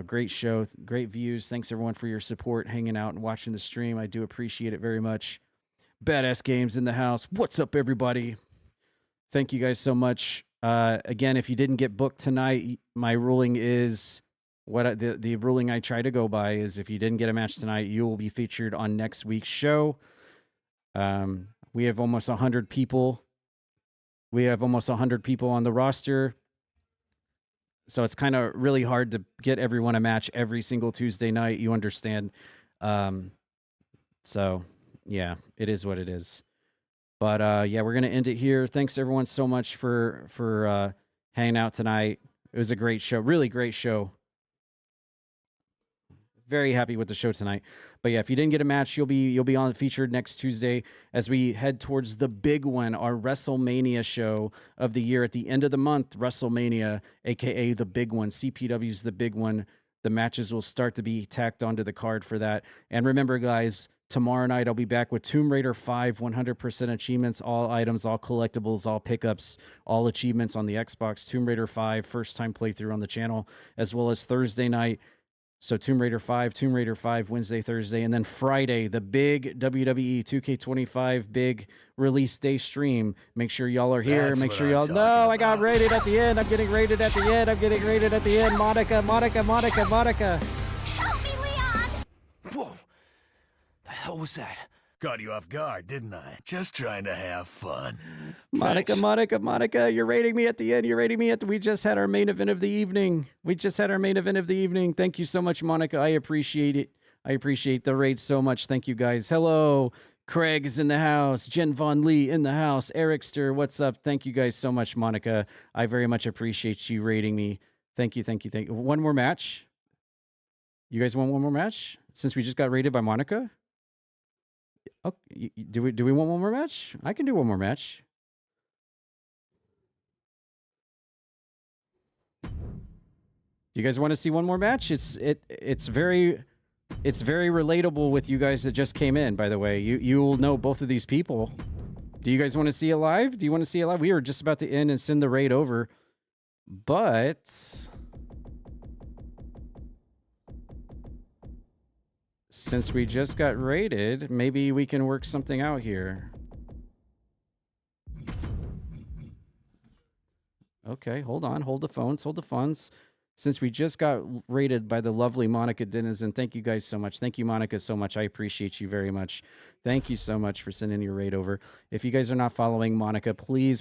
Great show, great views. Thanks everyone for your support, hanging out and watching the stream. I do appreciate it very much. Badass Games in the house. What's up, everybody? Thank you guys so much. Again, if you didn't get booked tonight, my ruling is the ruling I try to go by is if you didn't get a match tonight, you will be featured on next week's show. We have almost 100 people. We have almost 100 people on the roster. So it's kind of really hard to get everyone a match every single Tuesday night. You understand. So yeah, it is what it is. But yeah, we're going to end it here. Thanks everyone so much for hanging out tonight. It was a great show. Really great show. Very happy with the show tonight. But yeah, if you didn't get a match, you'll be on featured next Tuesday as we head towards the big one, our WrestleMania show of the year at the end of the month. WrestleMania, aka the big one. CPW's the big one. The matches will start to be tacked onto the card for that. And remember, guys, tomorrow night I'll be back with Tomb Raider 5, 100% achievements, all items, all collectibles, all pickups, all achievements on the Xbox. Tomb Raider 5, first time playthrough on the channel, as well as Thursday night. So Tomb Raider 5, Wednesday, Thursday, and then Friday, the big WWE 2K25 big release day stream. Make sure y'all are here. That's Make what sure I'm y'all... talking No, I got about. rated at the end. I'm getting rated at the end. I'm getting rated at the end. Monica. Help me, Leon! Whoa! The hell was that? Caught you off guard, didn't I? Just trying to have fun. Monica, you're rating me at the end. We just had our main event of the evening. Thank you so much, Monica. I appreciate it. I appreciate the raid so much. Thank you, guys. Hello. Craig is in the house. Jen Von Lee in the house. Ericster, what's up? Thank you guys so much, Monica. I very much appreciate you rating me. Thank you. One more match? You guys want one more match? Since we just got rated by Monica? Okay, do we want one more match? I can do one more match. Do you guys want to see one more match? It's very relatable with you guys that just came in, by the way. You'll know both of these people. Do you guys want to see it live? Do you want to see it live? We were just about to end and send the raid over. But since we just got raided, maybe we can work something out here. Okay, hold on. Hold the phones. Since we just got raided by the lovely Monica Denizen, thank you guys so much. Thank you, Monica, so much. I appreciate you very much. Thank you so much for sending your raid over. If you guys are not following Monica, please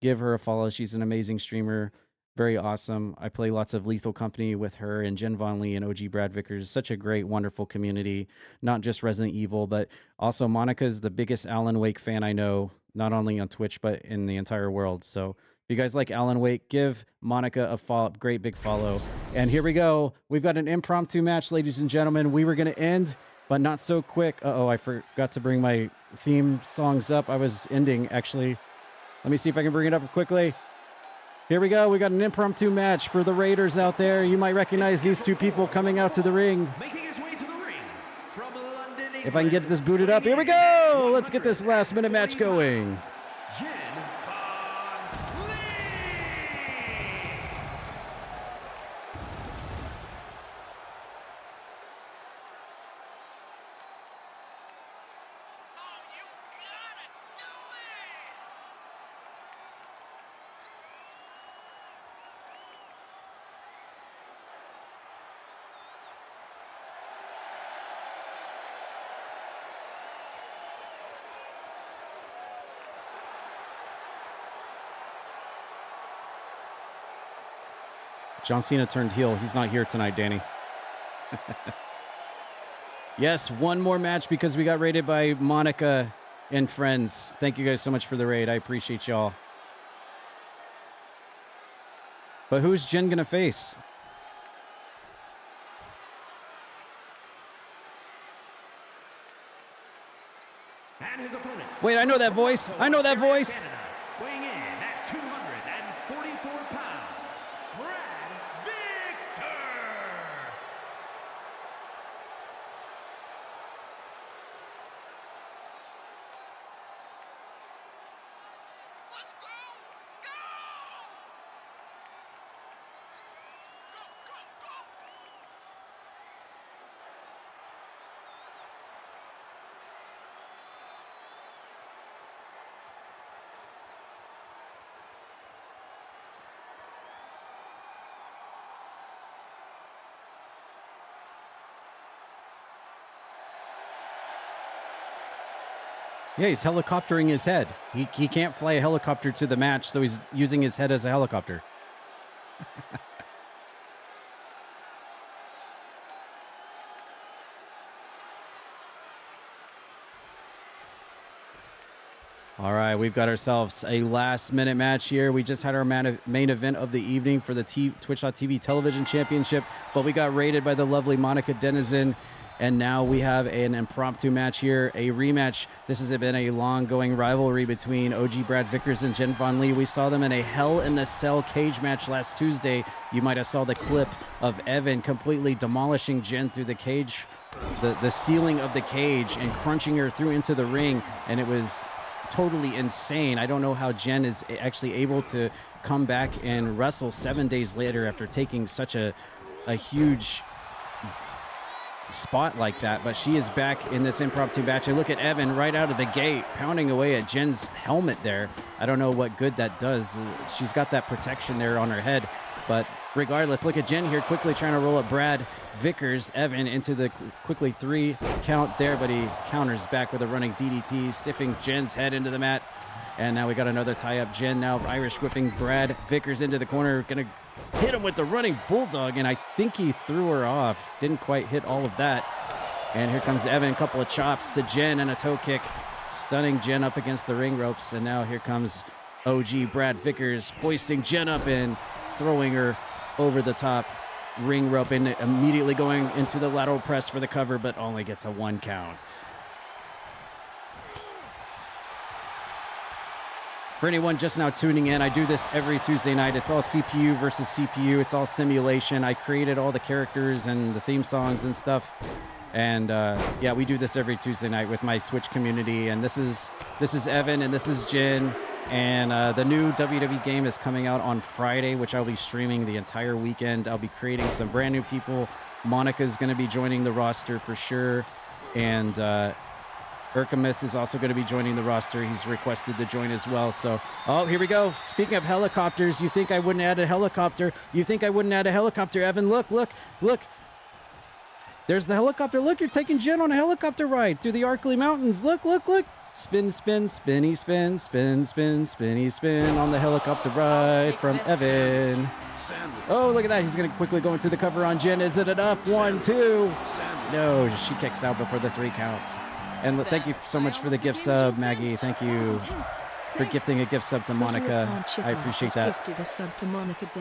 give her a follow. She's an amazing streamer. Very awesome. I play lots of Lethal Company with her and Jen Von Lee and OG Brad Vickers. Such a great, wonderful community. Not just Resident Evil, but also Monica is the biggest Alan Wake fan I know, not only on Twitch, but in the entire world. So if you guys like Alan Wake, give Monica a follow, great big follow. And here we go. We've got an impromptu match, ladies and gentlemen. We were going to end, but not so quick. Uh-oh, I forgot to bring my theme songs up. I was ending, actually. Let me see if I can bring it up quickly. Here we go. We got an impromptu match for the Raiders out there. You might recognize these two people coming out to the ring. Making his way to the ring from London, England. If I can get this booted up. Here we go. Let's get this last-minute match going. John Cena turned heel. He's not here tonight, Danny. Yes, one more match because we got raided by Monica and friends. Thank you guys so much for the raid. I appreciate y'all. But who's Jen going to face? And his opponent. Wait, I know that voice. I know that voice. Canada, weighing in at 244 pounds, Brad Victor. Let's go! Go! Go, go, go! Yeah, he's helicoptering his head. He can't fly a helicopter to the match, so he's using his head as a helicopter. All right, we've got ourselves a last-minute match here. We just had our main event of the evening for the Twitch.tv Television Championship, but we got raided by the lovely Monica Denizen. And now we have an impromptu match here, a rematch. This has been a long-going rivalry between OG Brad Vickers and Jen Von Lee. We saw them in a Hell in the Cell cage match last Tuesday. You might have saw the clip of Evan completely demolishing Jen through the cage, the ceiling of the cage, and crunching her through into the ring. And it was totally insane. I don't know how Jen is actually able to come back and wrestle 7 days later after taking such a huge spot like that, but she is back in this impromptu match. And look at Evan right out of the gate pounding away at Jen's helmet there. I don't know what good that does. She's got that protection there on her head, but regardless, look at Jen here quickly trying to roll up Brad Vickers. Evan into the quickly 3 count there, but he counters back with a running DDT, stiffing Jen's head into the mat. And now we got another tie up. Jen now Irish whipping Brad Vickers into the corner, gonna hit him with the running bulldog, and I think he threw her off. Didn't quite hit all of that. And here comes Evan, a couple of chops to Jen and a toe kick, stunning Jen up against the ring ropes. And now here comes OG Brad Vickers, hoisting Jen up and throwing her over the top ring rope and immediately going into the lateral press for the cover, but only gets a 1 count. For anyone just now tuning in, I do this every Tuesday night. It's all CPU versus CPU. It's all simulation. I created all the characters and the theme songs and stuff. And yeah, we do this every Tuesday night with my Twitch community. And this is Evan and this is Jen. And the new WWE game is coming out on Friday, which I'll be streaming the entire weekend. I'll be creating some brand new people. Monica's going to be joining the roster for sure. And Urkamus is also going to be joining the roster. He's requested to join as well. So, oh, here we go. Speaking of helicopters, you think I wouldn't add a helicopter? You think I wouldn't add a helicopter, Evan? Look. There's the helicopter. Look, you're taking Jen on a helicopter ride through the Arkley Mountains. Look. Spin, spinny spin on the helicopter ride from Evan. Oh, look at that. He's going to quickly go into the cover on Jen. Is it enough? 1, 2. No, she kicks out before the 3 count. And thank you so much for the gift sub, Maggie. Thank you for gifting a gift sub to Monica. I appreciate that.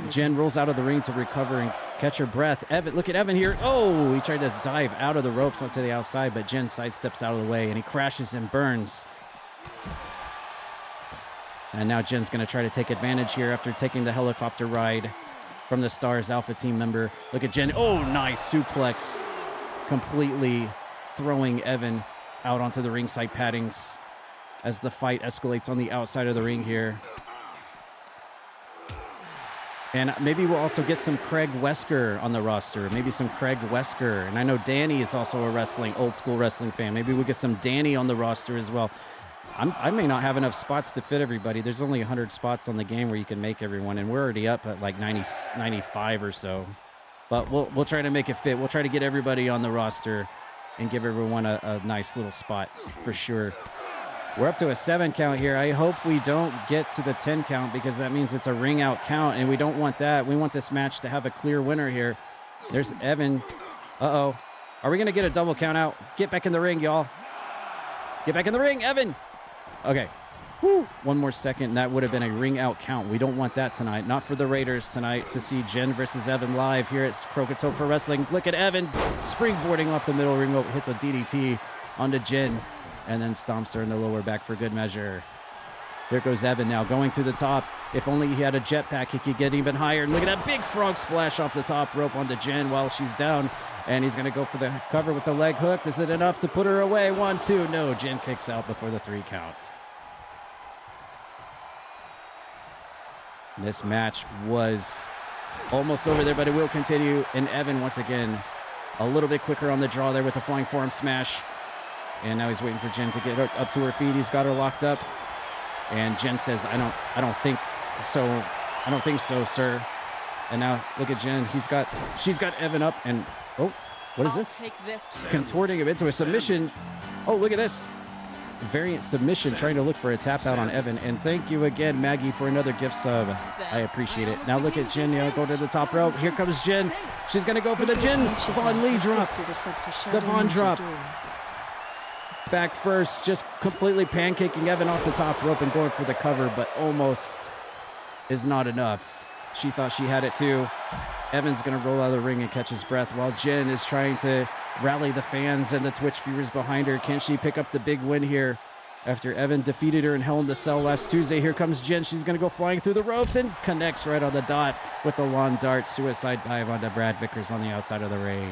Jen rolls out of the ring to recover and catch her breath. Evan, look at Evan here. Oh, he tried to dive out of the ropes onto the outside, but Jen sidesteps out of the way, and he crashes and burns. And now Jen's going to try to take advantage here after taking the helicopter ride from the Stars Alpha team member. Look at Jen. Oh, nice suplex. Completely throwing Evan out onto the ringside paddings as the fight escalates on the outside of the ring here. And maybe we'll also get some Craig Wesker on the roster. Maybe some Craig Wesker. And I know Danny is also a old school wrestling fan. Maybe we'll get some Danny on the roster as well. I may not have enough spots to fit everybody. There's only 100 spots on the game where you can make everyone. And we're already up at like 95 or so. But we'll try to make it fit. We'll try to get everybody on the roster and give everyone a nice little spot for sure. We're up to a 7 count here. I hope we don't get to the 10 count because that means it's a ring out count, and we don't want that. We want this match to have a clear winner here. There's Evan. Uh-oh. Are we going to get a double count out? Get back in the ring, y'all. Get back in the ring, Evan. Okay. Woo. 1 more second, and that would have been a ring out count. We don't want that tonight. Not for the Raiders tonight to see Jen versus Evan live here at Croakitoad Pro Wrestling. Look at Evan springboarding off the middle ring rope, hits a DDT onto Jen, and then stomps her in the lower back for good measure. There goes Evan now going to the top. If only he had a jetpack, he could get even higher. And look at that big frog splash off the top rope onto Jen while she's down. And he's going to go for the cover with the leg hook. Is it enough to put her away? 1, 2. No, Jen kicks out before the 3 count. This match was almost over there, but it will continue. And Evan, once again, a little bit quicker on the draw there with the flying forearm smash. And now he's waiting for Jen to get her up to her feet. He's got her locked up. And Jen says, I don't think so. I don't think so, sir. And now look at Jen. She's got Evan up and, oh, what is this? Contorting him into a submission. Oh, look at this. Variant submission, trying to look for a tap out on Evan. And thank you again, Maggie, for another gift sub. I appreciate it. Now look at Jen go to the top rope. Here comes Jen. She's going to go for the Jen Von Lee drop. The Von drop. Back first, just completely pancaking Evan off the top rope and going for the cover, but almost is not enough. She thought she had it too. Evan's going to roll out of the ring and catch his breath while Jen is trying to rally the fans and the Twitch viewers behind her. Can she pick up the big win here after Evan defeated her in Hell in the Cell last Tuesday? Here comes Jen. She's going to go flying through the ropes and connects right on the dot with the lawn dart suicide dive onto Brad Vickers on the outside of the ring.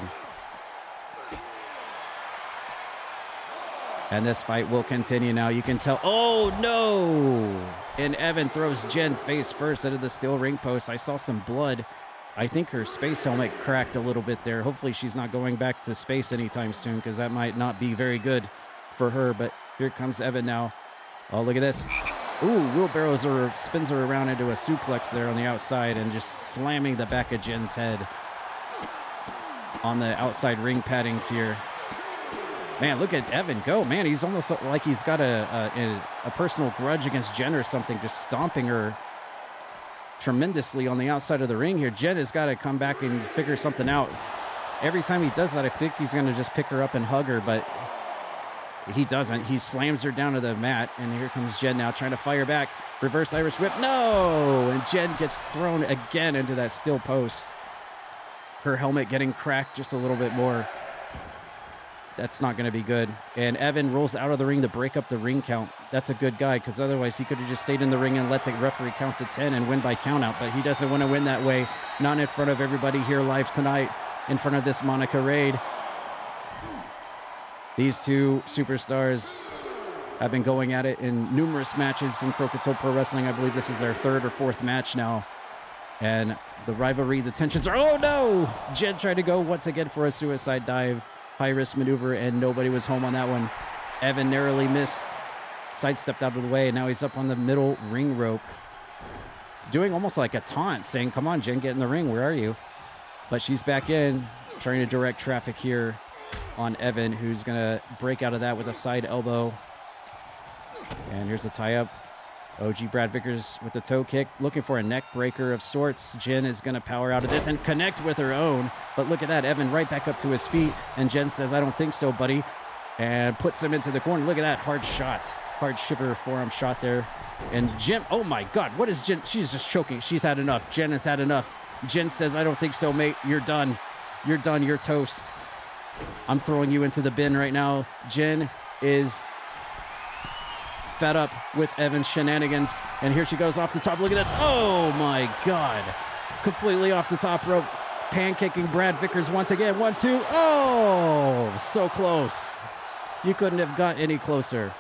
And this fight will continue now. You can tell. Oh, no. And Evan throws Jen face first into the steel ring post. I saw some blood. I think her space helmet cracked a little bit there. Hopefully she's not going back to space anytime soon because that might not be very good for her. But here comes Evan now. Oh, look at this. Ooh, wheelbarrows her, spins her around into a suplex there on the outside and just slamming the back of Jen's head on the outside ring paddings here. Man, look at Evan go. Man, he's almost like he's got a personal grudge against Jen or something, just stomping her tremendously on the outside of the ring here. Jen has got to come back and figure something out. Every time he does that, I think he's going to just pick her up and hug her, but he doesn't. He slams her down to the mat, and here comes Jen now trying to fire back. Reverse Irish whip. No! And Jen gets thrown again into that steel post. Her helmet getting cracked just a little bit more. That's not going to be good. And Evan rolls out of the ring to break up the ring count. That's a good guy, because otherwise he could have just stayed in the ring and let the referee count to 10 and win by countout. But he doesn't want to win that way. Not in front of everybody here live tonight, in front of this Monica raid. These two superstars have been going at it in numerous matches in Croakitoad Pro Wrestling. I believe this is their third or fourth match now. And the rivalry, the tensions are, oh no! Jen tried to go once again for a suicide dive. High-risk maneuver, and nobody was home on that one. Evan narrowly missed, sidestepped out of the way, and now he's up on the middle ring rope, doing almost like a taunt, saying, come on, Jen, get in the ring. Where are you? But she's back in, trying to direct traffic here on Evan, who's going to break out of that with a side elbow. And here's a tie-up. OG Brad Vickers with the toe kick, looking for a neck breaker of sorts. Jen is going to power out of this and connect with her own. But look at that, Evan right back up to his feet. And Jen says, I don't think so, buddy. And puts him into the corner. Look at that hard shot. Hard shiver forearm shot there. And Jen, oh my God, what is Jen? She's just choking. She's had enough. Jen has had enough. Jen says, I don't think so, mate. You're done. You're done. You're toast. I'm throwing you into the bin right now. Jen is fed up with Evan's shenanigans. And here she goes off the top. Look at this. Oh my God. Completely off the top rope. Pancaking Brad Vickers once again. 1, 2. Oh, so close. You couldn't have got any closer.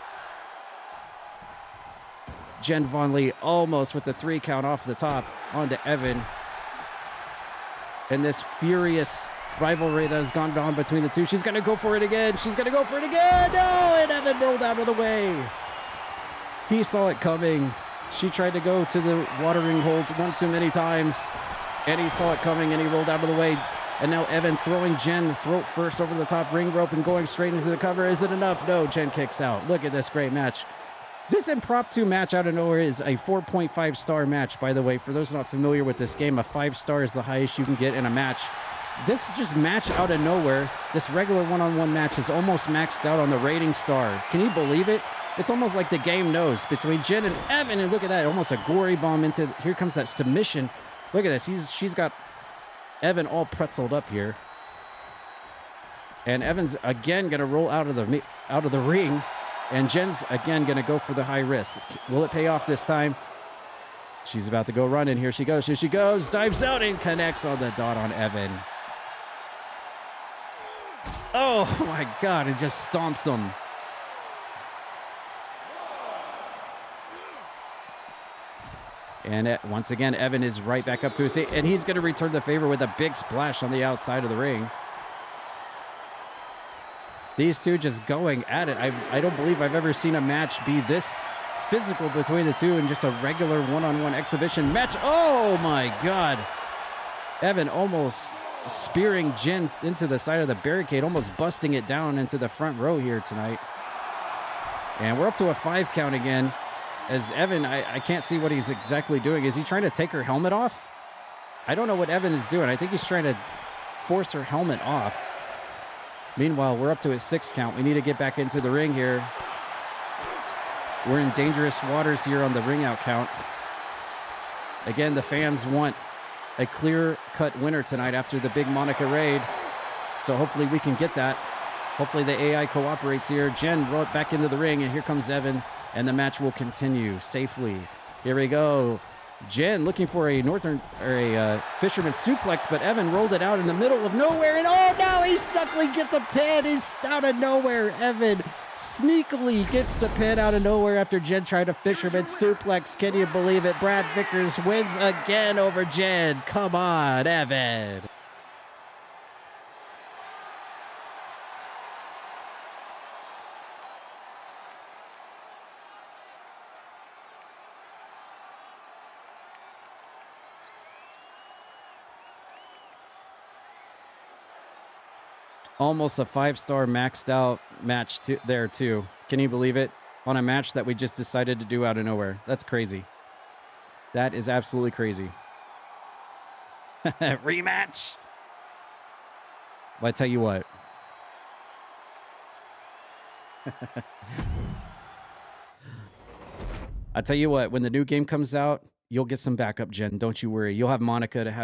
Jen Von Lee almost with the 3 count off the top onto Evan. And this furious rivalry that has gone on between the two. She's going to go for it again. She's going to go for it again. No, and Evan rolled out of the way. He saw it coming. She tried to go to the watering hole one too many times, and he saw it coming, and he rolled out of the way. And now Evan throwing Jen throat first over the top ring rope and going straight into the cover. Is it enough? No, Jen kicks out. Look at this great match. This impromptu match out of nowhere is a 4.5-star match, by the way. For those not familiar with this game, a 5-star is the highest you can get in a match. This just match out of nowhere, this regular one-on-one match is almost maxed out on the rating star. Can you believe it? It's almost like the game knows between Jen and Evan. And look at that, almost a gory bomb into, here comes that submission. Look at this, she's got Evan all pretzeled up here. And Evan's again gonna roll out of the ring. And Jen's again gonna go for the high risk. Will it pay off this time? She's about to go running. Here she goes, dives out and connects on the dot on Evan. Oh my God, and just stomps him. And once again, Evan is right back up to his feet, and he's going to return the favor with a big splash on the outside of the ring. These two just going at it. I don't believe I've ever seen a match be this physical between the two in just a regular one-on-one exhibition match. Oh my God. Evan almost spearing Jen into the side of the barricade, almost busting it down into the front row here tonight. And we're up to a 5 count again. As Evan, I can't see what he's exactly doing. Is he trying to take her helmet off? I don't know what Evan is doing. I think he's trying to force her helmet off. Meanwhile, we're up to a 6 count. We need to get back into the ring here. We're in dangerous waters here on the ring out count. Again, the fans want a clear-cut winner tonight after the big Monica raid. So hopefully we can get that. Hopefully the AI cooperates here. Jen brought back into the ring, and here comes Evan. And the match will continue safely. Here we go. Jen looking for a fisherman suplex, but Evan rolled it out in the middle of nowhere. And oh no, he snuckily gets the pin. He's out of nowhere. Evan sneakily gets the pin out of nowhere after Jen tried a fisherman suplex. Can you believe it? Brad Vickers wins again over Jen. Come on, Evan. Almost a 5-star maxed out match there too. Can you believe it? On a match that we just decided to do out of nowhere. That's crazy. That is absolutely crazy. Rematch. Well, I tell you what. I tell you what, when the new game comes out, you'll get some backup, Jen. Don't you worry. You'll have Monica to have